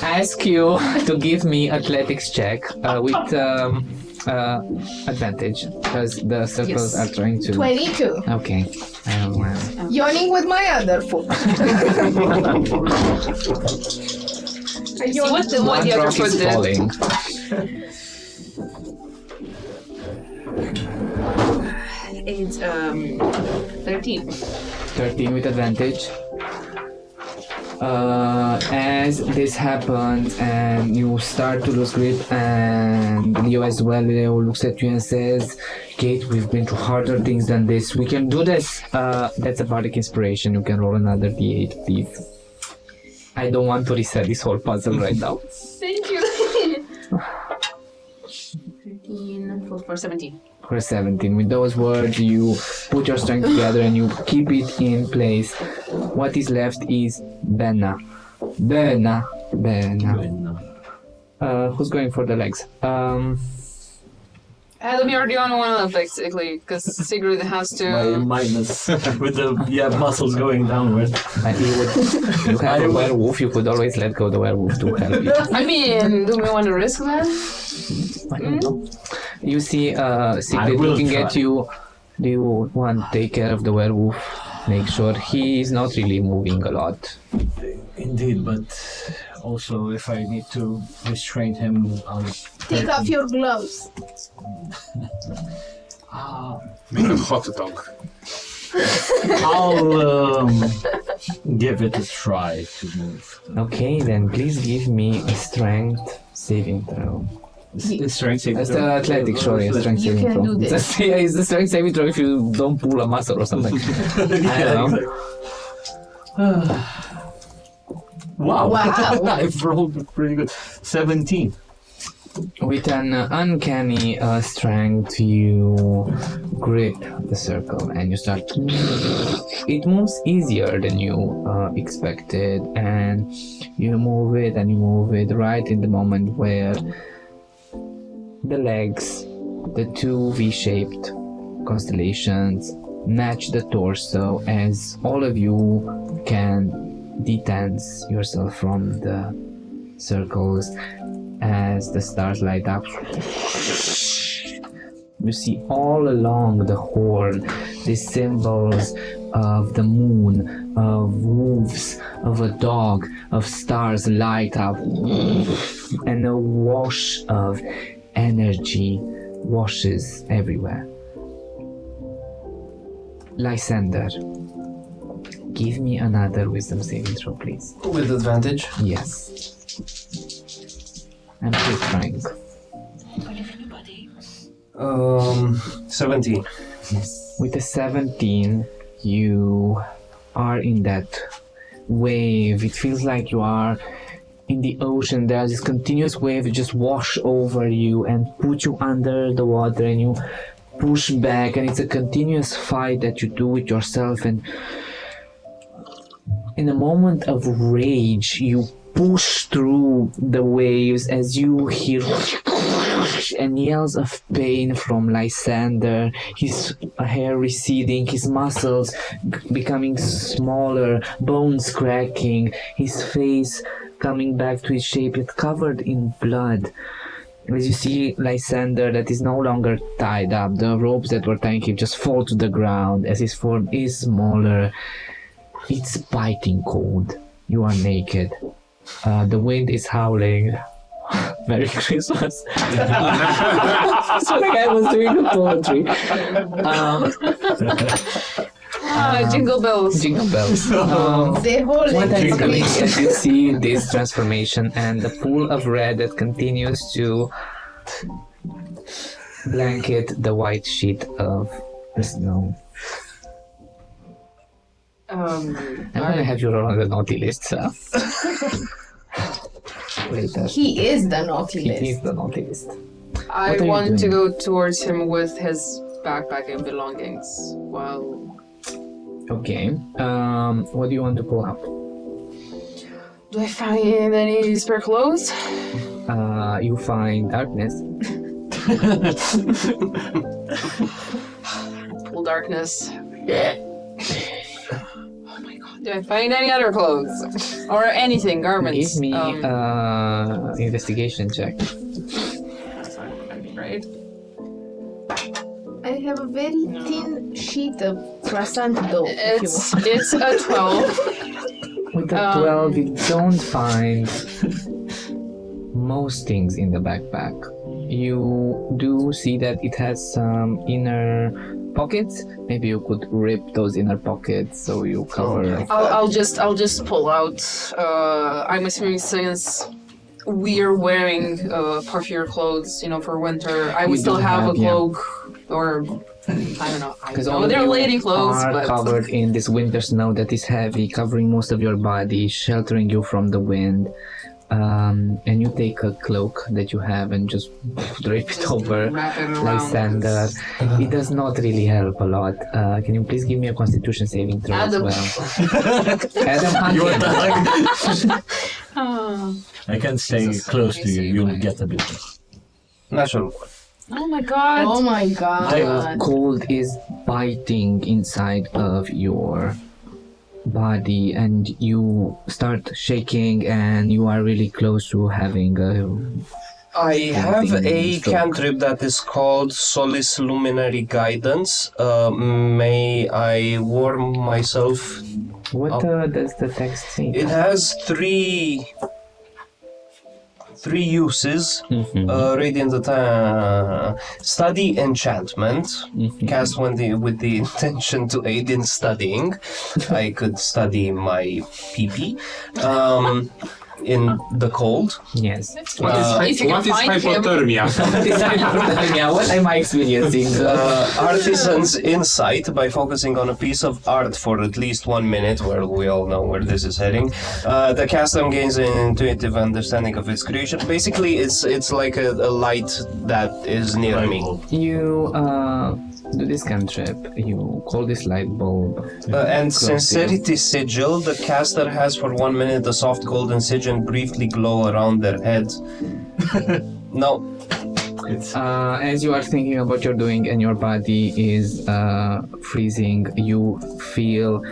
ask you to give me athletics check with advantage because the circles Yes. are trying to. 22. Okay. I don't know. Yawning with my other foot. See what the One other rock foot is did. falling. It's 13. 13 with advantage. As this happens and you start to lose grip, and Leo as well, Leo looks at you and says, "Kate, we've been through harder things than this. We can do this." That's a bardic inspiration. You can roll another d8, please. I don't want to reset this whole puzzle right now. Thank you. 15 for 17. For 17. With those words, you put your strength together and you keep it in place. What is left is Benna. Who's going for the legs? Adam, you're the only one left, basically, because Sigrid has to. My minus with the muscles going downward. You have a werewolf, you could always let go the werewolf to help you. I mean, do we want to risk that? I don't know. You see Sigrid looking at you. Do you want to take care of the werewolf? Make sure he is not really moving a lot. Indeed, but also if I need to restrain him, I'll Take off your gloves. Make a hot dog. I'll give it a try to move. Okay, then please give me a strength saving throw. Strength saving That's throw. the athletic, sorry, a strength You saving can throw. do this. It's the strength saving throw if you don't pull a muscle or something. I don't know. Wow. Wow. I've rolled pretty good. 17. With an uncanny strength, you grip the circle and you start. It moves easier than you expected, and you move it and you move it right in the moment where the legs, the two V-shaped constellations, match the torso as all of you can detach yourself from the circles. As the stars light up, you see all along the horn these symbols of the moon, of wolves, of a dog, of stars light up, and a wash of energy washes everywhere. Lysander, give me another wisdom saving throw, please. With advantage. Yes. I'm still trying. 17. With a 17, you are in that wave. It feels like you are in the ocean. There's this continuous wave that just wash over you and put you under the water, and you push back, and it's a continuous fight that you do with yourself. And in a moment of rage, you push through the waves as you hear and yells of pain from Lysander, his hair receding, his muscles becoming smaller, bones cracking, his face coming back to its shape, yet covered in blood. As you see Lysander that is no longer tied up, the ropes that were tying him just fall to the ground as his form is smaller. It's biting cold. You are naked. The wind is howling. Merry Christmas. That's what I was doing the poetry. Jingle bells. Jingle bells. The whole What is happening experience. as you see this transformation and the pool of red that continues to blanket the white sheet of the snow. I'm gonna have you roll on the naughty list, so. Later. He is the naughty It list. is the naughty list. I What are you want to doing? go towards him with his backpack and belongings while. Okay. What do you want to pull up? Do I find any spare clothes? You find darkness. Pull darkness. Oh my god. Do I find any other clothes? Or anything, garments? Give me investigation check. Right? I have a very thin sheet of croissant dough. if you want. It's a 12. With the 12, you don't find most things in the backpack. You do see that it has some inner pockets. Maybe you could rip those inner pockets so you cover. I'll just pull out. I'm assuming since we're wearing puffier clothes, for winter, I would You still do have a have, yeah. cloak or I don't know. I Because know all of they're you lady clothes, are but covered in this winter snow that is heavy, covering most of your body, sheltering you from the wind. and you take a cloak that you have and just drape it over Wrap it around. Lysander. It does not really help a lot. Can you please give me a Constitution saving throw Adam. as well? Adam Hunting. I can stay close to you. You'll get a bit. Natural. Oh my god. Oh my god. The cold is biting inside of your body and you start shaking and you are really close to having a... I have a Stroke. cantrip that is called Solis Luminary Guidance. May I warm myself? What does the text say? It has three uses. Radiant attack, study enchantment, cast with the intention to aid in studying. I could study my PP in the cold. Yes. If you What can is find him. hypothermia? What am I experiencing? Artisan's insight by focusing on a piece of art for at least 1 minute, where we all know where this is heading. The caster gains an intuitive understanding of its creation. Basically, it's like a light that is near me. You do this cantrip. You call this light bulb. And Sincerity Sigil, the caster has for 1 minute a soft golden sigil briefly glow around their head. No. As you are thinking about what you're doing and your body is freezing, you feel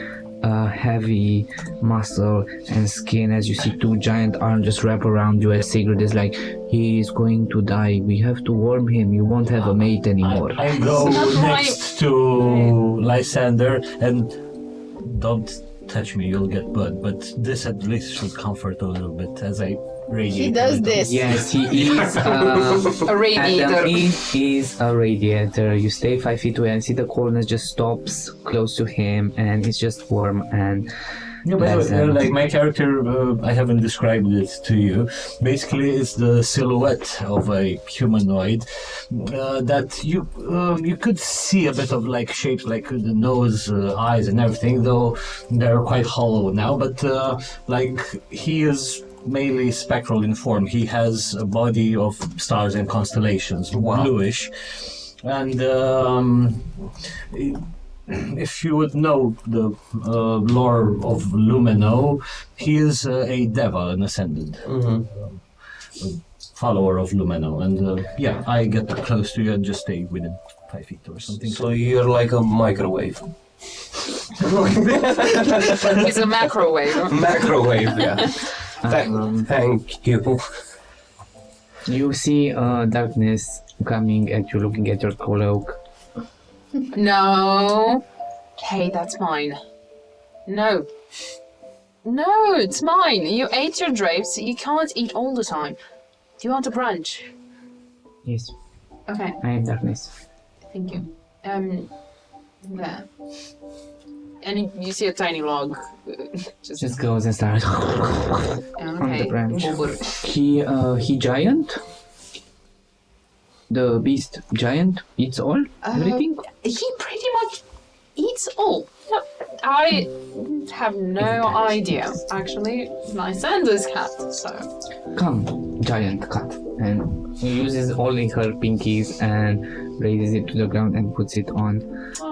heavy muscle and skin as you see two giant arms just wrap around you as Sigrid is like, he is going to die. We have to warm him. You won't have a mate anymore. I go next to Lysander and don't touch me, you'll get blood. But this at least should comfort a little bit as I radiate. He does this. Yes, he is A radiator. Adam is a radiator. You stay 5 feet away and see the coldness just stops close to him and it's just warm and Yeah, but like my character, I haven't described it to you. Basically, it's the silhouette of a humanoid that you could see a bit of like shape, like the nose, eyes, and everything. Though they're quite hollow now. But like he is mainly spectral in form. He has a body of stars and constellations, bluish, and. If you would know the lore of Lumino, he is a devil, an ascended follower of Lumino, and yeah, I get close to you and just stay within 5 feet or something. So you're like a microwave. It's a macrowave. Macrowave, yeah. Thank you. you see darkness coming at you, looking at your cloak. No. Hey, that's mine. No. No, it's mine. You ate your drapes. You can't eat all the time. Do you want a brunch? Yes, Okay, I am darkness. thank you. There. And you see a tiny log. Just goes and starts on the branch. He giant? The beast giant eats all? Everything? He pretty much eats all. No, I have no idea. Actually, Lysander's cat, so. Come, giant cat. And he uses only her pinkies and raises it to the ground and puts it on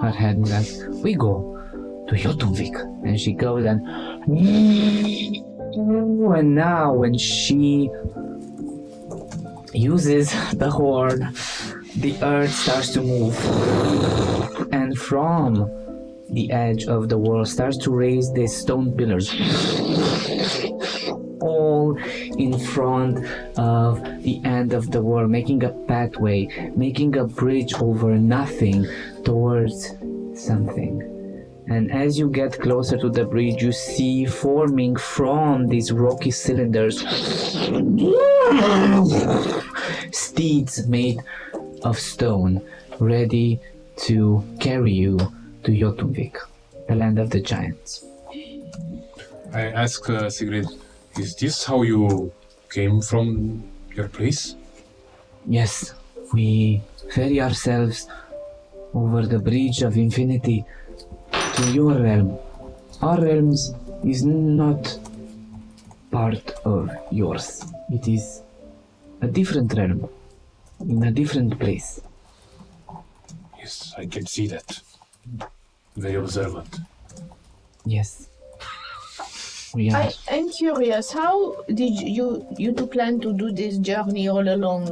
her head and says, we go to Jotunvik. And she goes and now when she uses the horn, the earth starts to move, and from the edge of the world starts to raise these stone pillars, all in front of the end of the world, making a pathway, making a bridge over nothing towards something. And as you get closer to the bridge, you see forming from these rocky cylinders steeds made of stone, ready to carry you to Jotunvik, the land of the giants. I ask Sigrid, is this how you came from your place? Yes, we ferry ourselves over the bridge of infinity to your realm. Our realm is not part of yours. It is a different realm, in a different place. Yes, I can see that. Very observant. Yes. We are. I'm curious, how did you two plan to do this journey all along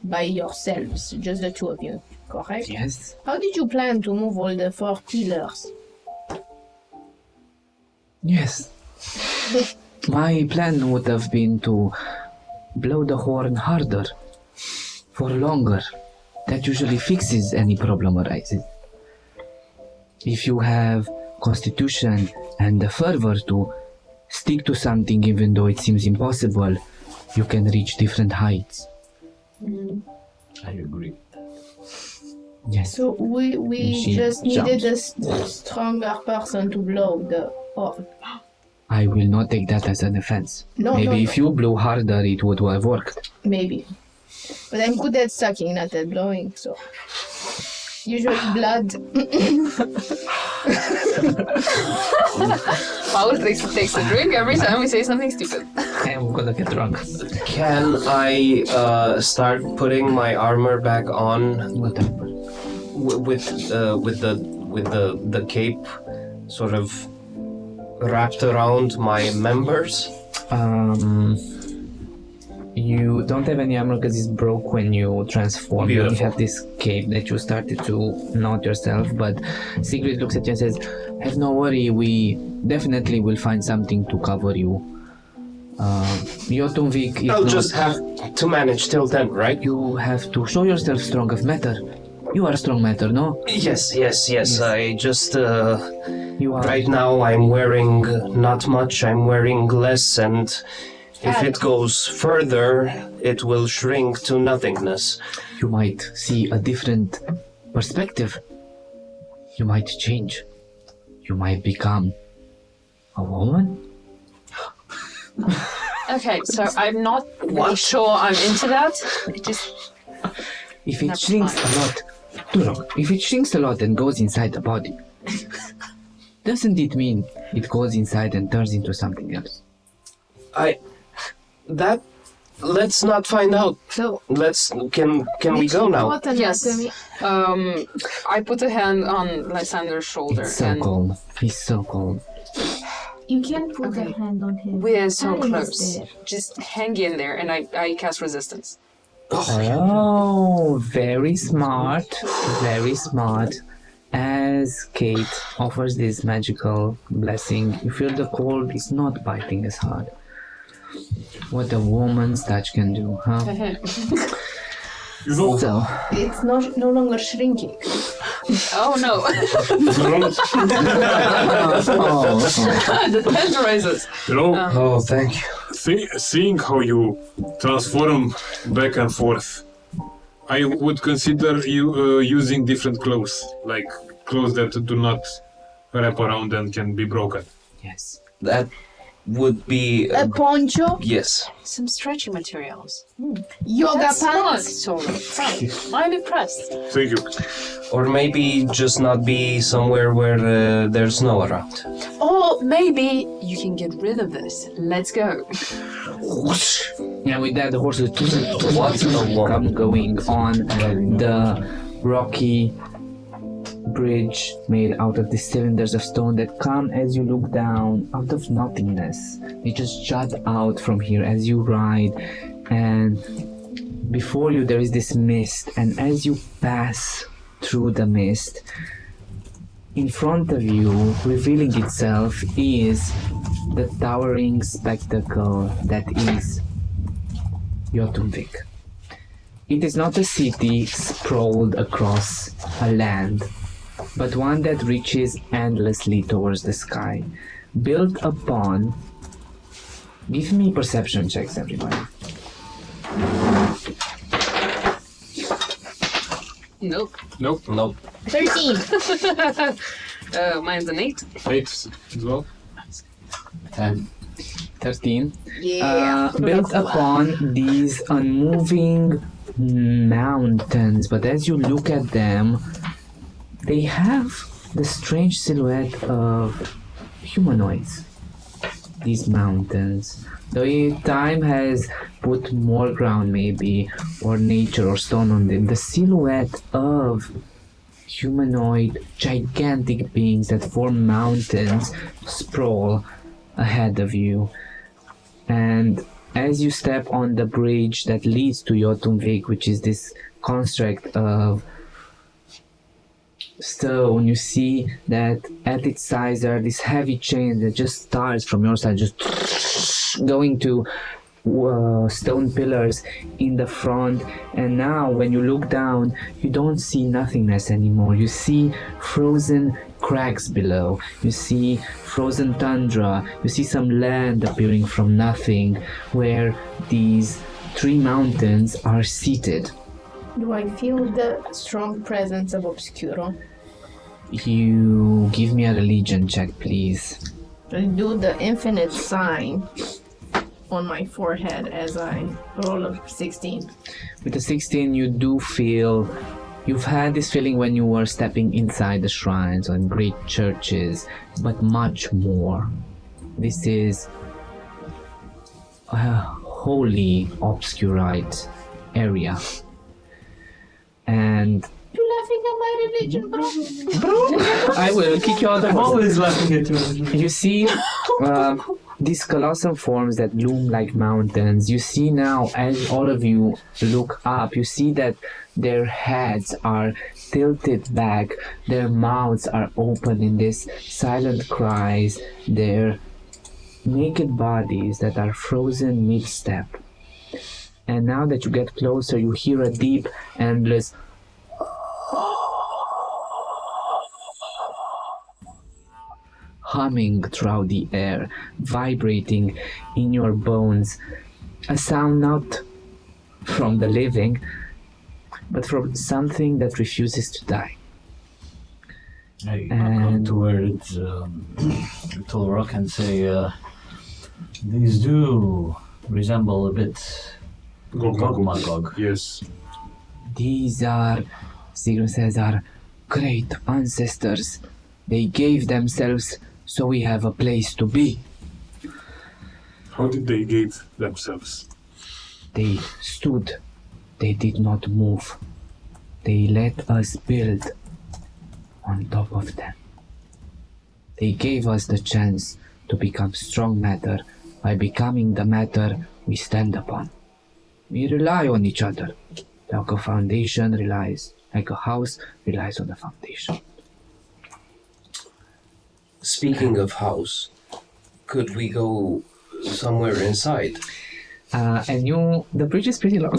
by yourselves, just the two of you, correct? Yes. How did you plan to move all the 4 pillars? Yes. My plan would have been to blow the horn harder, for longer. That usually fixes any problem arises. If you have constitution and the fervor to stick to something even though it seems impossible, you can reach different heights. I agree. Yes. So we She just needed jumps. a stronger person to blow the horn. I will not take that as an offense. No, Maybe no, if you blew harder, it would have worked. Maybe. But I'm good at sucking, not at blowing, so. Usually blood. Paul takes a drink every time we say something stupid. I'm gonna get drunk. Can I start putting my armor back on Whatever. with the cape sort of wrapped around my members? You don't have any armor because it's broke when you transform. You only Beautiful. have this cape that you started to knot yourself, but Sigrid looks at you and says, have no worry, we definitely will find something to cover you. Jotunvik, if I'll not, just have to manage till then, right? you have to show yourself strong of matter. You are strong matter, no? Yes. I just You are. right now I'm wearing not much. I'm wearing less, and if it goes further, it will shrink to nothingness. You might see a different perspective. You might change. You might become a woman. Okay, so I'm not really sure I'm into that. It just If it That's shrinks fine. a lot, too long. If it shrinks a lot and goes inside the body, doesn't it mean it goes inside and turns into something else? Let's not find out. So, Can we go now? what yes. anatomy? I put a hand on Lysander's shoulder It's so and cold. He's so cold. You can put Okay. a hand on him. we're so Karina's close. there. Just hang in there, and I cast resistance. Oh, very smart. Very smart. As Kate offers this magical blessing, you feel the cold is not biting as hard. What a woman's touch can do, huh? You know, So, It's no longer shrinking. Oh no! The tenderizers. you know, Oh, thank you. seeing how you transform back and forth, I would consider you using different clothes, like clothes that do not wrap around and can be broken. yes. That would be A poncho, yes. Some stretchy materials. yoga That's smart, pants. Solo. I'm impressed. Thank you. Or maybe just not be somewhere where there's snow around. Or maybe you can get rid of this. Let's go. And with that, the horses come going on the rocky bridge made out of the cylinders of stone that come as you look down out of nothingness. They just jut out from here as you ride, and before you there is this mist, and as you pass through the mist, in front of you, revealing itself, is the towering spectacle that is Jotunvik. It is not a city sprawled across a land, but one that reaches endlessly towards the sky, built upon... Give me perception checks, everybody. Nope. Nope. 13. Mine's an 8. 8 as well. 10. 13. Yeah. Built upon these unmoving mountains, but as you look at them, they have the strange silhouette of humanoids. these mountains. The time has put more ground maybe, or nature or stone on them. The silhouette of humanoid, gigantic beings that form mountains sprawl ahead of you. And as you step on the bridge that leads to Jotunvik, which is this construct of stone, you see that at its sides there are these heavy chains that just starts from your side, just going to stone pillars in the front. And now when you look down, you don't see nothingness anymore. You see frozen cracks below, you see frozen tundra, you see some land appearing from nothing where these three mountains are seated. Do I feel the strong presence of Obscuro? You give me a religion check, please. I do the infinite sign on my forehead as I roll a 16. With a 16, you do feel... You've had this feeling when you were stepping inside the shrines and great churches, but much more. This is a holy, obscurite area. And... You laughing at my religion, bro? I will kick you out of I'm always laughing at you. You see these colossal forms that loom like mountains. You see now, as all of you look up, you see that their heads are tilted back, their mouths are open in these silent cries, their naked bodies that are frozen mid-step. And now that you get closer, you hear a deep, endless humming throughout the air, vibrating in your bones. A sound not from the living, but from something that refuses to die. I come towards Tall Rock and say, these do resemble a bit Gog. Yes. These are, Sigrun says, are great ancestors. They gave themselves so we have a place to be. How did they give themselves? They stood. They did not move. They let us build on top of them. They gave us the chance to become strong matter by becoming the matter we stand upon. We rely on each other. Like a foundation relies, like a house relies on the foundation. Speaking of house, could we go somewhere inside? The bridge is pretty long.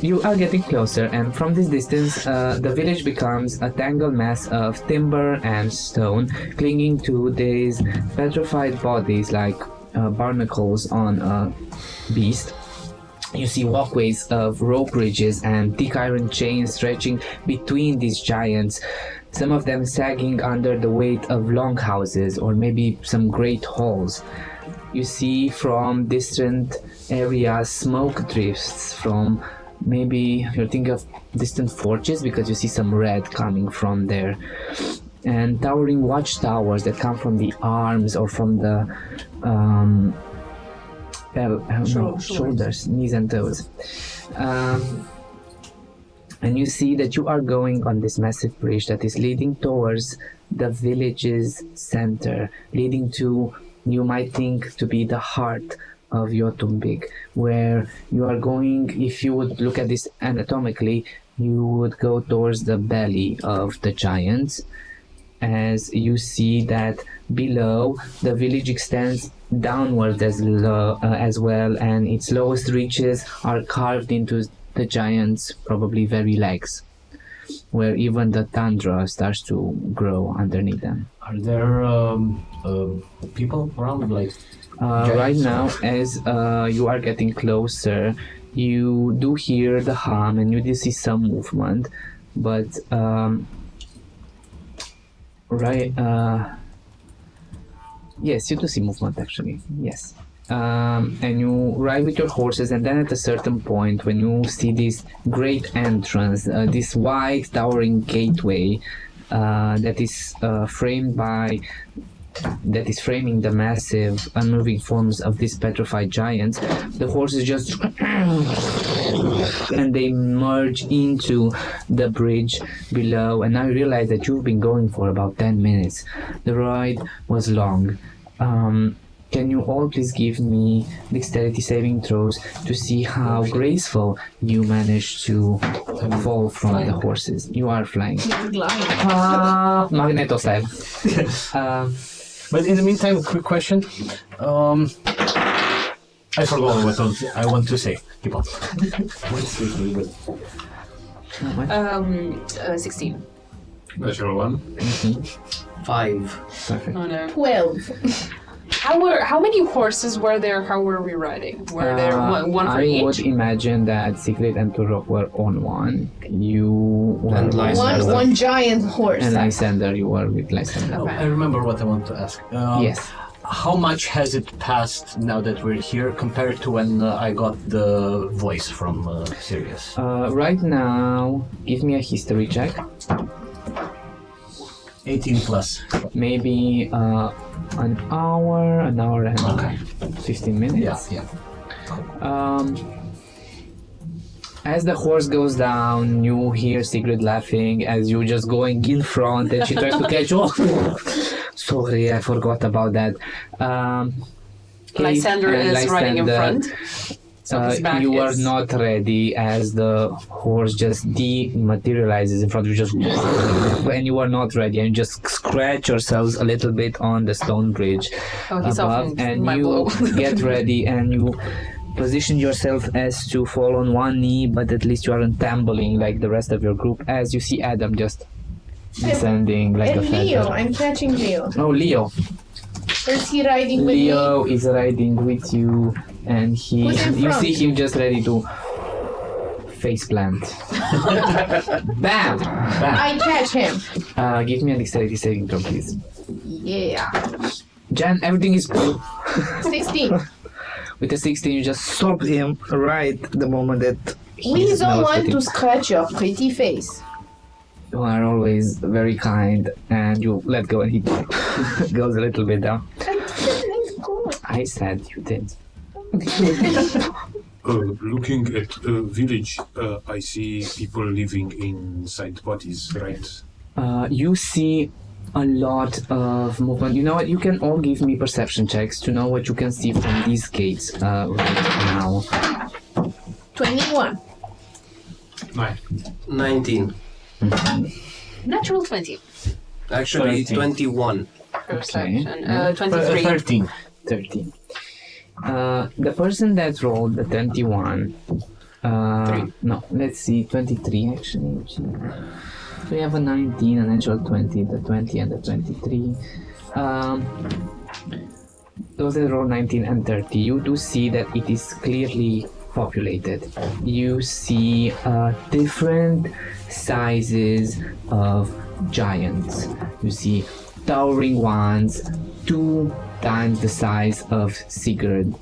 You are getting closer, and from this distance, the village becomes a tangled mass of timber and stone, clinging to these petrified bodies like barnacles on a beast. You see walkways of rope bridges and thick iron chains stretching between these giants, some of them sagging under the weight of longhouses or maybe some great halls. You see from distant areas smoke drifts from maybe you're thinking of distant forges because you see some red coming from there, and towering watchtowers that come from the arms or from the shoulders, knees and toes. And you see that you are going on this massive bridge that is leading towards the village's center, leading to, you might think, to be the heart of Jotunvik, where you are going. If you would look at this anatomically, you would go towards the belly of the giants, as you see that below the village extends downwards as well, and its lowest reaches are carved into the giants' probably very legs, where even the tundra starts to grow underneath them. Are there people around, like right now, as you are getting closer, you do hear the hum and you do see some movement, but yes, you do see movement actually, yes. And you ride with your horses, and then at a certain point when you see this great entrance, this wide towering gateway that is framed by that is framing the massive, unmoving forms of these petrified giants, the horses just and they merge into the bridge below. And now you realize that you've been going for about 10 minutes. The ride was long. Can you all please give me dexterity saving throws to see how graceful you managed to fall from the horses? You are flying. Magneto style. But in the meantime, quick question. I forgot what I want to say. Keep on. 16. Natural 1. 5. Perfect. Oh no. 12. How many horses were there? How were we riding? Were there one for I each? would imagine that Sigrid and Turok were on one. You were And Lysander. One giant horse. and Lysander, you were with Lysander. Oh, I remember what I want to ask. Yes. How much has it passed now that we're here compared to when I got the voice from Sirius? Right now, give me a history check. 18 plus. Maybe an hour and Okay. 15 minutes. Yeah. As the horse goes down, you hear Sigrid laughing as you just going in front and she tries to catch you. Sorry, I forgot about that. Lysander is riding in front. So his back you are is... not ready as the horse just dematerializes in front of you, just and you are not ready, and you just scratch yourselves a little bit on the stone bridge Oh, he's above, off and my you blow. get ready and you position yourself as to fall on one knee, but at least you aren't tumbling like the rest of your group as you see Adam just descending like a And Leo, feather. I'm catching Leo. Oh, Leo. Is he riding with Leo is riding with you, and Who's in you front? see him just ready to face plant. Bam! me? I catch him. Give me a dexterity saving throw, please. Yeah. Jan, everything is 16. with a 16. You just stop him right the moment that We he's don't not want with to him. scratch your pretty face. You are always very kind, and you let go, and he goes a little bit down. I didn't let go. I said you did. Looking at the village, I see people living inside bodies, right? You see a lot of movement. You know what? You can all give me perception checks to know what you can see from these gates right now. 21. 9. 19. Natural 20. Actually, 13. 21. Perception. Okay. 23. 13. 13. The person that rolled the 21. No, let's see, 23 actually. So we have a 19, a natural 20, the 20, and the 23. Those that roll 19 and 30, you do see that it is clearly populated. You see different sizes of giants. You see towering ones, 2 times the size of Sigrid.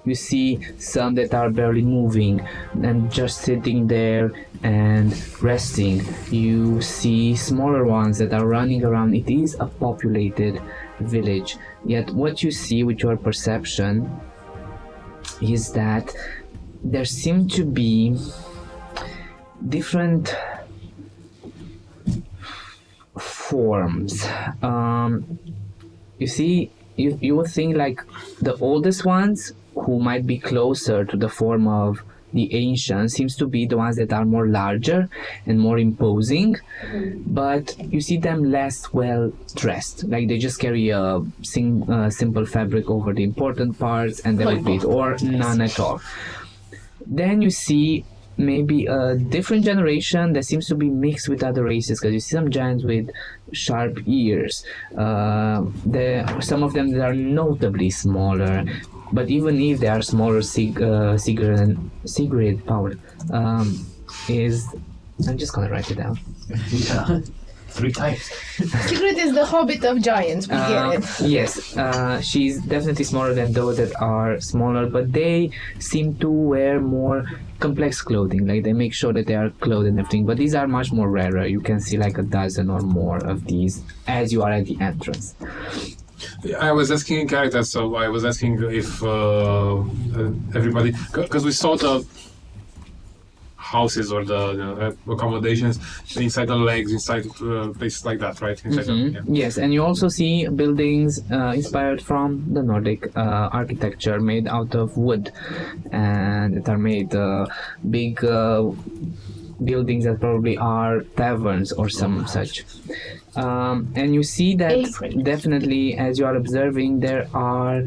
You see some that are barely moving and just sitting there and resting. You see smaller ones that are running around. It is a populated village. Yet what you see with your perception is that there seem to be different forms. You see, you would think like the oldest ones, who might be closer to the form of the ancient, seems to be the ones that are more larger and more imposing, but you see them less well dressed. Like they just carry a simple fabric over the important parts, and that would be it, or none at all. Then you see maybe a different generation that seems to be mixed with other races, because you see some giants with sharp ears. Some of them that are notably smaller, but even if they are smaller, Sigrid power is. I'm just gonna write it down. Yeah. 3 times. Sigrid is the hobbit of giants, we get it. Yes, she's definitely smaller than those that are smaller, but they seem to wear more complex clothing. Like they make sure that they are clothed and everything, but these are much more rarer. You can see like a dozen or more of these as you are at the entrance. I was asking in character, so I was asking if everybody, because we saw the houses or the accommodations inside the legs, inside places like that, right? Inside Yes, and you also see buildings inspired from the Nordic architecture made out of wood, and that are made big buildings that probably are taverns or some such. And you see that definitely as you are observing there are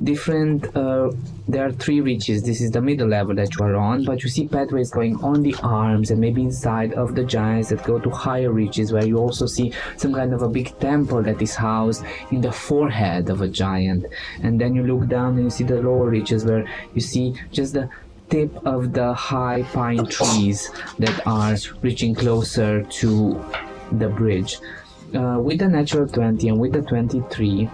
different there are 3 reaches. This is the middle level that you are on, but you see pathways going on the arms and maybe inside of the giants that go to higher reaches, where you also see some kind of a big temple that is housed in the forehead of a giant. And then you look down and you see the lower reaches where you see just the tip of the high pine trees that are reaching closer to the bridge. With the natural 20 and with the 23,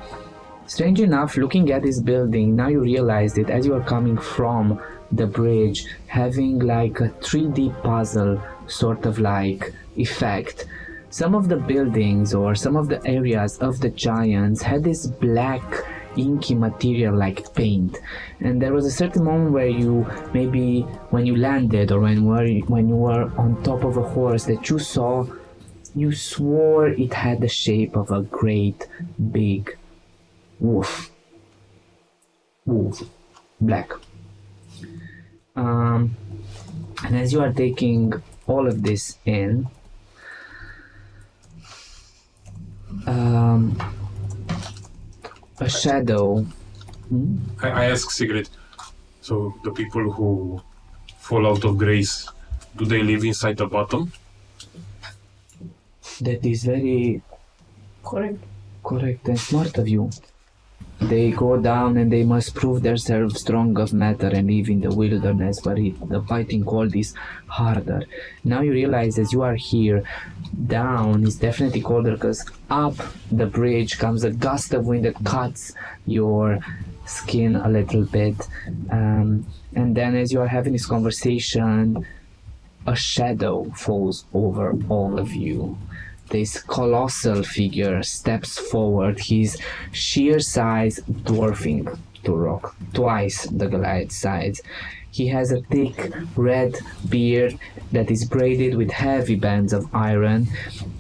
strange enough, looking at this building, now you realize that as you are coming from the bridge, having like a 3D puzzle sort of like effect, some of the buildings or some of the areas of the giants had this black inky material like paint, and there was a certain moment where you maybe when you landed or when you were on top of a horse that you swore it had the shape of a great big wolf, black. And as you are taking all of this in, a shadow. I ask Sigrid, so the people who fall out of grace, do they live inside the bottom? That is very correct and smart of you. They go down and they must prove themselves strong of matter and live in the wilderness where the fighting cold is harder. Now you realize as you are here, down is definitely colder because up the bridge comes a gust of wind that cuts your skin a little bit. And then as you are having this conversation, a shadow falls over all of you. This colossal figure steps forward, his sheer size dwarfing Turok, twice the Goliath size. He has a thick red beard that is braided with heavy bands of iron.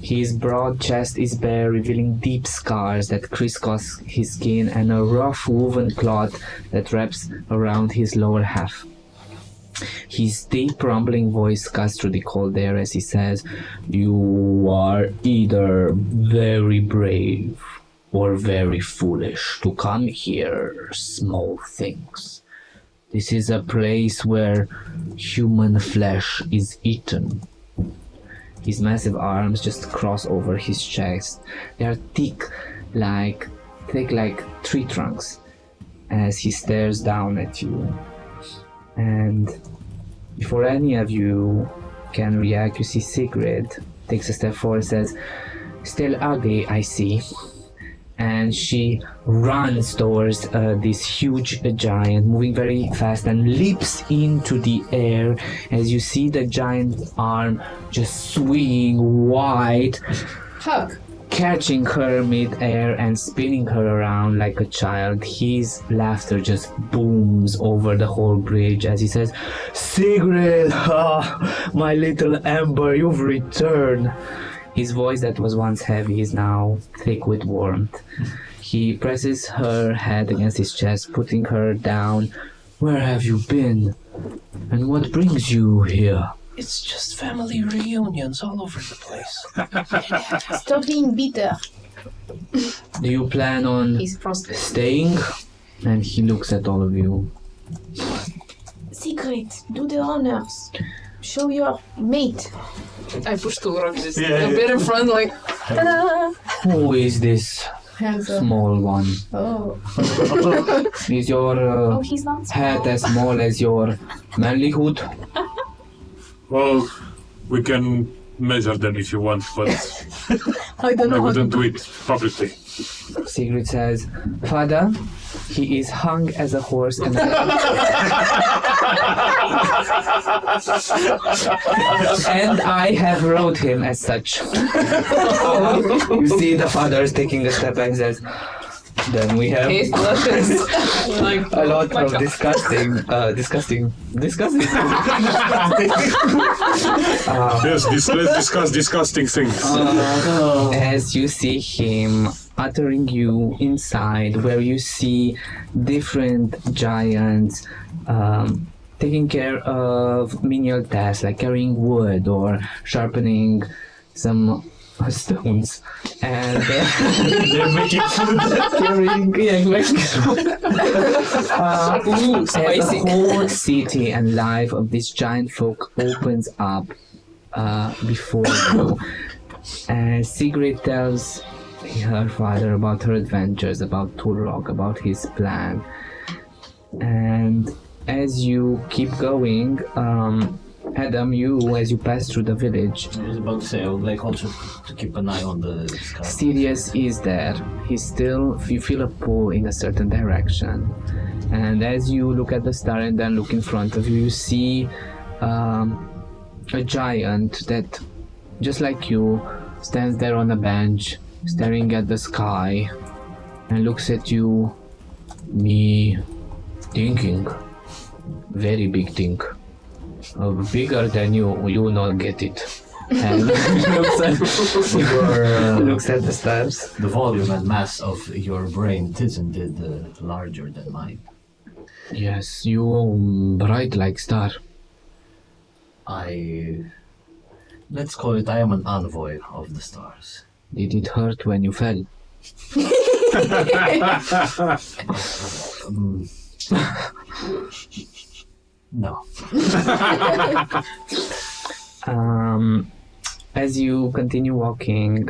His broad chest is bare, revealing deep scars that crisscross his skin, and a rough woven cloth that wraps around his lower half. His deep rumbling voice cuts through the cold air as he says, "You are either very brave or very foolish to come here, small things. This is a place where human flesh is eaten." His massive arms just cross over his chest. They are thick like tree trunks as he stares down at you. And before any of you can react, you see Sigrid takes a step forward and says, "Still ugly, I see." And she runs towards this huge giant, moving very fast, and leaps into the air as you see the giant arm just swinging wide, catching her mid-air and spinning her around like a child. His laughter just booms over the whole bridge as he says, "Sigrid, my little Ember, you've returned." His voice that was once heavy is now thick with warmth. He presses her head against his chest, putting her down. "Where have you been? And what brings you here?" It's just family reunions all over the place. Stop being bitter. "Do you plan on staying?" And he looks at all of you. Secret, do the honors. Show your mate. I push Tulrok just a bit in front, like, ta-da! "Who is this small one? Oh. Is your He's not head as small as your manlyhood?" Well, we can measure them if you want, but I don't I know how to wouldn't do it publicly. Sigrid says, Father, he is hung as a horse and and I have rode him as such. You see the father is taking a step and says, then we have Case blushes. Like, a lot oh my of God. disgusting. Yes, let's discuss disgusting things. As you see him uttering you inside, where you see different giants taking care of menial tasks like carrying wood or sharpening some stones, and They're making food. making food. As the whole city and life of this giant folk opens up before you. And Sigrid tells her father about her adventures, about Turlog, about his plan. And as you keep going, Adam, as you pass through the village, I was about to say, I would like also to keep an eye on the sky. Sirius is there. You feel a pull in a certain direction. And as you look at the star and then look in front of you, you see a giant that, just like you, stands there on a bench, staring at the sky, and looks at you. Me thinking. Very big thing. Bigger than you not get it. And looks at the stars. The volume and mass of your brain isn't it larger than mine? Yes, you bright like star. Let's call it, I am an envoy of the stars. Did it hurt when you fell? No. As you continue walking,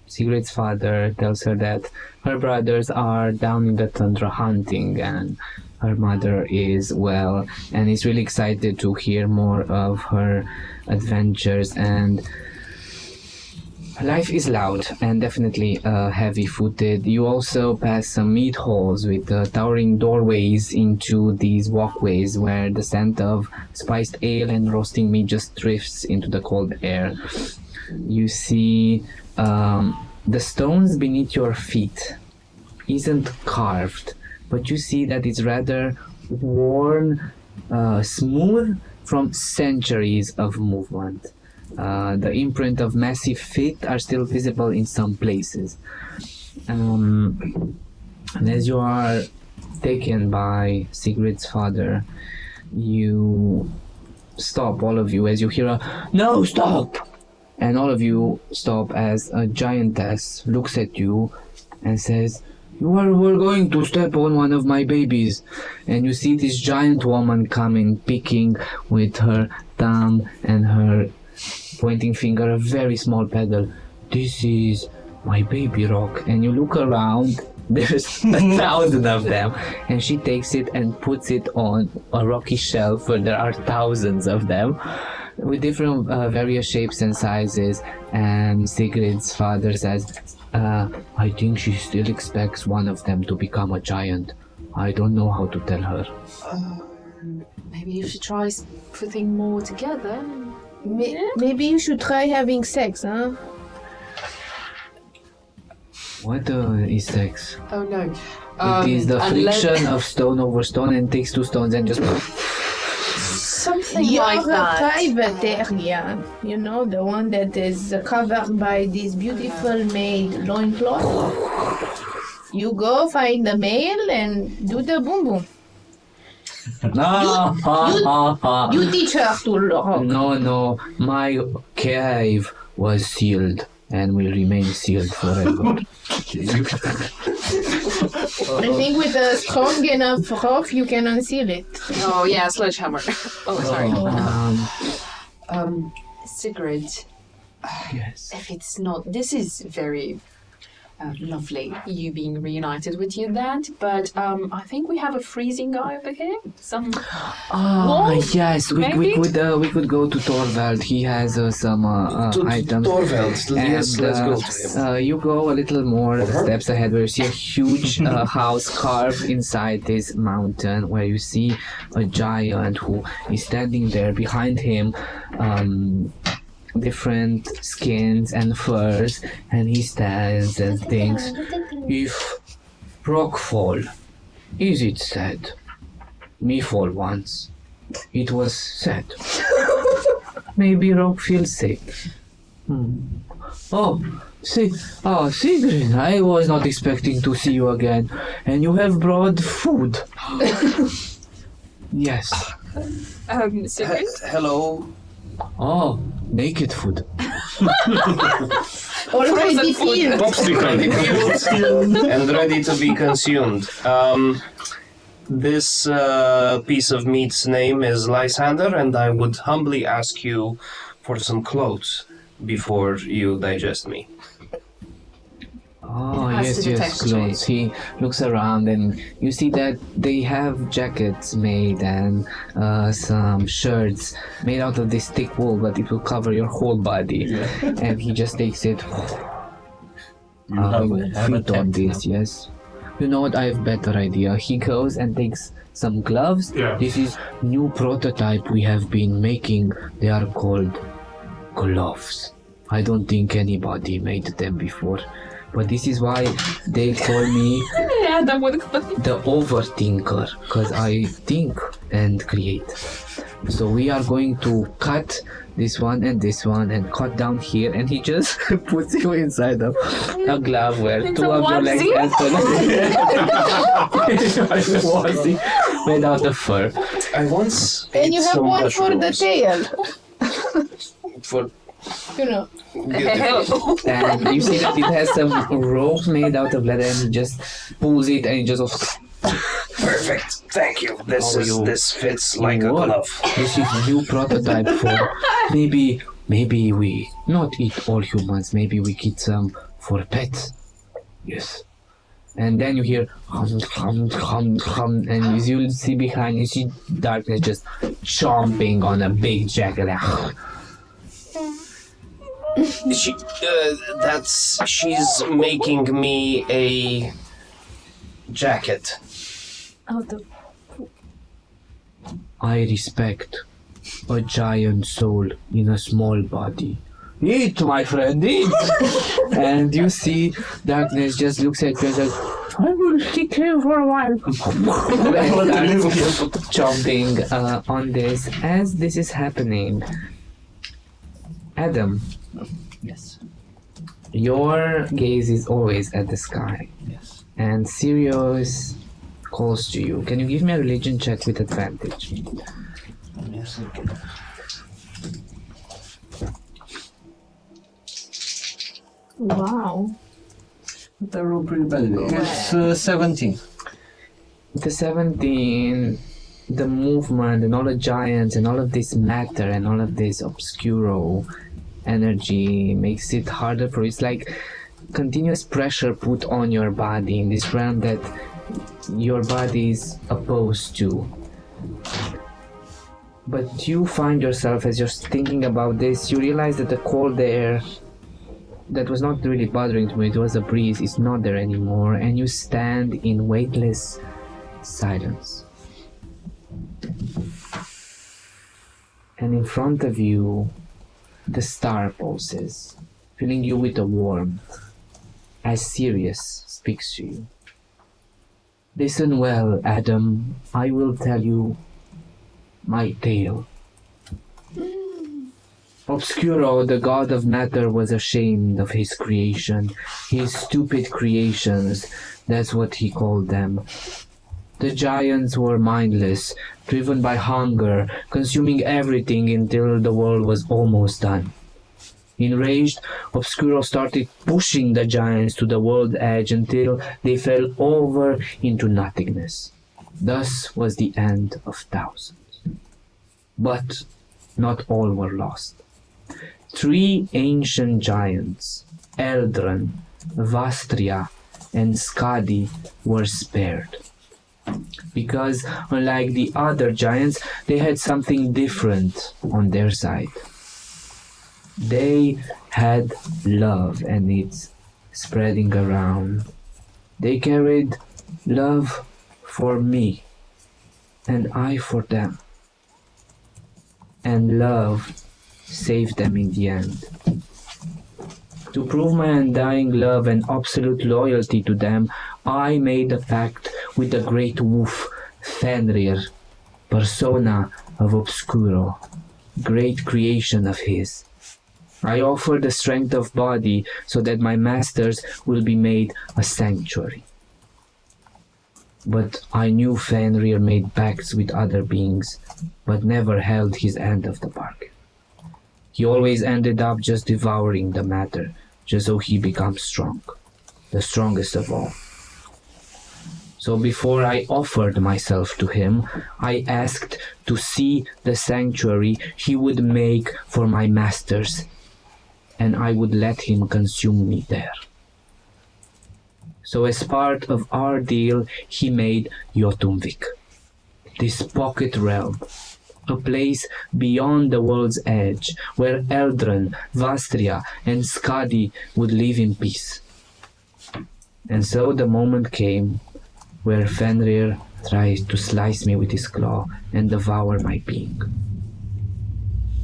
Sigrid's father tells her that her brothers are down in the tundra hunting and her mother is well, and is really excited to hear more of her adventures. And life is loud and definitely heavy-footed. You also pass some meat halls with towering doorways into these walkways where the scent of spiced ale and roasting meat just drifts into the cold air. You see the stones beneath your feet isn't carved, but you see that it's rather worn, smooth from centuries of movement. The imprint of massive feet are still visible in some places. And as you are taken by Sigrid's father, you stop, all of you, as you hear a "No, stop!" And all of you stop as a giantess looks at you and says, We're going to step on one of my babies. And you see this giant woman coming, picking with her thumb and her pointing finger a very small pedal. This is my baby rock. And you look around, there's 1,000 of them. And she takes it and puts it on a rocky shelf where there are thousands of them, with different various shapes and sizes. And Sigrid's father says, I think she still expects one of them to become a giant. I don't know how to tell her. Maybe you should try putting more together. Maybe you should try having sex, huh? What is sex? Oh no. It is the friction of stone over stone, and takes two stones and just... Something You're like a that. private area, you know, the one that is covered by this beautiful made loincloth. You go find the male and do the boom boom. You teach her to rock. No, my cave was sealed and will remain sealed forever. I think with a strong enough rock, you can unseal it. Oh yeah, sledgehammer. Oh sorry. Um, Sigrid. yes. If it's not, this is very Lovely, you being reunited with your dad, but I think we have a freezing guy over here. Some wolf, yes, we maybe? could go to Torvald. He has some items. Torvald, yes, let's go to him. You go a little more steps ahead where you see a huge house carved inside this mountain, where you see a giant who is standing there. Behind him, different skins and furs, and he stands and thinks, if rock fall, is it said? Me fall once. It was said. Maybe rock feels safe. Oh, Sigrid, I was not expecting to see you again, and you have brought food. Yes. Sigrid? Hello. Oh, naked food. Already peeled. Ready peeled and ready to be consumed. This piece of meat's name is Lysander, and I would humbly ask you for some clothes before you digest me. Oh, Has to yes, detect clothes. He looks around and you see that they have jackets made and some shirts made out of this thick wool, but it will cover your whole body. Yeah. And he just takes it. You have a Fit on tent this, yes. You know what? I have better idea. He goes and takes some gloves. Yeah. This is new prototype we have been making. They are called gloves. I don't think anybody made them before. But this is why they call me Yeah, that would the overthinker, because I think and create. So we are going to cut this one and cut down here, and he just puts you inside of a glove where It's two a of your legs onesie? enter onesie made out of fur. I once And ate you have some one for the mushrooms. tail. For You know. beautiful. And you see that it has some rope made out of leather, and he just pulls it and he just goes, Perfect. Thank you. This fits like a What? glove. This is new prototype for maybe we not eat all humans, maybe we eat some for pets. Yes. And then you hear hum, hum, hum, hum, and as you see behind, you see darkness just chomping on a big jacket. She's making me a jacket. I respect a giant soul in a small body. Eat, my friend, eat! And you see darkness just looks at you and says, I will stick here for a while. And starts jumping on this. As this is happening, Adam, Yes. your gaze is always at the sky. Yes. And Sirius calls to you. Can you give me a religion check with advantage? Yes, okay. Wow. But I rolled pretty badly. It's 17. The 17, the movement and all the giants and all of this matter and all of this obscuro energy makes it harder for you. It's like continuous pressure put on your body in this realm that your body is opposed to. But you find yourself, as you're thinking about this, you realize that the cold air that was not really bothering you, it was a breeze, is not there anymore, and you stand in weightless silence. And in front of you, the star pulses, filling you with a warmth, as Sirius speaks to you. Listen well, Adam, I will tell you my tale. Obscuro, the god of matter, was ashamed of his creation, his stupid creations, that's what he called them. The giants were mindless, driven by hunger, consuming everything until the world was almost done. Enraged, Obscuro started pushing the giants to the world's edge until they fell over into nothingness. Thus was the end of thousands. But not all were lost. 3 ancient giants, Eldron, Vastria, and Skadi were spared. Because, unlike the other giants, they had something different on their side. They had love, and it's spreading around. They carried love for me, and I for them. And love saved them in the end. To prove my undying love and absolute loyalty to them, I made a pact with the great wolf Fenrir, persona of Obscuro, great creation of his. I offer the strength of body so that my masters will be made a sanctuary. But I knew Fenrir made pacts with other beings, but never held his end of the bargain. He always ended up just devouring the matter, just so he becomes strong, the strongest of all. So before I offered myself to him, I asked to see the sanctuary he would make for my masters, and I would let him consume me there. So as part of our deal, he made Jotunvik, this pocket realm, a place beyond the world's edge, where Eldron, Vastria, and Skadi would live in peace. And so the moment came where Fenrir tried to slice me with his claw and devour my being.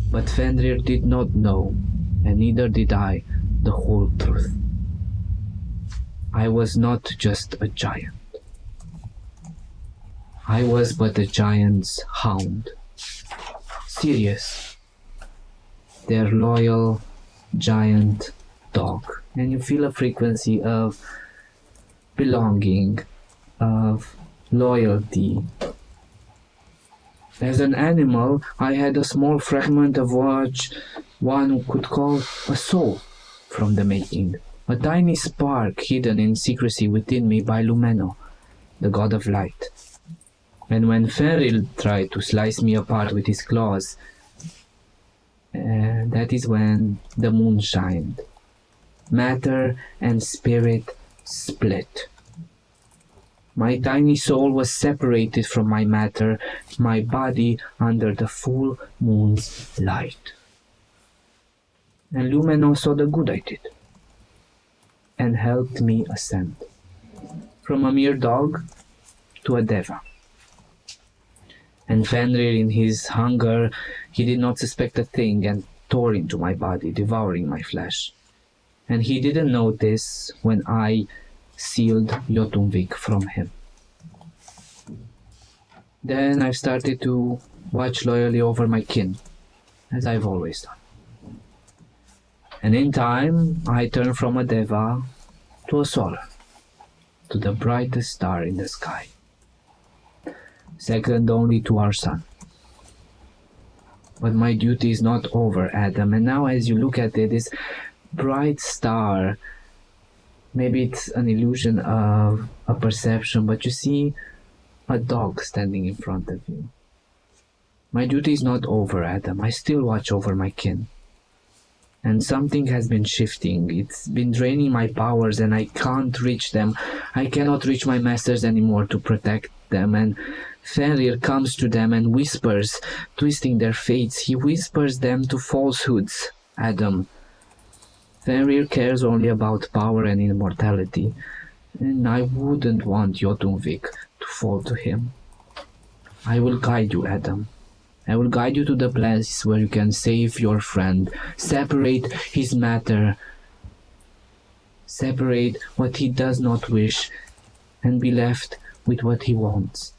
But Fenrir did not know, and neither did I, the whole truth. I was not just a giant. I was but a giant's hound. Sirius, their loyal giant dog. And you feel a frequency of belonging, of loyalty. As an animal, I had a small fragment of what one could call a soul from the making, a tiny spark hidden in secrecy within me by Lumeno, the god of light. And when Fenrir tried to slice me apart with his claws, that is when the moon shined. Matter and spirit split. My tiny soul was separated from my matter, my body under the full moon's light. And Lumeno saw the good I did, and helped me ascend, from a mere dog to a deva. And Fenrir, in his hunger, he did not suspect a thing and tore into my body, devouring my flesh. And he didn't notice when I sealed Jotunvik from him. Then I started to watch loyally over my kin, as I've always done. And in time, I turned from a deva to a solar, to the brightest star in the sky, second only to our sun. But my duty is not over, Adam, and now as you look at it, this bright star, maybe it's an illusion of a perception, but you see a dog standing in front of you. My duty is not over, Adam. I still watch over my kin. And something has been shifting. It's been draining my powers and I can't reach them. I cannot reach my masters anymore to protect them. And Fenrir comes to them and whispers, twisting their fates. He whispers them to falsehoods, Adam. Fenrir cares only about power and immortality. And I wouldn't want Jotunvik to fall to him. I will guide you, Adam. I will guide you to the place where you can save your friend, separate his matter, separate what he does not wish, and be left with what he wants.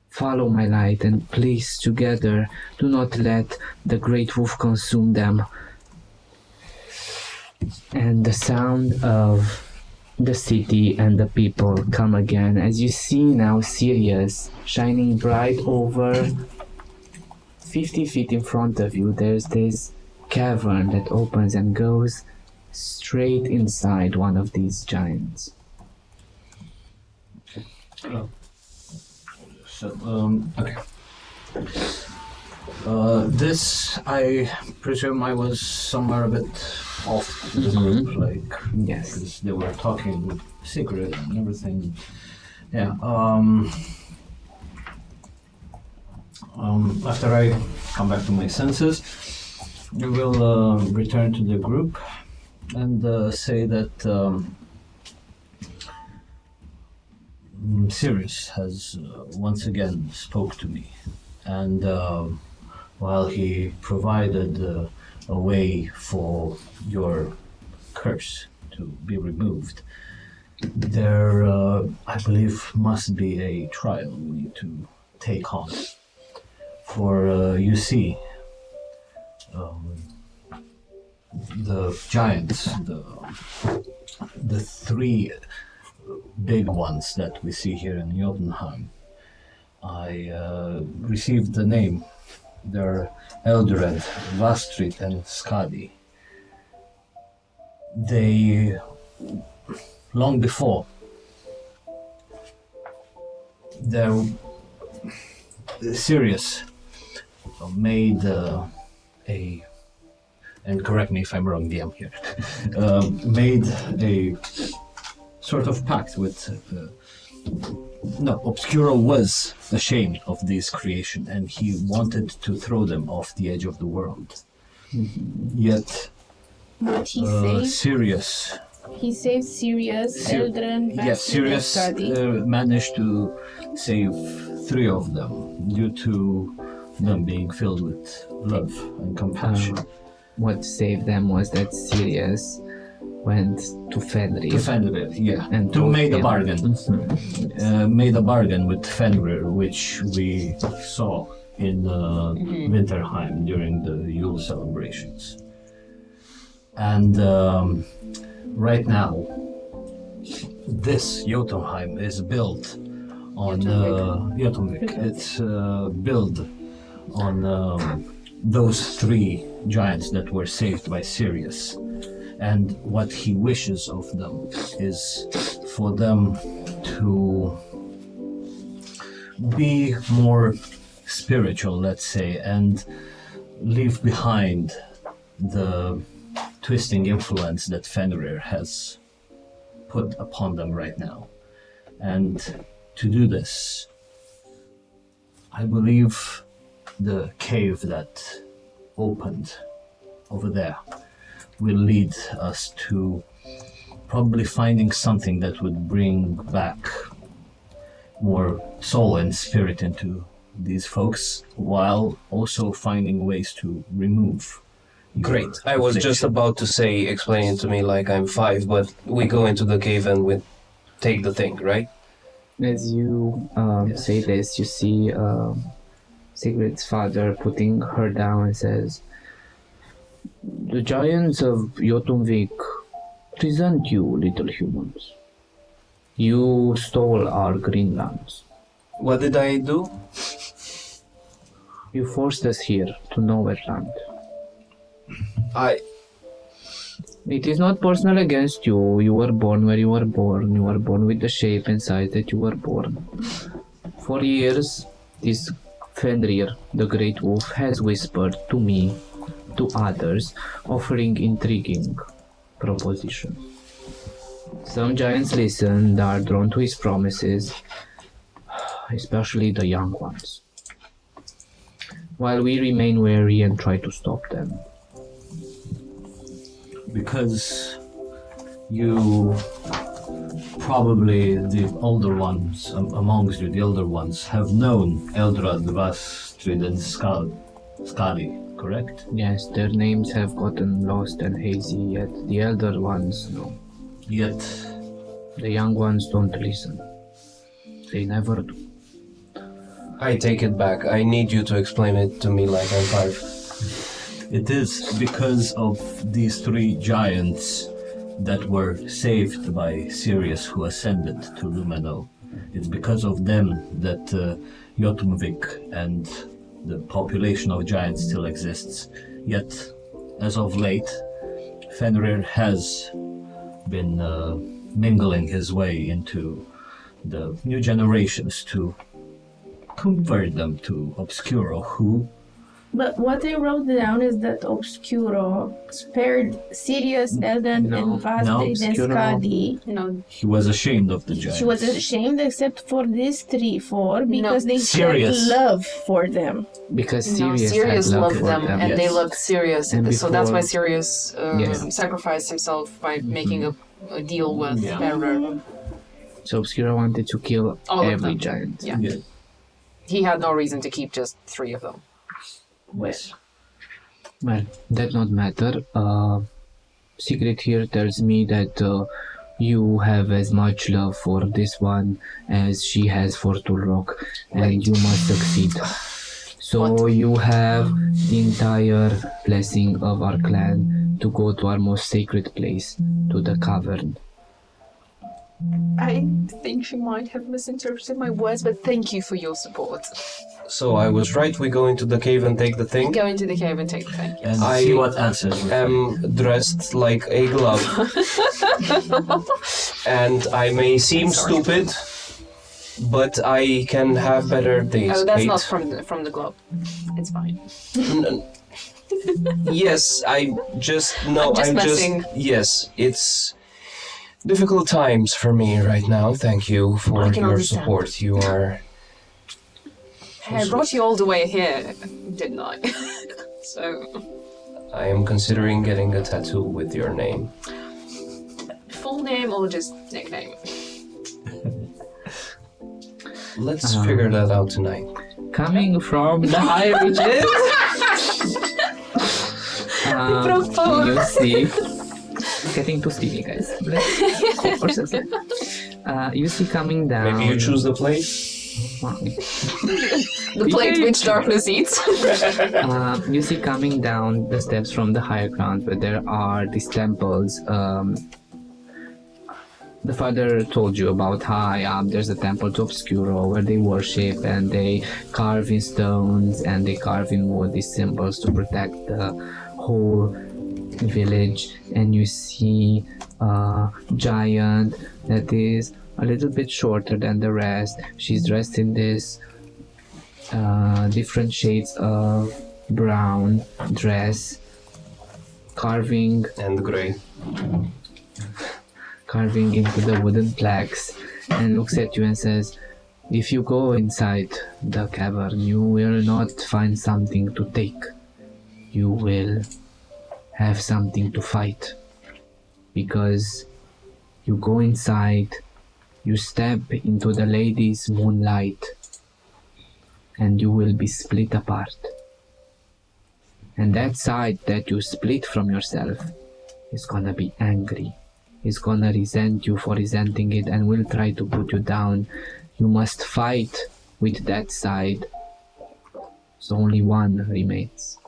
Follow my light, and please, together, do not let the great wolf consume them. And the sound of the city and the people come again, as you see now Sirius shining bright over 50 feet in front of you. There's this cavern that opens and goes straight inside one of these giants. Okay. This, I presume I was somewhere a bit off the group, like Yes. because they were talking secret and everything. Yeah. After I come back to my senses, we will return to the group and say that Sirius has once again spoke to me, and while he provided a way for your curse to be removed, there, I believe, must be a trial we need to take on. For you see, the giants, the three big ones that we see here in Jotunheim, I received the name. They're Eldred, Vastrit, and Skadi. They, long before, they're Sirius made and correct me if I'm wrong, DM here, made a sort of pact with, Obscuro was ashamed of this creation and he wanted to throw them off the edge of the world. Yet, But he saved. Sirius, He saved Sirius, Eldren, yes, Sirius managed to save 3 of them due to them being filled with love and compassion. What saved them was that Sirius went to Fenrir. To Fenrir, yeah, And to told made a him. bargain. Made a bargain with Fenrir, which we saw in Winterheim during the Yule celebrations. And right now, this Jotunheim is built on Jotunvik. It's built on those 3 giants that were saved by Sirius. And what he wishes of them is for them to be more spiritual, let's say, and leave behind the twisting influence that Fenrir has put upon them right now. And to do this, I believe the cave that opened over there will lead us to probably finding something that would bring back more soul and spirit into these folks, while also finding ways to remove. Great. I was just about to say, explain it to me like I'm 5, but we go into the cave and we take the thing, right? As you Yes. say this, you see Sigrid's father putting her down and says, "The giants of Jotunvik resent you, little humans. You stole our Greenlands. What did I do? You forced us here to nowhere land. It is not personal against you. You were born where you were born. You were born with the shape and size that you were born. For years, this Fenrir, the Great Wolf, has whispered to me, to others, offering intriguing propositions. Some giants listen and are drawn to his promises, especially the young ones, while we remain wary and try to stop them. Because you probably, the older ones amongst you, the older ones, have known Eldrad, Vastrid, and Skadi, correct? Yes, their names have gotten lost and hazy, yet the elder ones know. Yet, The young ones don't listen. They never do. I take it back. I need you to explain it to me like I'm 5. it is because of these 3 giants that were saved by Sirius, who ascended to Lumeno. It's because of them that Jotunvik and the population of giants still exists. Yet, as of late, Fenrir has been mingling his way into the new generations to convert them to Obscuro, who But what I wrote down is that Obscuro spared Sirius, Elden, and Vasily Obscuro. Skadi. No, He was ashamed of the giant. She was ashamed except for these 3-4 because they Sirius. had love for them. Because no, Sirius, Sirius had love loved for them, and they Yes. loved Sirius, And so that's why before- Sirius Yes. sacrificed himself by making a deal with Yeah. Bearer. So Obscuro wanted to kill All of every them. giant. Yeah. Yeah. He had no reason to keep just 3 of them. Well, that not matter. Secret here tells me that you have as much love for this one as she has for Tulrok, and you must succeed. So you have the entire blessing of our clan to go to our most sacred place, to the cavern. I think she might have misinterpreted my words, but thank you for your support. So I was right. We go into the cave and take the thing. Go into the cave and take the thing. And I see what answers. Am dressed like a glove, and I may seem stupid, but I can have better days. Oh, that's Kate. not from the glove. It's fine. Yes, I just no. I'm just messing. Yes, it's difficult times for me right now. Thank you for I can your understand. support. You are. I brought you all the way here, didn't I? So, I am considering getting a tattoo with your name. full name or just nickname? Let's figure that out tonight. Coming from the high reaches, you see, getting too steamy, guys. Let's go for success. You see coming down. Maybe you choose the plate. The plate which darkness eats. You see coming down the steps from the higher ground where there are these temples. The father told you about high up there's a temple to Obscuro where they worship and they carve in stones and they carve in wood these symbols to protect the whole village. And you see a giant that is a little bit shorter than the rest. She's dressed in this different shades of brown dress, carving into the wooden plaques, and looks at you and says, if you go inside the cavern, you will not find something to take. You will have something to fight. Because you go inside, you step into the lady's moonlight, and you will be split apart. And that side that you split from yourself is gonna be angry. Is gonna resent you for resenting it and will try to put you down. You must fight with that side. So only one remains.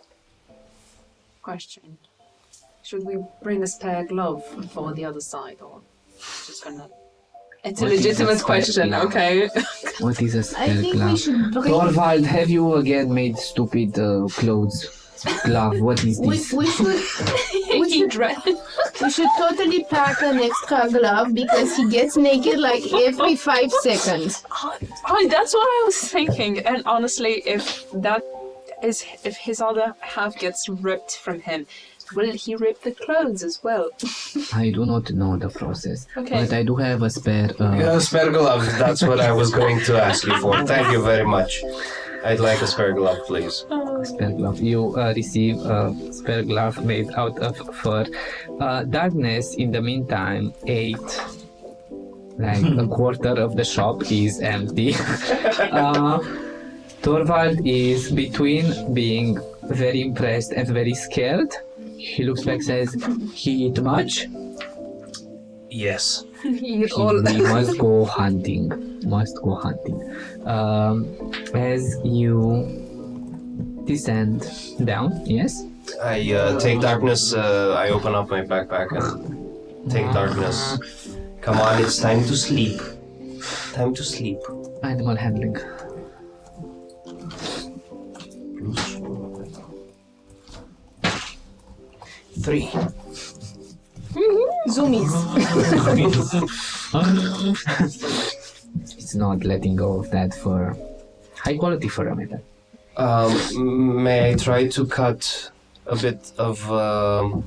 Question. Should we bring a spare glove for the other side or just gonna... It's a What is a legitimate spare question, glove? okay? What is a I spell think we glove? should bring. Torvald, have you again made stupid clothes? Glove, what is We, this? we should we should totally pack an extra glove because he gets naked like every 5 seconds. Oh, that's what I was thinking. And honestly, if his other half gets ripped from him, will he rip the clothes as well? I do not know the process, Okay. but I do have a spare. Yeah, spare glove. That's what I was going to ask you for. Thank you very much. I'd like a spare glove, please. Spare glove. You receive a spare glove made out of fur. Darkness, in the meantime, ate like a quarter of the shop is empty. Torvald is between being very impressed and very scared. He looks back, says, "He eat much? Yes. He We must go hunting. Must go hunting." As you descend down, yes? I take darkness. I open up my backpack and take darkness. Come on, it's time to sleep. Time to sleep. Animal handling. Three. Zoomies. It's not letting go of that for high quality for a matter. May I try to cut a bit of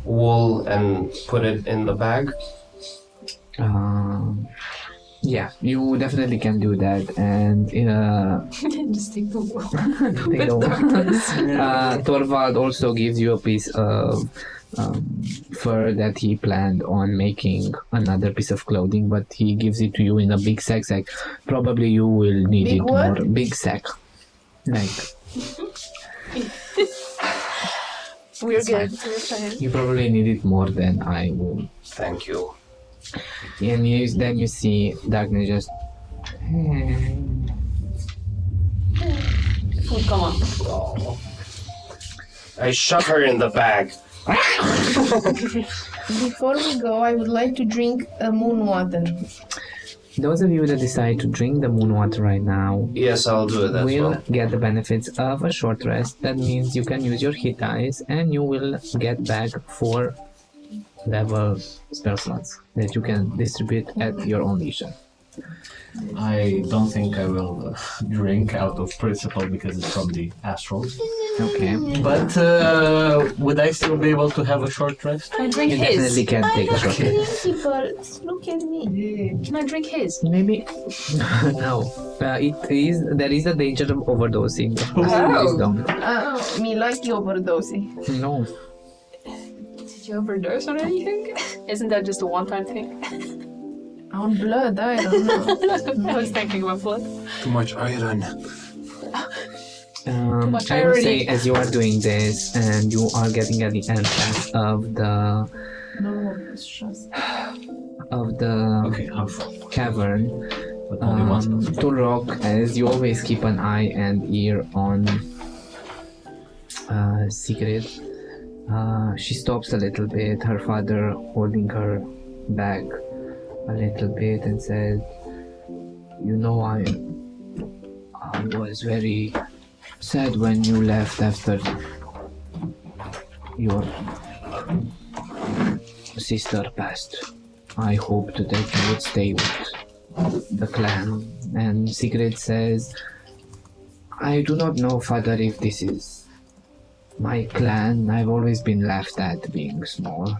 wool and put it in the bag? Yeah, you definitely can do that, and Just take the wool. Torvald also gives you a piece of fur that he planned on making another piece of clothing, but he gives it to you in a big sack. Probably you will need Big it what? more. Big sack. Like, We're good. We're fine. you probably need it more than I will. Thank you. And then you see darkness just. Oh, come on. I shove her in the bag. Before we go, I would like to drink moon water. Those of you that decide to drink the moon water right now Yes, I'll do it as will well. get the benefits of a short rest. That means you can use your hit dice and you will get back 4 level spell slots that you can distribute at your own leisure. I don't think I will drink out of principle because it's from the astrals. Okay. But would I still be able to have a short rest? Can I drink You his? definitely can take a short rest. Principles, look at me. Can I drink his? Maybe. No. There is a danger of overdosing. Oh. Please don't. Me like you overdosing. No. Did you overdose on anything? Isn't that just a one-time thing? On blood, I don't know. I was thinking about blood. Too much iron. much I would irony. say as you are doing this and you are getting at the entrance of the No, it's just. Okay, I'm full. cavern, But only one. Tulrok, as you always keep an eye and ear on Sigrid. She stops a little bit, her father holding her back a little bit and says, "You know, I was very sad when you left after your sister passed. I hoped that you would stay with the clan." And Sigrid says, "I do not know, father, if this is my clan. I've always been laughed at being small."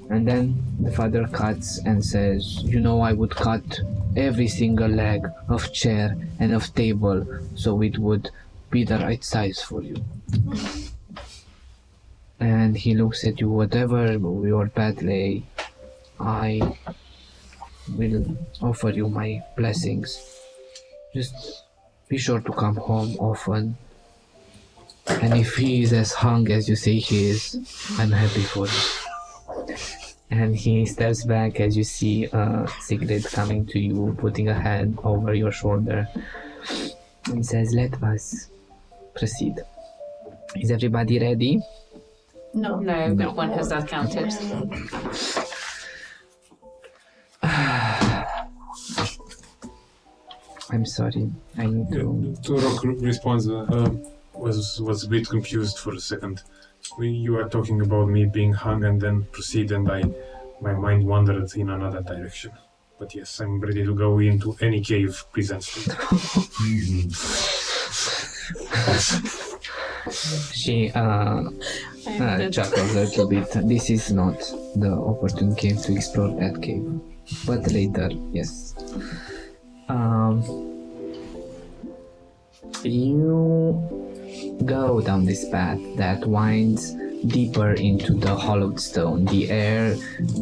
And then the father cuts and says, "You know, I would cut every single leg of chair and of table so it would be the right size for you." And he looks at you, "Whatever your path lay, I will offer you my blessings. Just be sure to come home often. And if he is as hung as you say he is, I'm happy for you." And he steps back as you see Sigrid coming to you, putting a hand over your shoulder, and says, "Let us proceed. Is everybody ready?" No. No, but when has that counted? I'm sorry. I need to... Turok responds, was a bit confused for a second. You are talking about me being hung and then proceed, and my mind wandered in another direction. But yes, I'm ready to go into any cave presents me. She chuckles a little bit. This is not the opportune cave to explore that cave. But later, yes. You go down this path that winds deeper into the hollowed stone. The air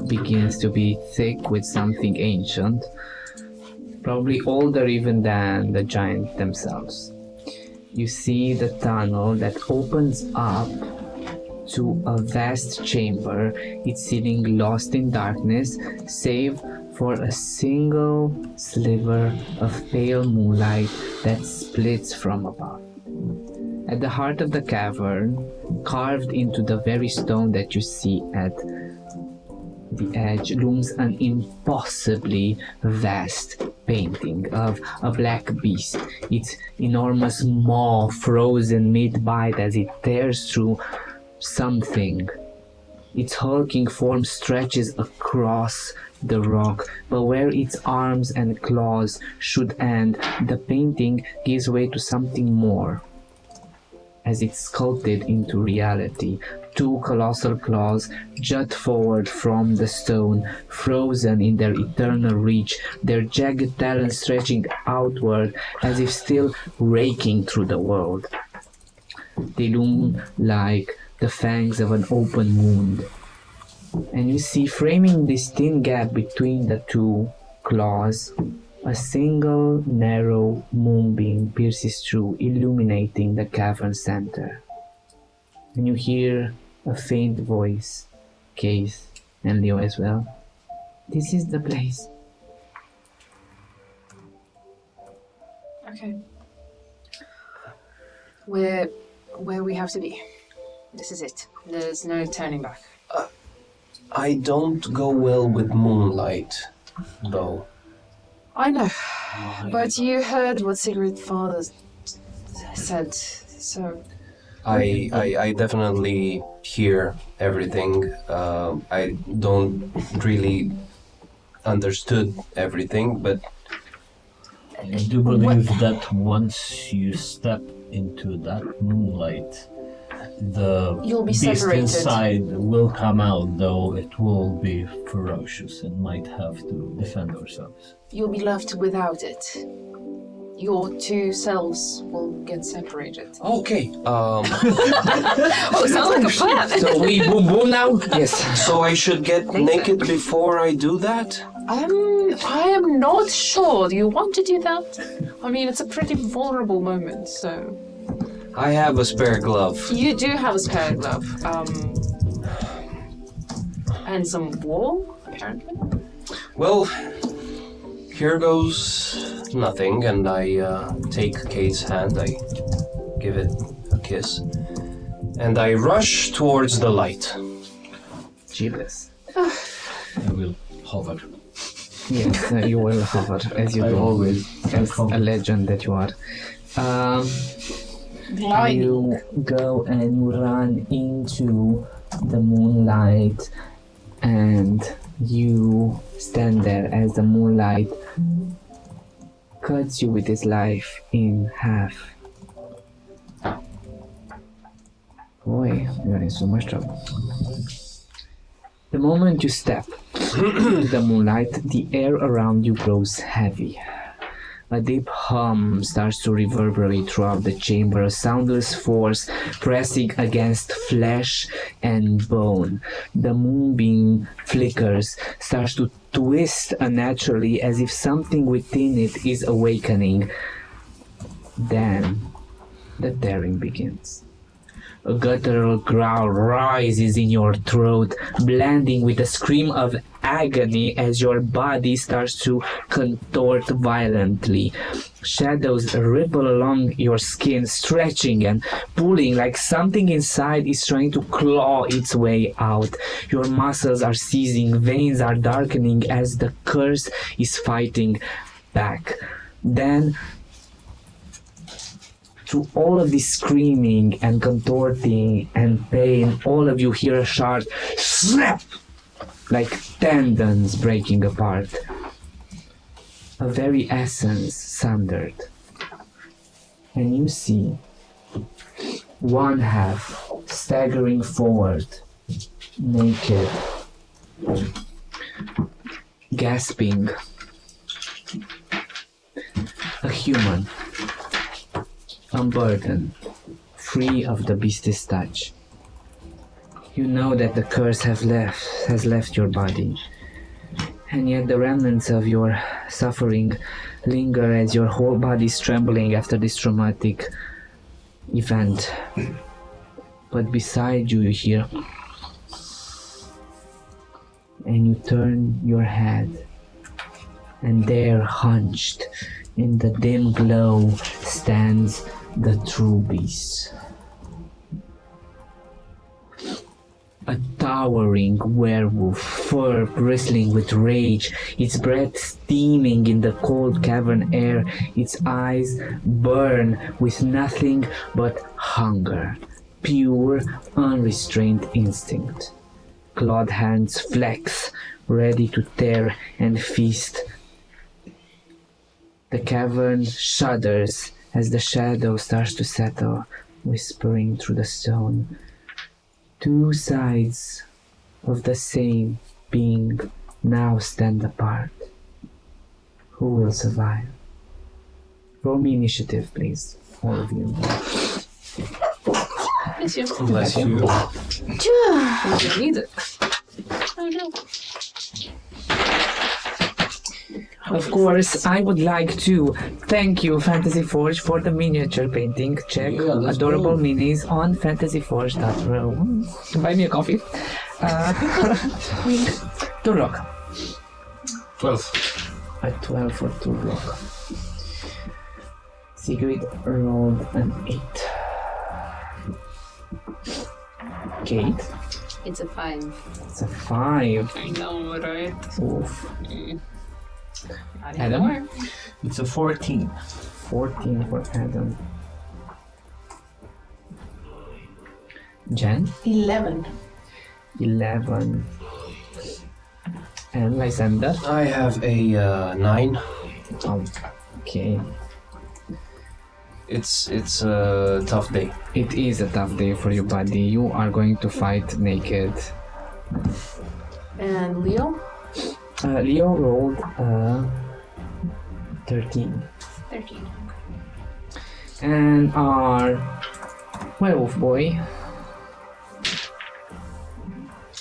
begins to be thick with something ancient, probably older even than the giants themselves. You see the tunnel that opens up to a vast chamber, its ceiling lost in darkness, save for a single sliver of pale moonlight that splits from above. At the heart of the cavern, carved into the very stone that you see at the edge, looms an impossibly vast painting of a black beast, its enormous maw frozen mid-bite as it tears through something Its hulking form stretches across the rock, but where its arms and claws should end, the painting gives way to something more. As it's sculpted into reality, two colossal claws jut forward from the stone, frozen in their eternal reach, their jagged talons stretching outward as if still raking through the world. They loom like the fangs of an open wound. And you see, framing this thin gap between the two claws, a single narrow moonbeam pierces through, illuminating the cavern center. And you hear a faint voice, Case and Leo as well. This is the place. Okay. Where we have to be. This is it. There's no turning back. I don't go well with moonlight, though. I know, but you heard what Sigrid's father said, so... I definitely hear everything. I don't really understood everything, but... I do believe that once you step into that moonlight, the You'll be beast separated. inside will come out, though it will be ferocious and might have to defend ourselves. You'll be left without it. Your two selves will get separated. Okay, Oh, sounds like a plan! So we boom boom now? Yes. so I should get naked before I do that? I am not sure. Do you want to do that? I mean, it's a pretty vulnerable moment, so... I have a spare glove. You do have a spare glove. And some wool, apparently. Well, here goes nothing, and I take Kate's hand, I give it a kiss, and I rush towards the light. Jeebus. I will hover. Yes, you will hover, as you I do. always As a legend that you are. You go and you run into the moonlight, and you stand there as the moonlight cuts you with its life in half. Boy, you're in so much trouble. The moment you step into the moonlight, the air around you grows heavy. A deep hum starts to reverberate throughout the chamber, a soundless force pressing against flesh and bone. The moonbeam flickers, starts to twist unnaturally as if something within it is awakening. Then the tearing begins. A guttural growl rises in your throat, blending with a scream of agony as your body starts to contort violently. Shadows ripple along your skin, stretching and pulling like something inside is trying to claw its way out. Your muscles are seizing, veins are darkening as the curse is fighting back. Then, through all of this screaming and contorting and pain, all of you hear a sharp snap, like tendons breaking apart. A very essence sundered. And you see one half staggering forward, naked, gasping. A human, unburdened, free of the beast's touch. You know that the curse has left your body, and yet the remnants of your suffering linger as your whole body is trembling after this traumatic event. But beside you, you hear, and you turn your head, and there, hunched in the dim glow, stands the true beast. A towering werewolf, fur bristling with rage, its breath steaming in the cold cavern air, its eyes burn with nothing but hunger, pure, unrestrained instinct. clawed hands flex, ready to tear and feast. The cavern shudders as the shadow starts to settle, whispering through the stone. Two sides of the same being now stand apart. Who will survive? Roll me initiative, please. All of you. Bless you. Bless you. You need it. Oh no. Of course, I would like to thank you, Fantasy Forge, for the miniature painting. Check adorable minis on fantasyforge.ro. Buy me a coffee. Turlock. 12. A 12 for Turlock. Sigrid rolled an 8. Kate. It's a 5. It's a 5. I know, right? Oof. Not Adam? anymore. It's a 14. 14 for Adam. Jen? 11. 11. And Lysander? I have a 9. Okay. It's a tough day. It is a tough day for you, buddy. You are going to fight naked. And Leo? Leo rolled 13. 13. And our werewolf boy,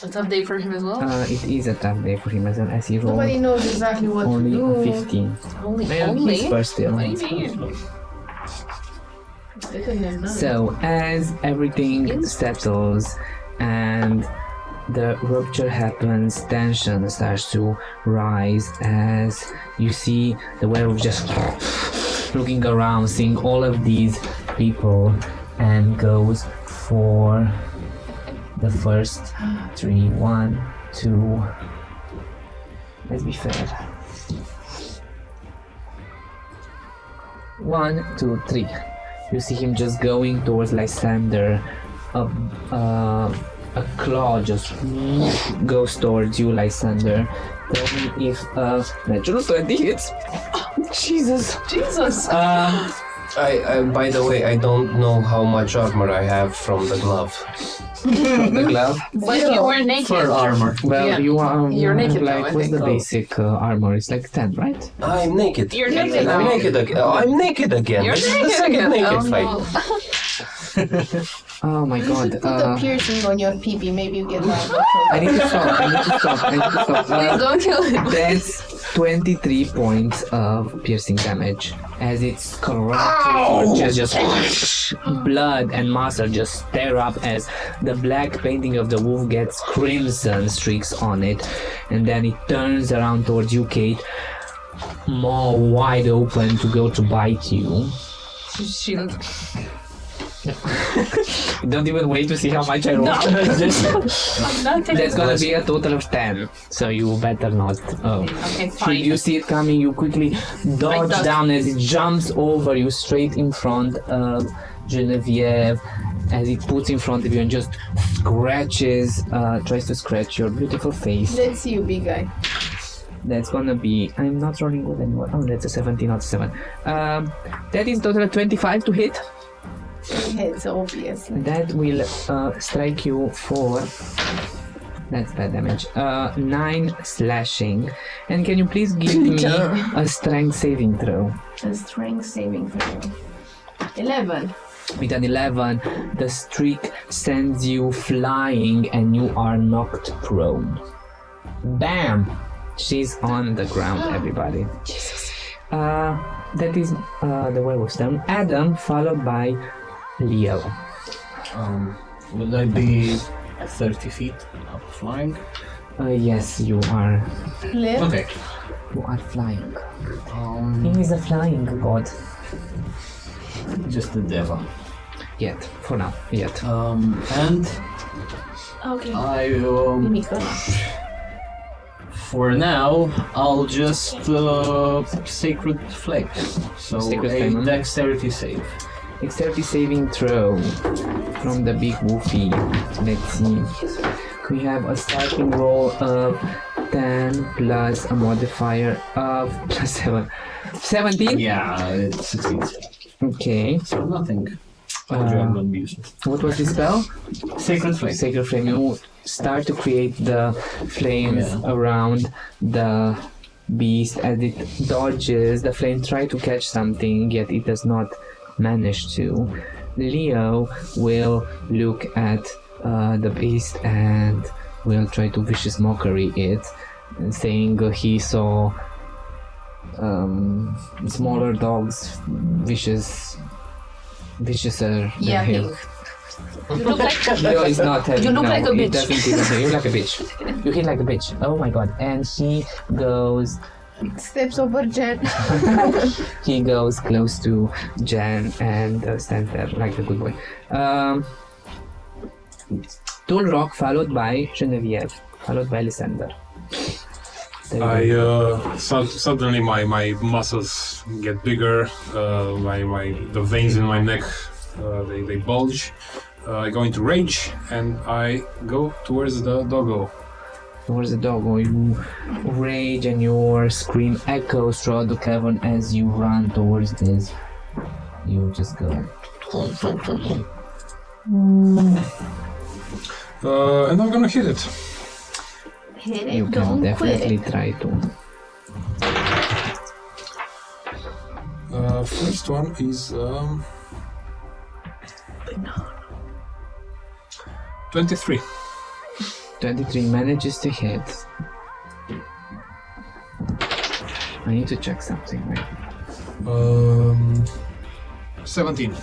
A tough day for him as well? it is a tough day for him as he rolled Nobody knows exactly what to only do. a 15. only? He's first still. What do you mean? They couldn't have done it. So as everything settles and the rupture happens, tension starts to rise as you see the werewolf just looking around, seeing all of these people, and goes for the first 3. 1, 2. Let's be fair. 1, 2, 3. You see him just going towards Lysander. A claw just goes towards you, Lysander. Tell me if natural 20 hits. Jesus. Jesus! I by the way, I don't know how much armor I have from the glove. The glove. But you were naked. For armor. Well, Yeah. you are You're naked now, like I what's think. the basic armor? It's like 10, right? I'm naked. You're naked I'm now. naked again. Oh, I'm naked again. You're This is the naked second again. naked Oh, fight. no. Oh my god. Put a piercing on your pee-pee, maybe you get lava. I need to stop. I need to stop. Please don't kill him. That's 23 points of piercing damage as it's corrupted. Just blood and muscle just tear up as the black painting of the wolf gets crimson streaks on it, and then it turns around towards you, Kate, more wide open to go to bite you. Shield. Don't even wait to see how much I roll. No. I'm not taking That's gonna be a total of 10, so you better not. Oh. Okay, Should fine. you see it coming, you quickly dodge dodge. down as it jumps over you straight in front of Genevieve, as it puts in front of you and just scratches, tries to scratch your beautiful face. Let's see you, big guy. That's gonna be, I'm not rolling good anymore. Oh, that's a 17, not a 7. That is total of 25 to hit. Heads, obviously. That will strike you for, that's bad damage, 9 slashing. And can you please give me a strength saving throw? A strength saving throw. 11. With an 11, the streak sends you flying and you are knocked prone. Bam! She's on the ground, everybody. That is the werewolf's turn. Adam, followed by Leo. Would I be 30 feet up flying? Yes, you are. Left. Okay. You are flying. He is a flying god. Just the devil. Yet, for now, yet. And Okay. I Mimic. for now I'll just sacred flame. So Sacred a flame, huh? dexterity save. Dexterity saving throw from the big woofy. Let's see. We have a starting roll of 10 plus a modifier of plus 7. 17? Yeah, it succeeds. Okay. So nothing. Not be useless. What was the spell? Sacred Flame. Sacred Flame. You start to create the flames around the beast as it dodges. The flame tries to catch something, yet it does not manage to. Leo will look at the beast and will try to vicious mockery it, saying he saw smaller dogs viciouser than him. You look like Leo is not having, You look like a it bitch. doesn't even, you look like a bitch. You hit like a bitch. Oh my god. And he goes steps over Jen. he goes close to Jen and stands there like a good boy. Tulrock followed by Genevieve, followed by Lysander. Suddenly my muscles get bigger. The veins in my neck they bulge. I go into rage and I go towards the doggo. Towards the doggo, you rage and your scream echoes throughout the cavern as you run towards this. You just go. And I'm gonna hit it. Hit it, You can don't definitely quit. try to. First one is 23. 23 manages to hit. I need to check something, right? 17.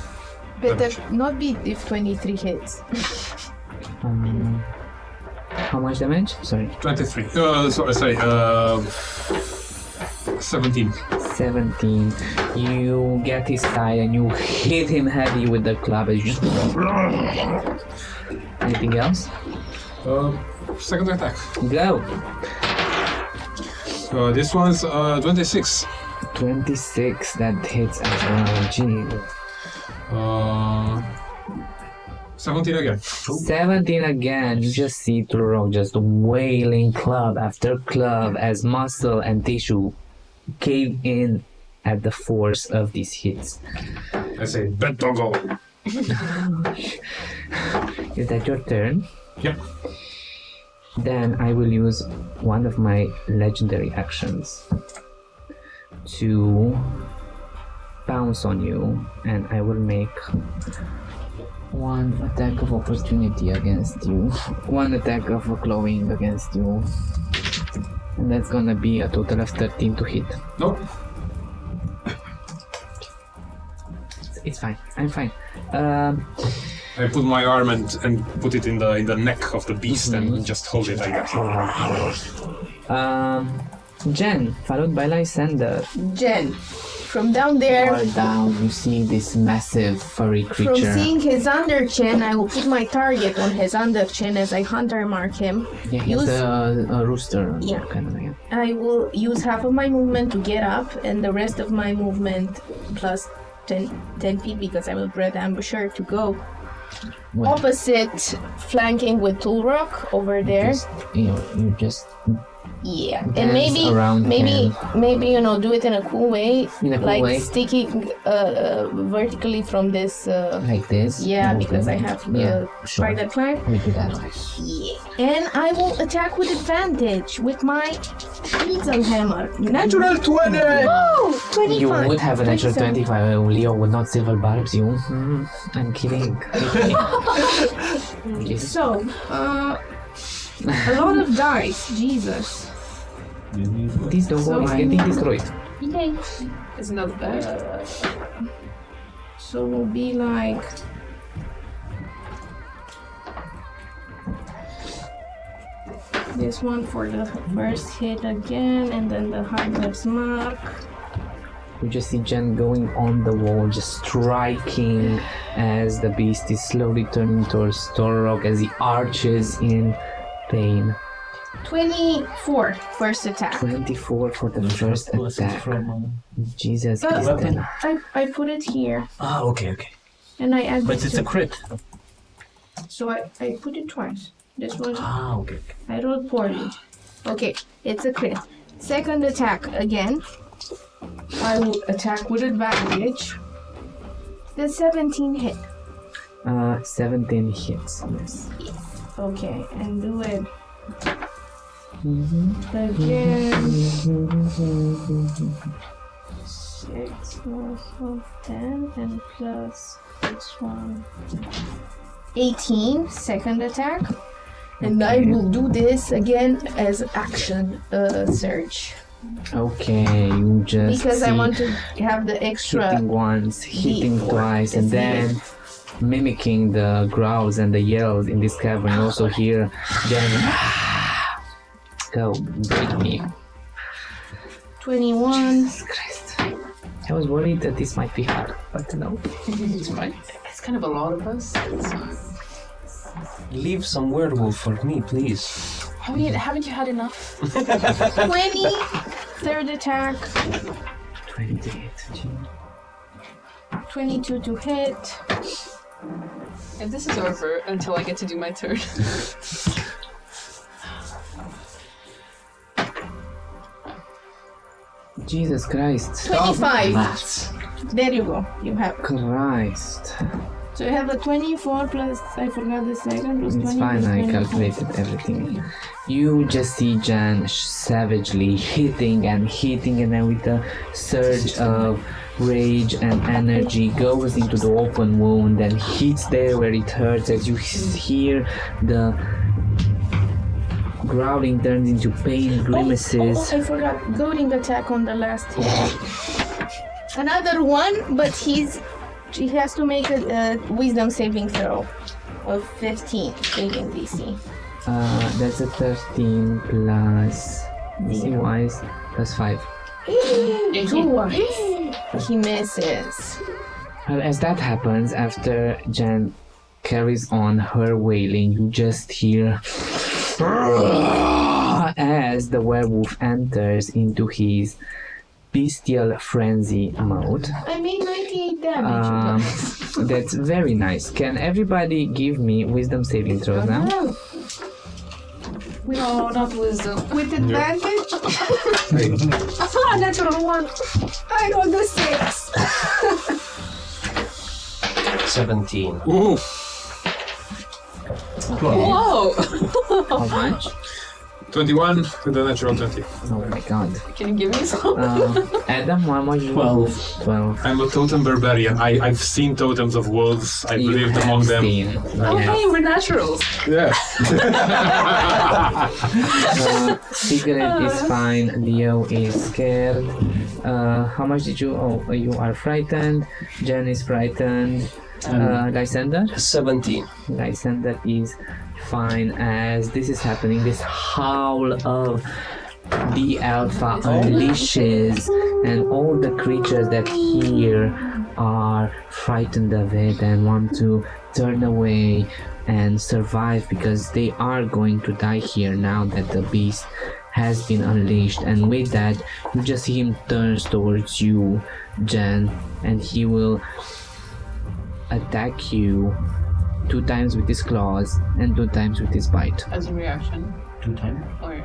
Better not be if 23 hits. How much damage? Sorry. 23. Sorry. 17. 17. You get his side and you hit him heavy with the club. As you just... Anything else? Second attack. Go. This one's 26. 26. That hits as well. Gee. 17 again. 17 again. You just see Tulrock just wailing club after club as muscle and tissue cave in at the force of these hits. I say, bet doggo. Is that your turn? Yep. Then I will use one of my legendary actions to pounce on you, and I will make one attack of opportunity against you, one attack of clawing against you, and that's gonna be a total of 13 to hit. Nope. It's fine. I'm fine. I put my arm and put it in the neck of the beast and just hold it like that. Jen, followed by Lysander. Jen, from down there, Far down, you see this massive furry from creature. seeing his underchin, I will put my target on his underchin as I hunter mark him. Yeah, he's Use- a rooster. Yeah. Kind of, yeah. I will use half of my movement to get up and the rest of my movement plus 10 feet because I'm a dread ambusher to go Well, opposite, flanking with Tulrock over there. you just Yeah, dance and around maybe him. do it in a cool way, In a cool like way. sticking vertically from this. Like this. Yeah, Okay. because I have the Yeah, sure. spider climb. We do that. Yeah, and I will attack with advantage with my Diesel hammer. Natural 20. Oh, 25. You would have a natural 27. 25. Leo would not silver barbs you. I'm kidding. Yes. So, a lot of dice. Jesus. This doggo is getting destroyed. Yay. It's not bad. So we'll be like. This one for the first hit again, and then the high mark. You just see Jen going on the wall, just striking as the beast is slowly turning towards Tulrock as he arches in pain. 24 first attack. 24 for the first attack. Jesus Uh, Christ. I put it here, Okay. and I add But this it's to a crit. So I put it twice. This was Okay. I rolled poorly. Okay, it's a crit. Second attack again. I will attack with advantage. The 17 hit. 17 hits. Yes. Okay, and do it again. 6 plus 10 and plus this one. 18, second attack. And I will do this again as action surge. Okay, you just Because I see want to have the extra. hitting once, hitting D4. twice, and It's then mimicking the growls and the yells in this cavern. Also here, then go break me. 21. Christ. I was worried that this might be hard, but no, it's fine. It's kind of a lot of us. Leave some werewolf for me, please. I mean, haven't you had enough? 20. Third attack. 28. 22 to hit. If this is over until I get to do my turn. Jesus Christ. 25. That's There you go. You have. Christ. So you have a 24 plus, I forgot the second, plus 20 It's fine, plus I 24. calculated everything. You just see Jan savagely hitting, and then with a surge of rage and energy goes into the open wound and hits there where it hurts as you hear the growling turns into pain grimaces. Oh, I forgot. Goading attack on the last hit. Another one, but he has to make a wisdom saving throw of 15 saving DC. That's a 13 plus DC wise plus 5. 2 ones. He misses. Well, as that happens, after Jan carries on her wailing, you just hear as the werewolf enters into his bestial frenzy mode. I made 98 damage. That's very nice. Can everybody give me wisdom saving throws now? No. No, not wisdom. With advantage, Natural one. I rolled a 6. 17. Ooh, Whoa! How much? 21 with a natural 20. Oh my god. Can you give me some? Adam, how much? 12. 12. I'm a totem barbarian. I've seen totems of wolves. I've You lived have among them. seen. Oh, Yes. hey, we're naturals. Yeah. Secret is fine. Leo is scared. How much did you? Oh, you are frightened. Jen is frightened. Lysander? 17. Lysander is fine as this is happening. This howl of the alpha unleashes, and all the creatures that hear are frightened of it and want to turn away and survive because they are going to die here now that the beast has been unleashed. And with that, you just see him turns towards you, Jen, and he will attack you 2 times with his claws and 2 times with his bite. As a reaction. 2 times. Or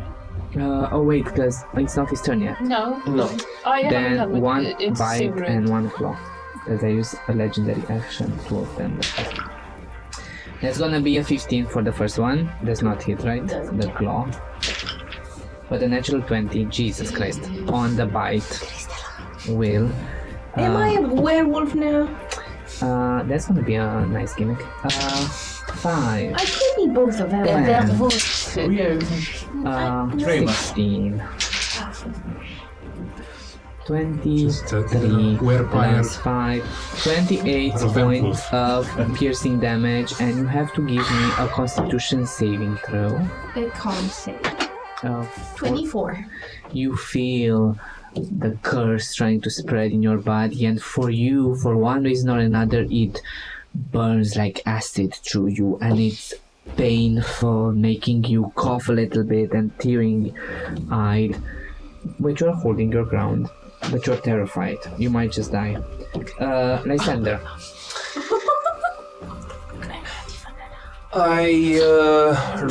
Oh wait, because it's not his turn yet. no. No. Oh yeah. Then 1 it's bite secret. and 1 claw. Because I use a legendary action, 2 of them. That's gonna be a 15 for the first one. Does not hit, right? The claw. But a natural 20, Jesus Christ, on the bite will. Am I a werewolf now? That's gonna be a nice gimmick. 5. I can be both of them. Damn. Oh yeah. 16. 23 werepire. plus 5. 28 points of piercing damage, and you have to give me a constitution saving throw. A calm save. Of 24. You feel the curse trying to spread in your body, and for you, for one reason or another, it burns like acid through you, and it's painful, making you cough a little bit and tearing-eyed. But you're holding your ground, but you're terrified. You might just die. Lysander. I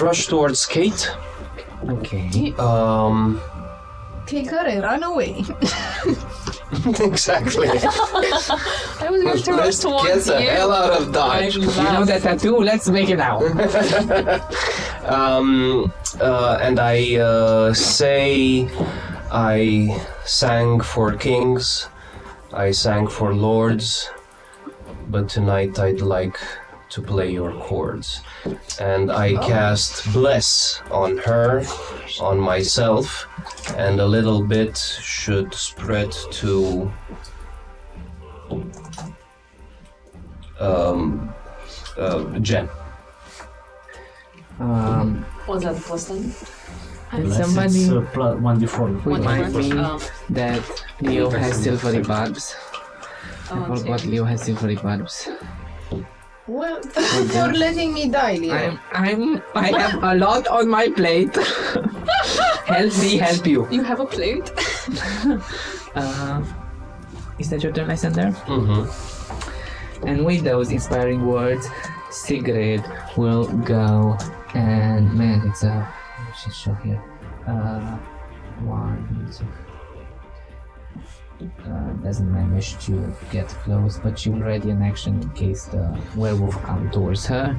rush towards Kate. Okay. Take her and run away. Exactly. I was going to rush Let's towards get the you. hell out of Dodge. You know that tattoo? Let's make it out. And I say I sang for kings, I sang for lords, but tonight I'd like to play your chords. And I cast Bless on her, on myself, and a little bit should spread to Jen. Was that the plus 10? Unless Somebody it's, 1d4. remind me Oh. that Leo has silvery barbs. I Oh, forgot okay. Leo has silvery barbs. Well, thank you for letting me die, Leo. I have a lot on my plate. Help me help you. You have a plate? Is that your turn, Lysander? Mm-hmm. And with those inspiring words, Sigrid will go and man, it's a she's show here. One, two. Doesn't manage to get close, but she will ready an action in case the werewolf comes towards her.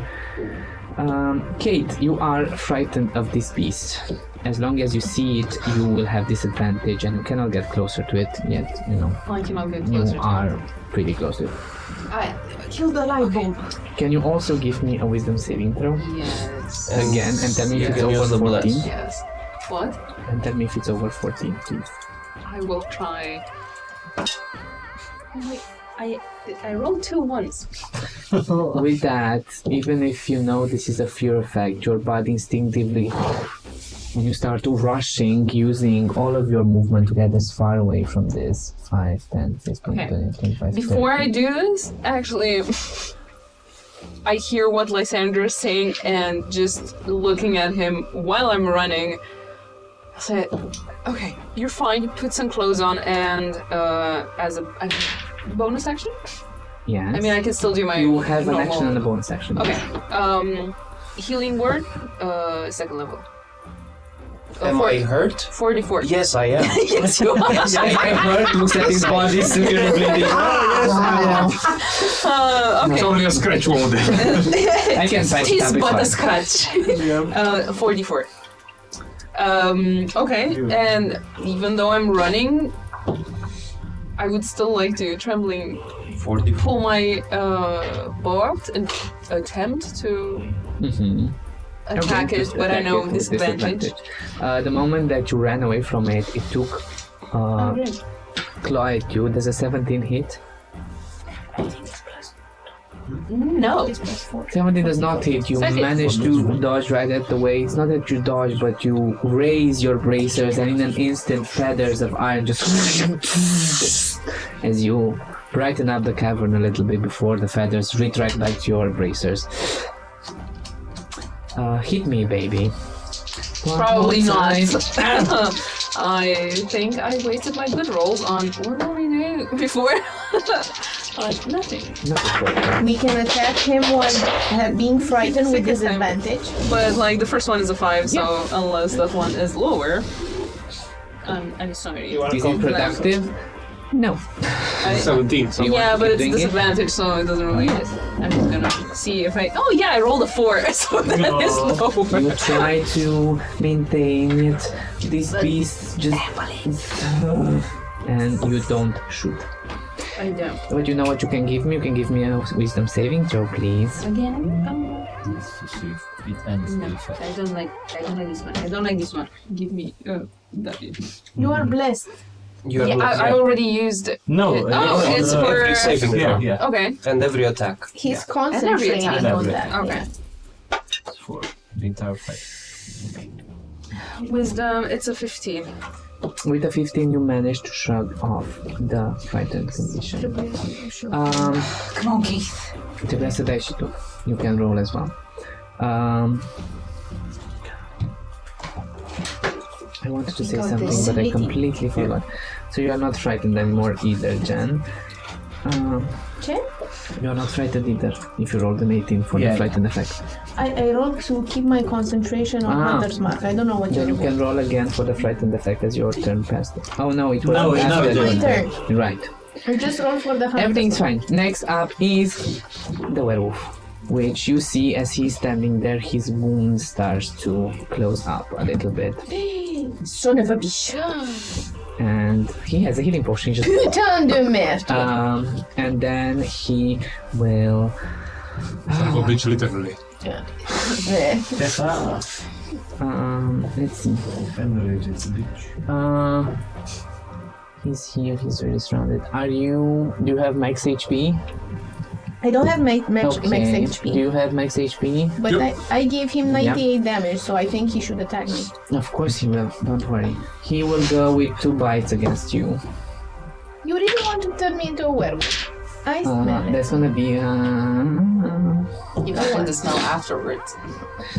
Kate, you are frightened of this beast. As long as you see it, you will have disadvantage, and you cannot get closer to it yet. You know, I cannot get you closer. are pretty close to it. I killed the light bulb. Can you also give me a wisdom saving throw Yes. again, and tell me You if it's can use over the bless. 14? Yes. What? And tell me if it's over 14, please. I will try. Oh my, I rolled 2 once. With that, even if you know this is a fear effect, your body instinctively, when you start rushing, using all of your movement to get as far away from this. 5, 10, 15, Okay. 20, 25, Before 30. I do this, actually, I hear what Lysander is saying, and just looking at him while I'm running, I say, okay, you're fine, put some clothes on, and as a bonus action? Yes. I mean, I can still do my you have normal... an action and a bonus action. Okay. Healing word, 2nd level. Am I hurt? 44. Yes, I am. Yes, you are. I heard looks at his body severely bleeding. Okay. It's only a scratch wound. I can fight Tis it, but a it's fine. scratch. 44. Okay, and even though I'm running, I would still like to trembling 44. pull my bow out and attempt to attack Okay, it, just but I attack know it with disadvantage. The moment that you ran away from it, it took claw at you. There's a 17 hit. No. 17 does not hit. You Second. manage to dodge right at the way. It's not that you dodge, but you raise your bracers, and in an instant, feathers of iron just as you brighten up the cavern a little bit before the feathers retract back to your bracers. Hit me, baby. One Probably more not. time. I think I wasted my good rolls on what were we doing before? Nothing. Not before. We can attack him while being frightened with disadvantage. But like the first one is a 5, so unless that one is lower, I'm sorry. Is it productive? No. 17. So Yeah, but it's doing it? disadvantage, so it doesn't really. I'm just gonna see if I. Oh yeah, I rolled a 4, so that is lower. You try to maintain it. This beast just. And you don't shoot. I don't. But you know what you can give me? You can give me a wisdom saving throw, please. Again? To see if it ends No, the effect. I don't like this one. I don't like this one. Give me that. You are blessed. You have Yeah, I already used it. No, it's on the- for- every saving throw Yeah, yeah. Okay. and every attack. He's And concentrating every on attack. that. Okay. It's for the entire fight. Wisdom, it's a 15. With a 15, you manage to shrug off the frightened condition. Come on, Keith. The blessed dice you took. You can roll as well. I wanted to say Got something, this. but I completely forgot. So you are not frightened anymore either, Jen. Jen? You're not frightened either, if you rolled an 18 for the frightened effect. I rolled to keep my concentration on Hunter's Mark. I don't know what Then you you're can roll again for the frightened effect as your turn passed. Oh no, it was No, after it's your my turn. Right. I just rolled for the Hunter's Everything's Mark. fine. Next up is the werewolf, which you see as he's standing there, his wound starts to close up a little bit. Son of a bitch. And he has a healing potion. He just Putain de merde. and then he will. Son of a bitch, literally. Let's see. He's here. He's really surrounded. Do you have max HP? I don't have max Okay. HP. Do you have max HP? But Yep. I gave him 98 damage, so I think he should attack me. Of course he will. Don't worry. He will go with 2 bites against you. You really want to turn me into a werewolf? I smell it. That's gonna be You don't want to smell afterwards.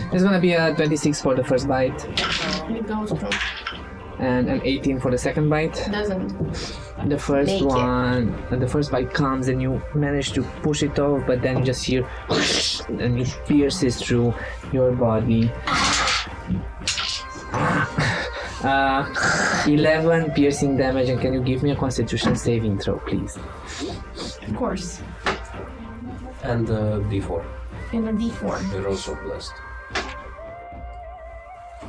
There's gonna be a 26 for the first bite, It goes through. and an 18 for the second bite. Doesn't. The first Make it. one, the first bite comes, and you manage to push it off, but then you just hear, and it pierces through your body. 11 piercing damage, and can you give me a Constitution saving throw, please? Of course. And D4. And a D4. You're also blessed.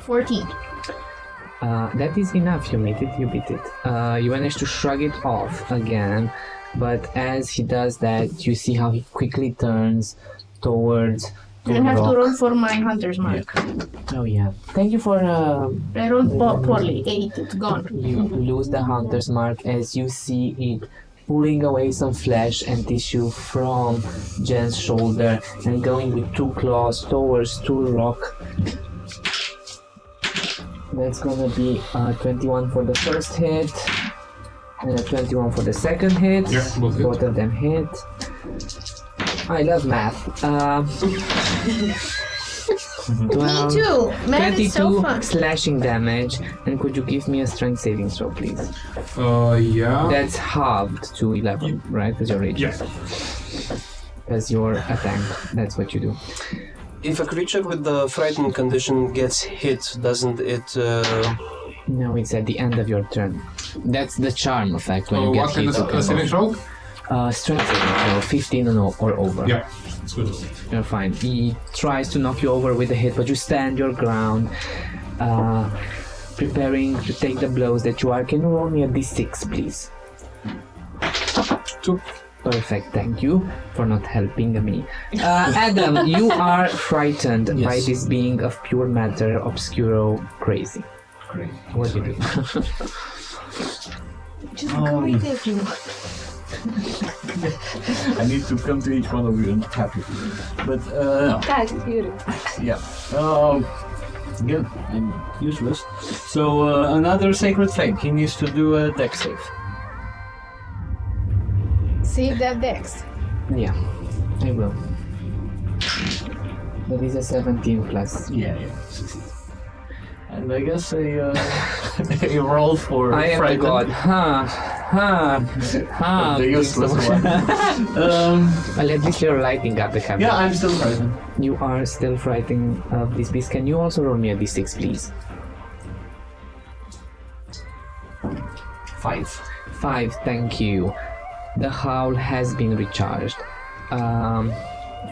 14. That is enough. You made it. You beat it. You manage to shrug it off again, but as he does that, you see how he quickly turns towards I the have to rock. roll for my Hunter's Mark. Oh yeah. Thank you for. I rolled poorly. 8. It's gone. You lose the hunter's mark as you see it pulling away some flesh and tissue from Jen's shoulder and going with 2 claws towards the rock. That's gonna be 21 for the first hit and a 21 for the second hit. Yeah, both hit. Both of them hit. I love math. 12, Me too. Man, it's so 22 fun. slashing damage, and could you give me a strength saving throw, please? Yeah. That's halved to 11, right? Because you're raging. Yeah. As your attack, that's what you do. If a creature with the frightened condition gets hit, doesn't it? No, it's at the end of your turn. That's the charm effect when you get What kind hit. of saving throw? Strength saving throw, 15 or over. Yeah, it's good. You're fine. He tries to knock you over with a hit, but you stand your ground, preparing to take the blows that you are. Can you roll me a d6, please? 2. Perfect, thank you for not helping me. Adam, you are frightened by this being of pure matter, obscuro, crazy. Great. What do you do? Just go if you want. I need to come to each one of you and tap you. But, no. That is beautiful. Yeah. Again, I'm useless. So, another Sacred Flame. He needs to do a dex save. Save that dex. Yeah, I will. That is a 17 plus. Yeah. Succeed. And I guess a roll for I am the frightened. god. The useless one. Well, at least you're lighting up the cabin. Yeah, I'm still frightened. You are still frightened of this beast. Can you also roll me a d6, please? 5. 5, thank you. The howl has been recharged.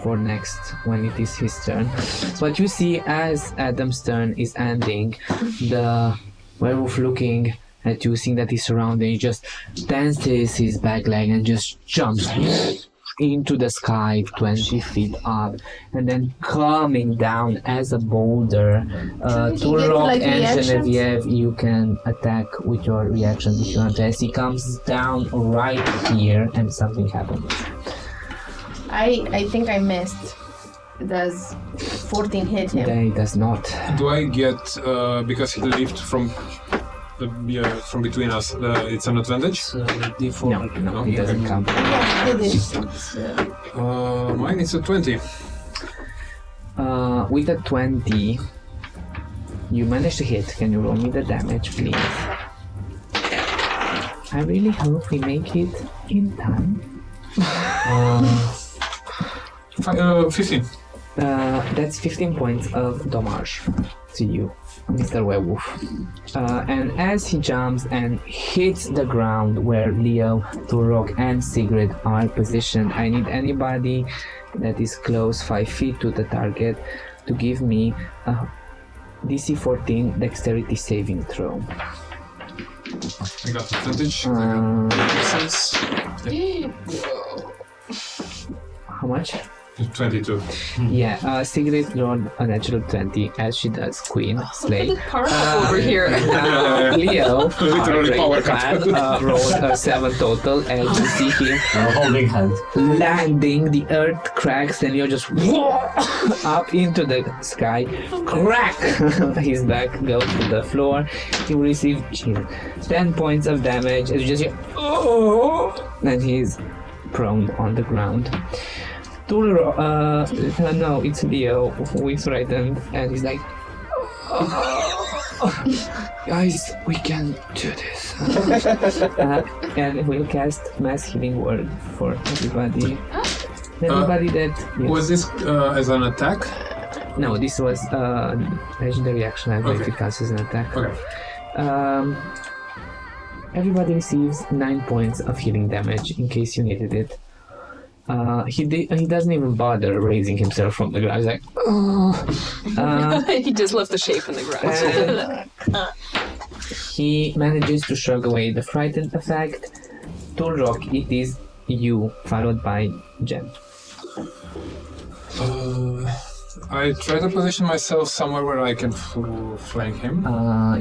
For next, when it is his turn. So what you see as Adam's turn is ending, the werewolf looking at you, seeing that he's surrounded, he just tenses his back leg and just jumps into the sky 20 feet up, and then coming down as a boulder. Can he get, Turlock like, and reactions? Genevieve, you can attack with your reactions if you want. As he comes down right here and something happens. I think I missed. Does 14 hit him? They does not. Do I get because he lived from from between us? It's an advantage. D4. No, it doesn't count. Yeah, it is. Mine is a 20. With a 20, you managed to hit. Can you roll me the damage, please? I really hope we make it in time. 15. That's 15 points of damage to you, Mr. Werewolf. And as he jumps and hits the ground where Leo, Turok, and Sigrid are positioned, I need anybody that is close 5 feet to the target to give me a DC 14 dexterity saving throw. I got advantage. How much? 22. Yeah, Sigrid rolled a natural 20 as she does Queen, Slay. Look at Karma over here. Leo, Literally great power fan, rolled a 7 total as you see him Holding hand. landing, the earth cracks, and Leo just up into the sky, crack! His back goes to the floor. He will receive 10 points of damage as you just hear, and he's prone on the ground. No, it's Leo who is frightened, and he's like, guys, we can do this. And we'll cast Mass Healing Word for everybody. Everybody that... Yes. Was this as an attack? No, this was legendary action. I believe it counts as an attack. Okay. Everybody receives 9 points of healing damage in case you needed it. He doesn't even bother raising himself from the ground. He's like, He just left the shape in the ground. he manages to shrug away the frightened effect. Turok, it is you, followed by Jen. I try to position myself somewhere where I can flank him.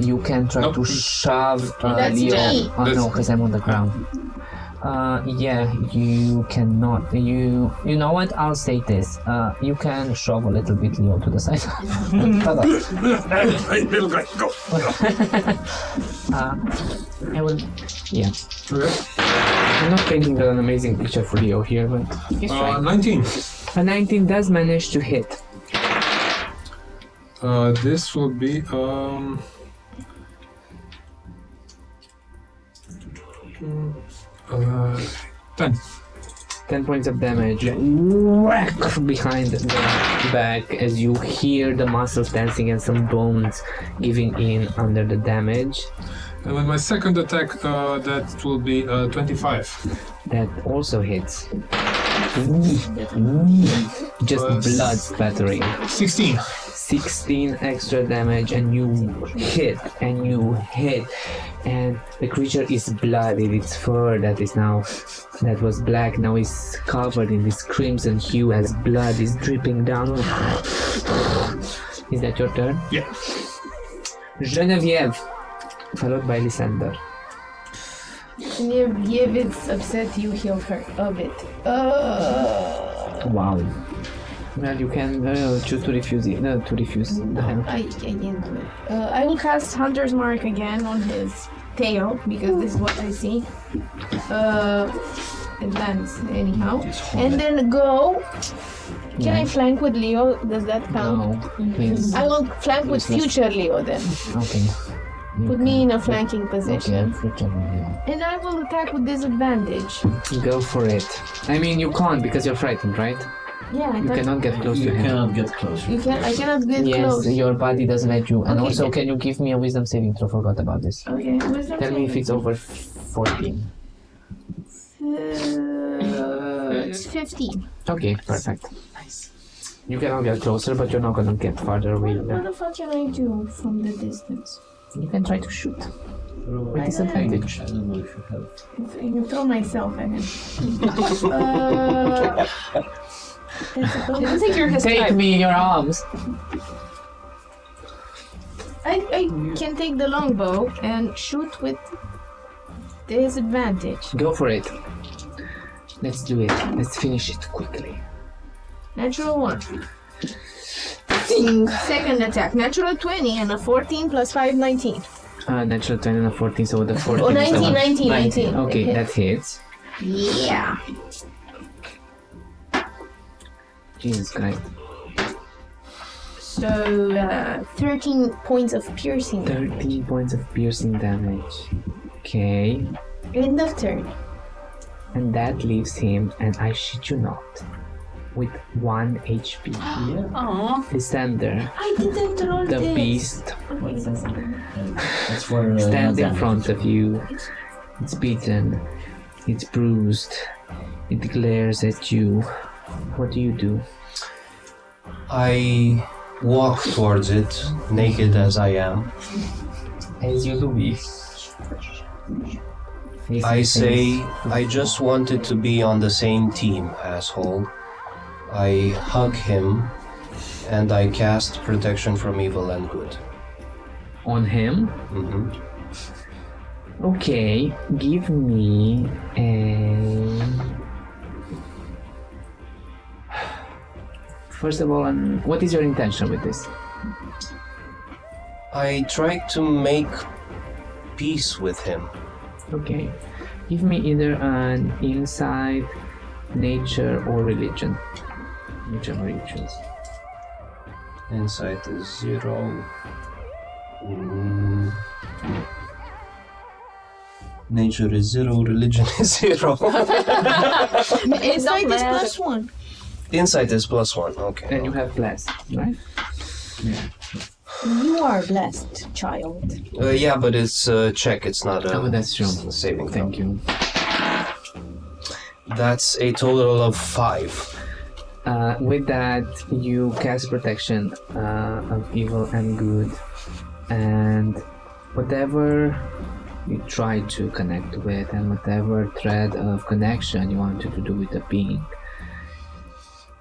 You can try Nope. to shove That's Leo. me. No, because I'm on the ground. Yeah, you cannot. You know what? I'll say this. You can shove a little bit Leo to the side. Hey, little guy, go! I will. Yeah. Okay. I'm not painting an amazing picture for Leo here, but he's trying. 19. A 19 does manage to hit. This will be 10. 10 points of damage. Whack behind the back as you hear the muscles dancing and some bones giving in under the damage. And with my second attack, that will be 25. That also hits. Just Plus- blood spattering. 16. 16 extra damage, and you hit and you hit, and the creature is bloodied. Its fur that was black now is covered in this crimson hue as blood is dripping down. Is that your turn? Yeah. Genevieve, followed by Lysander. Genevieve is upset you healed her a bit. Wow. Well, you can choose to refuse it. No, to refuse the hand. I can't do it. I will cast Hunter's Mark again on his tail because this is what I see. Advance anyhow, and then go. Can I flank with Leo? Does that count? No, please. I will flank with future Leo then. Okay. Put me in a flanking position. Okay, future Leo. And I will attack with disadvantage. Go for it. I mean, you can't because you're frightened, right? Yeah, I You thought cannot get close You to him. cannot get closer. I cannot get Yes, close. your body doesn't let you. And Okay. also, can you give me a wisdom saving throw? Forgot about this. Okay, wisdom Tell me if saving. it's over 14. It's 15. Okay, perfect. You cannot get closer, but you're not gonna get farther away. What the fuck can I do from the distance? You can try to shoot. With disadvantage. I don't know if you have. I can throw myself at him. That's a I don't think you're his Take type. me in your arms. I can take the longbow and shoot with disadvantage. Go for it. Let's do it. Let's finish it quickly. Natural 1. Second attack. Natural 20 and a 14 plus 5, 19. Natural 20 and a 14, so the 14 Oh, is the 19, one. 19, 19. Okay, that hits. Yeah. Jesus Christ. So, 13 points of piercing. 13 points of piercing damage. Okay. End of turn. And that leaves him, and I shit you not, with 1 HP. Yeah. Aww. Lysander, I didn't roll the this. beast, And that's for stands in damage. front of you. It's beaten, it's bruised, it glares at you. What do you do? I walk towards it, naked as I am. As you do. I say, I just wanted to be on the same team, asshole. I hug him, and I cast protection from evil and good. On him? Hmm. Okay, give me a... First of all, what is your intention with this? I try to make peace with him. Okay, give me either an insight, nature, or religion. Whichever you choose. Insight is 0. Nature is 0, religion is 0. Insight is +1. Insight is +1, okay. And you have blessed, right? You are blessed, child. Yeah, but it's a check, it's not a Oh, that's true. saving throw. Thank you. That's a total of 5. With that, you cast protection of evil and good, and whatever you try to connect with, and whatever thread of connection you wanted to do with the being,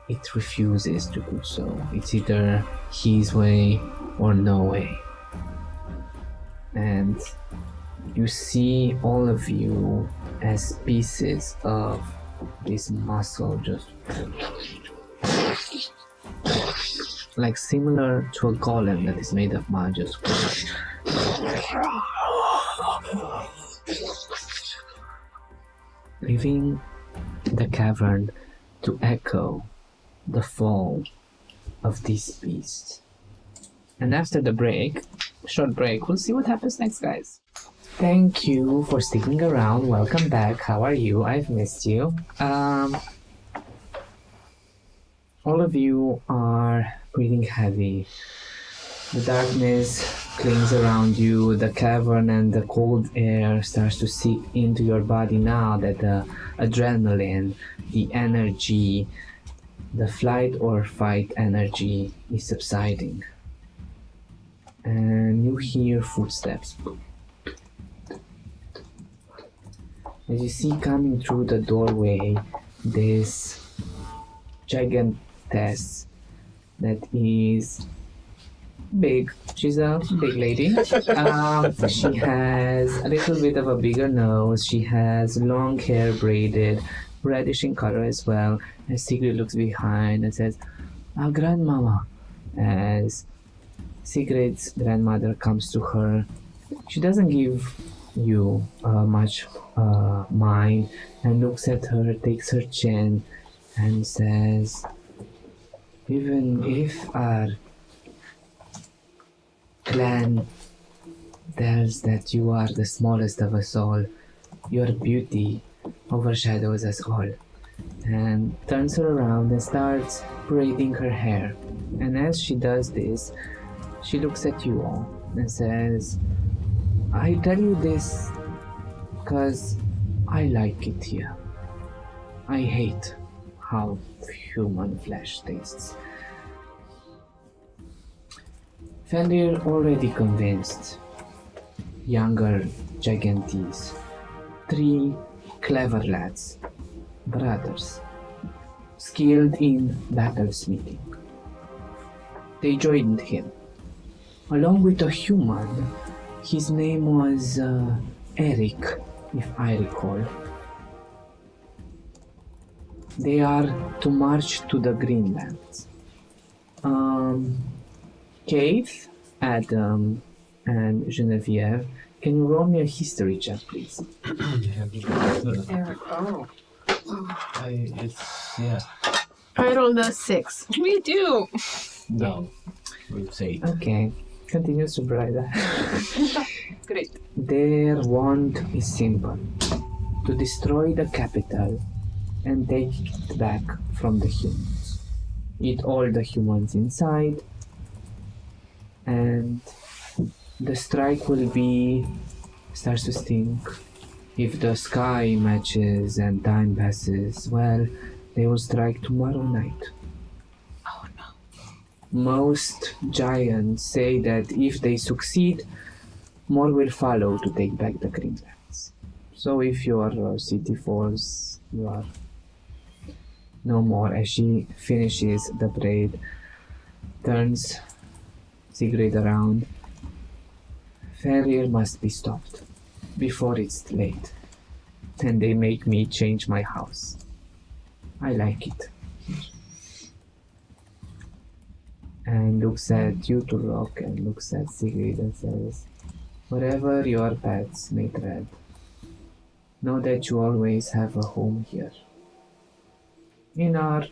it refuses to do so. It's either his way or no way. And you see all of you as pieces of this muscle just like similar to a golem that is made of mud, just leaving the cavern to echo the fall of this beast. And after the break, short break, we'll see what happens next, guys. Thank you for sticking around. Welcome back. How are you? I've missed you. All of you are breathing heavy. The darkness clings around you. The cavern and the cold air starts to seep into your body now that the adrenaline, the energy, the flight or fight energy is subsiding. And you hear footsteps. As you see coming through the doorway, this gigantess that is big. She's a big lady. She has a little bit of a bigger nose. She has long hair braided, reddish in color as well. And Sigrid looks behind and says, "Our grandmama." As Sigrid's grandmother comes to her, she doesn't give you much mind and looks at her, takes her chin and says, "Even if our clan tells that you are the smallest of us all, your beauty overshadows us all." And turns her around and starts braiding her hair. And as she does this, she looks at you all and says, "I tell you this because I like it here. I hate how human flesh tastes." Fenrir already convinced younger gigantes, 3 clever lads, brothers, skilled in battlesmithing. They joined him, along with a human. His name was Eric, if I recall. They are to march to the Greenlands. Kate, Adam, and Genevieve, can you roll me a history check, please? Eric, oh. Yeah. I rolled a 6. Me too. No. We'd say Okay, continues to brighten. Great. Their want is simple. to destroy the capital and take it back from the humans. Eat all the humans inside, and the strike will be starts to stink. If the sky matches and time passes, well, they will strike tomorrow night. Oh no. Most giants say that if they succeed, more will follow to take back the Greenlands. So if your city falls, you are no more. As she finishes the braid, turns Sigrid around. Farrier must be stopped before it's too late. And they make me change my house. I like it. And looks at you to Rock and looks at Sigrid and says, wherever your paths may tread, know that you always have a home here. In our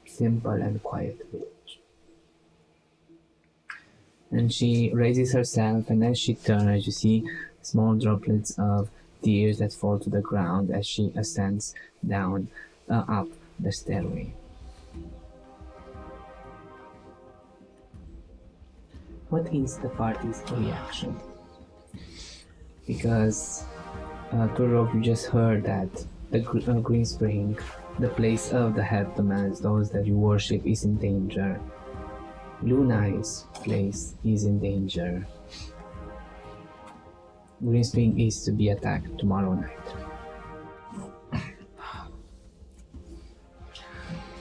simple and quiet village. And she raises herself, and as she turns, you see small droplets of tears that fall to the ground as she ascends down, up the stairway. What is the party's reaction? Because, Turok, you just heard that the Green Spring, the place of the headmans, those that you worship, is in danger. Lunai's place is in danger. Green Spring is to be attacked tomorrow night.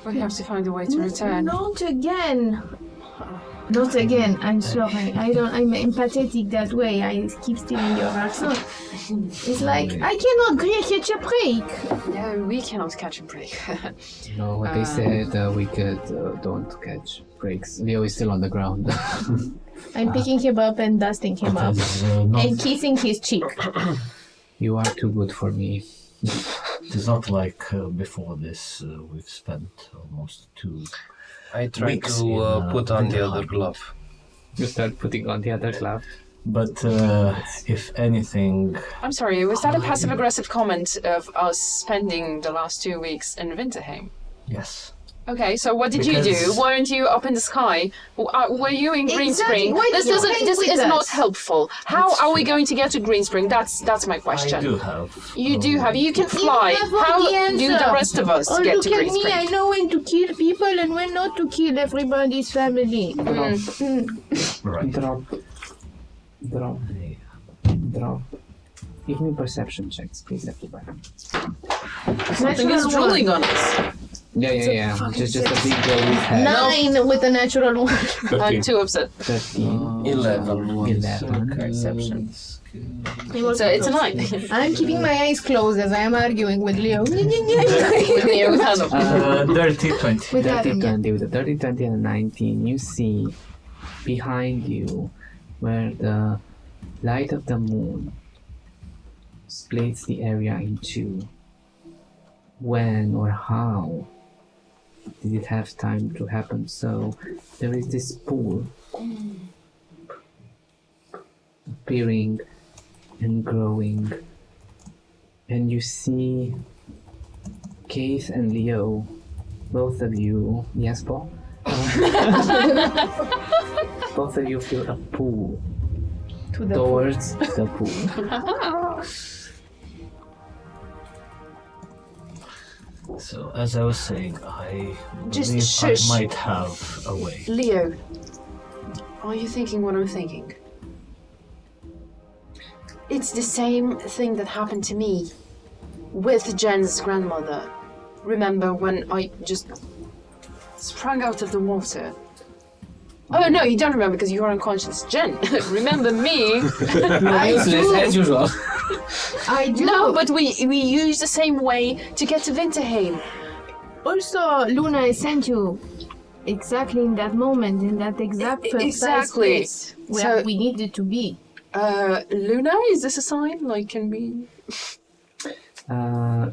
We have to find a way to return. Not again. Not again. I'm sorry. I'm empathetic that way. I keep stealing your accent. It's like, I cannot catch a break. No, we cannot catch a break. No, what they said, we could don't catch breaks. Leo is still on the ground. I'm picking him up and dusting him up. And kissing his cheek. You are too good for me. It's not like before this, we've spent almost 2 I try weeks to in, put on the Winter other Harbor. glove. You start putting on the other glove. But if anything, I'm sorry, was that a passive-aggressive comment of us spending the last 2 weeks in Winterheim? yes. Okay, so what did you do? Because- Weren't you up in the sky? Were you in Green Exactly. Spring? Why This did you doesn't. hang This with is not us? helpful. How are we going to get to Green Spring? That's my question. I do have. You do have. You can fly. have all How the do the answer. rest of us Oh, get look to at Green me. Spring? I know when to kill people and when not to kill everybody's family. Right. Drop. Give me perception checks, please, everybody. Something is drooling on us. Yeah. Just a big go with head. 9 with a natural one. I'm too upset. 13. 11. Perception. So it's a 9. I'm keeping my eyes closed as I am arguing with Leo. With Leo Hanov. Dirty 20. With 30, Adam, yeah. 20, with a 30, 20, and a 19, you see behind you where the light of the moon splits the area in two. When or how did it have time to happen? So there is this pool appearing and growing, and you see Keith and Leo, both of you, yes, Paul? Both of you feel a pull To the towards the pool. So, as I was saying, I Just believe shush. I might have a way. Leo, are you thinking what I'm thinking? It's the same thing that happened to me with Jen's grandmother. Remember when I just sprang out of the water? Oh no, you don't remember because you were unconscious. Jen, remember me? Useless as usual. I do. No, but we used the same way to get to Winterheim. Also, Luna, I sent you exactly in that moment, in that exact precise Exactly. place where So- we needed to be. Luna, is this a sign? Like, can we?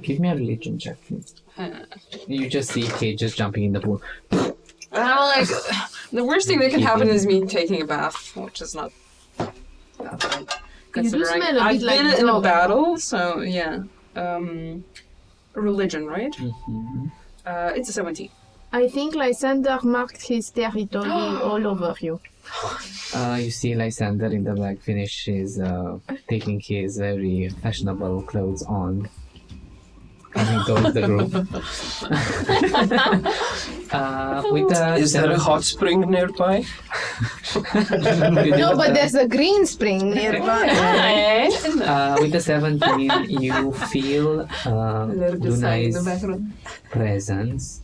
Give me a religion check, please. You just see Kate just jumping in the pool. Like, the worst thing that can happen is me taking a bath, which is not that bad. You do Considering smell a I've bit like been in a dog. battle, so yeah. religion, right? It's a 17. I think Lysander marked his territory all over you. You see Lysander in the back finish his taking his very fashionable clothes on, coming towards the group. Is there a hot spring nearby? No, but there's a green spring nearby. With the 17, you feel Lunai's presence.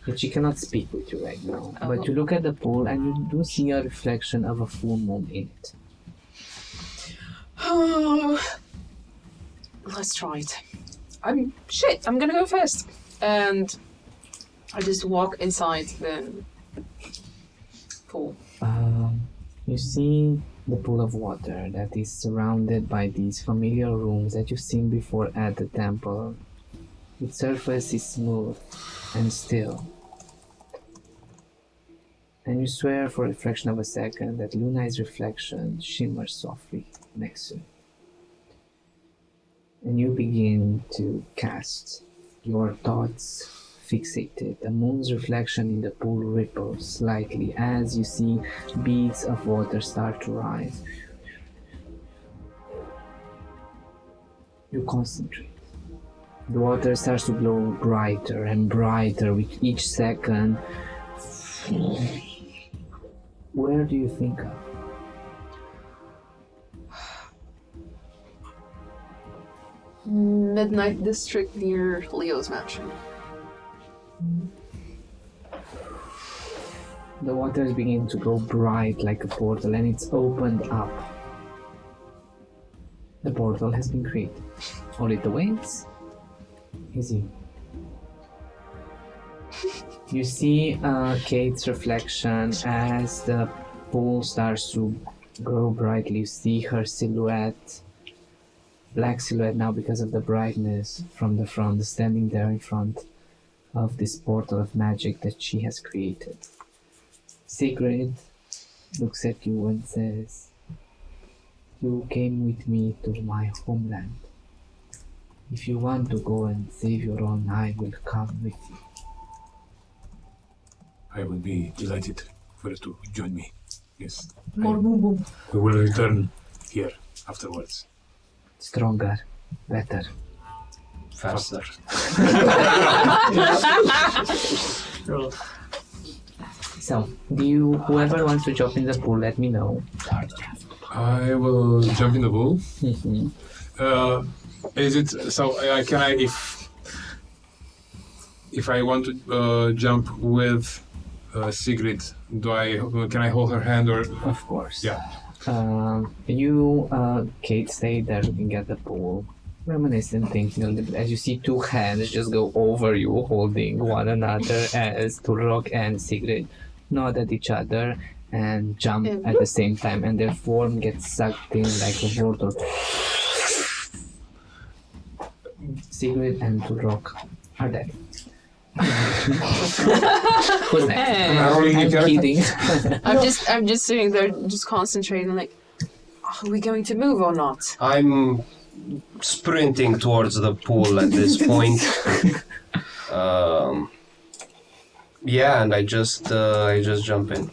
But she cannot speak with you right now. But you look at the pool and you do see a reflection of a full moon in it. Let's try it. I'm gonna go first. And I just walk inside the pool. You see the pool of water that is surrounded by these familiar rooms that you've seen before at the temple. Its surface is smooth and still. And you swear for a fraction of a second that Lunai's reflection shimmers softly next to you. And you begin to cast your thoughts fixated. The moon's reflection in the pool ripples slightly as you see beads of water start to rise. You concentrate. The water starts to glow brighter and brighter with each second. Where do you think of? Midnight district near Leo's mansion. The water is beginning to go bright like a portal and it's opened up. The portal has been created. All it awaits is you. You see Kate's reflection as the pool starts to grow brightly. You see her silhouette, black silhouette now because of the brightness from the front, standing there in front of this portal of magic that she has created. Sigrid looks at you and says, "You came with me to my homeland. If you want to go and save your own, I will come with you." I will be delighted for you to join me. Yes. More boom boom. We will return here afterwards. Stronger, better. Faster. So, whoever wants to jump in the pool, let me know. I will jump in the pool. Mhm. Is it so? Can I, if I want to jump with Sigrid, can I hold her hand or? Of course. Yeah. Kate, stay there looking at the pool, reminiscent, thinking a little bit as you see two hands just go over you, holding one another as Turok and Sigrid nod at each other and jump at the same time, and their form gets sucked in like a portal. Sigrid and Turok are dead. Who's next? I'm kidding. I'm just sitting there, just concentrating. Like, are we going to move or not? I'm sprinting towards the pool at this point. Yeah, and I just jump in.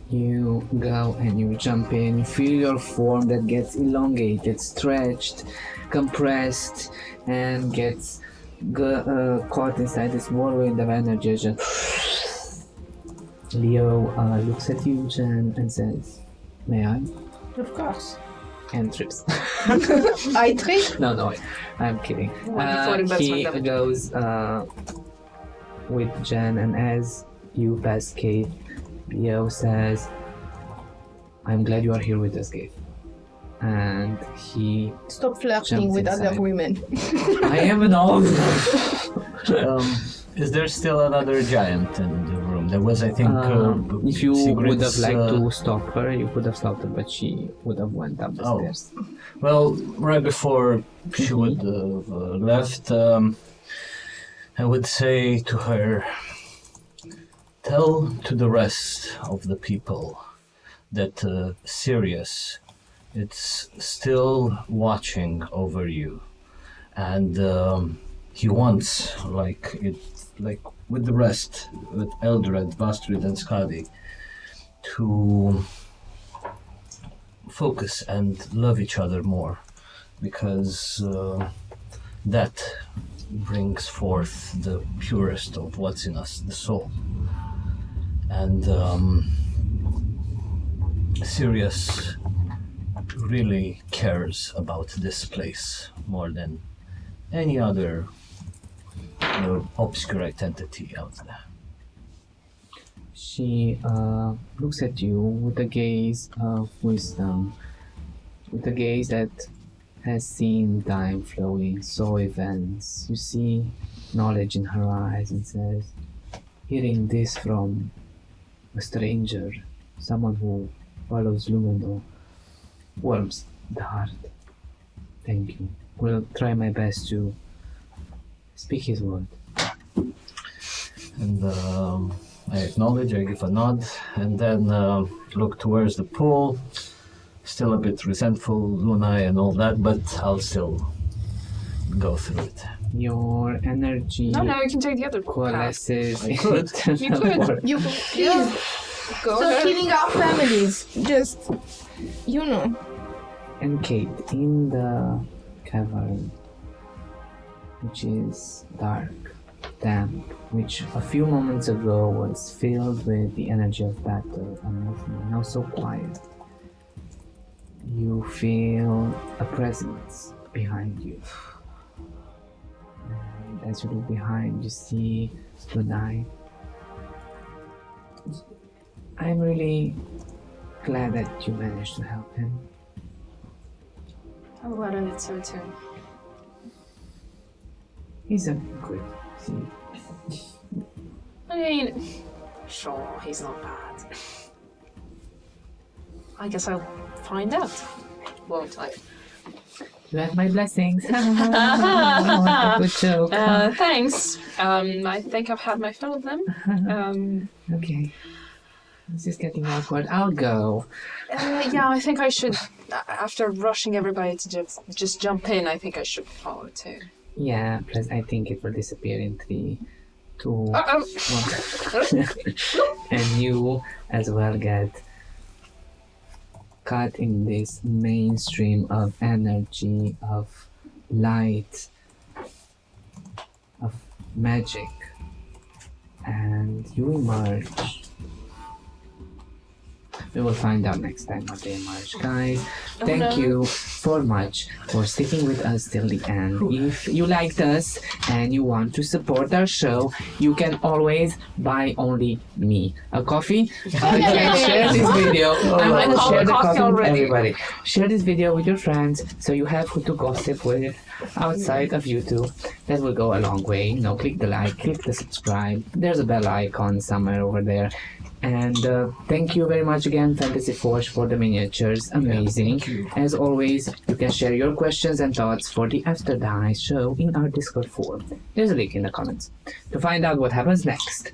You go and you jump in. You feel your form that gets elongated, stretched, compressed, and gets caught inside this whirlwind of energy. Just Leo looks at you, Jen, and says, "May I?" Of course. And trips. I trip. No, I'm kidding. He goes with Jen, and as you pass Kate, Leo says, "I'm glad you are here with us, Kate." And he Stop flirting jumps with inside. other women. I am an old. Is there still another giant in the room? There was, I think. If you would have Sigrid's, liked to stop her, you could have stopped her, but she would have went up the stairs. Well, right before she would have left, I would say to her, "Tell to the rest of the people that Sirius, it's still watching over you, and he wants, like with the rest, with Eldred, Vastrid, and Skadi, to focus and love each other more, because that brings forth the purest of what's in us, the soul. And Sirius really cares about this place more than any other obscure identity out there. She looks at you with a gaze of wisdom, with a gaze that has seen time flowing, saw events. You see knowledge in her eyes and says, hearing this from a stranger, someone who follows Lumino, warms the heart. Thank you. Will try my best to speak his word. And I acknowledge, I give a nod, and then look towards the pool. Still a bit resentful, Luna and all that, but I'll still go through it. Your energy No, you can take the other path. coalesces I could. You could. You please Go stop ahead. killing our families. Just, you know. And Kate, in the cavern, which is dark, damp, which a few moments ago was filled with the energy of battle and movement, now so quiet, you feel a presence behind you. And as you look behind, you see Lunai. I'm really glad that you managed to help him. I'm glad I did so too. He's a good thief. I mean, sure, he's not bad. I guess I'll find out, won't I? You have my blessings. Oh, good joke. Thanks. I think I've had my fill of them. Okay. This is getting awkward. I'll go. Yeah, I think I should, after rushing everybody to just jump in, I think I should follow too. Yeah, plus I think it will disappear in 3, 2, 1. And you as well get caught in this mainstream of energy, of light, of magic. And you emerge. We will find out next time how they emerge, guys. Thank you so much for sticking with us till the end. If you liked us and you want to support our show, you can always buy only me a coffee. You can share this video. I'm going to share the coffee with everybody. Share this video with your friends so you have who to gossip with outside of YouTube. That will go a long way. You know, click the like, click the subscribe. There's a bell icon somewhere over there. And thank you very much again, Fantasy Forge, for the miniatures. Amazing. As always, you can share your questions and thoughts for the After the High show in our Discord forum. There's a link in the comments. To find out what happens next,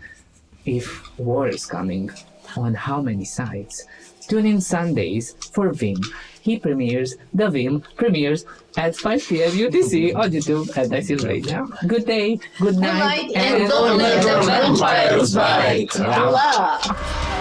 if war is coming, on how many sides, tune in Sundays for VIM. The VIM premieres at 5 PM UTC on YouTube at Dicesylvania. Good day, good night, And don't let the vampires bite. Bye.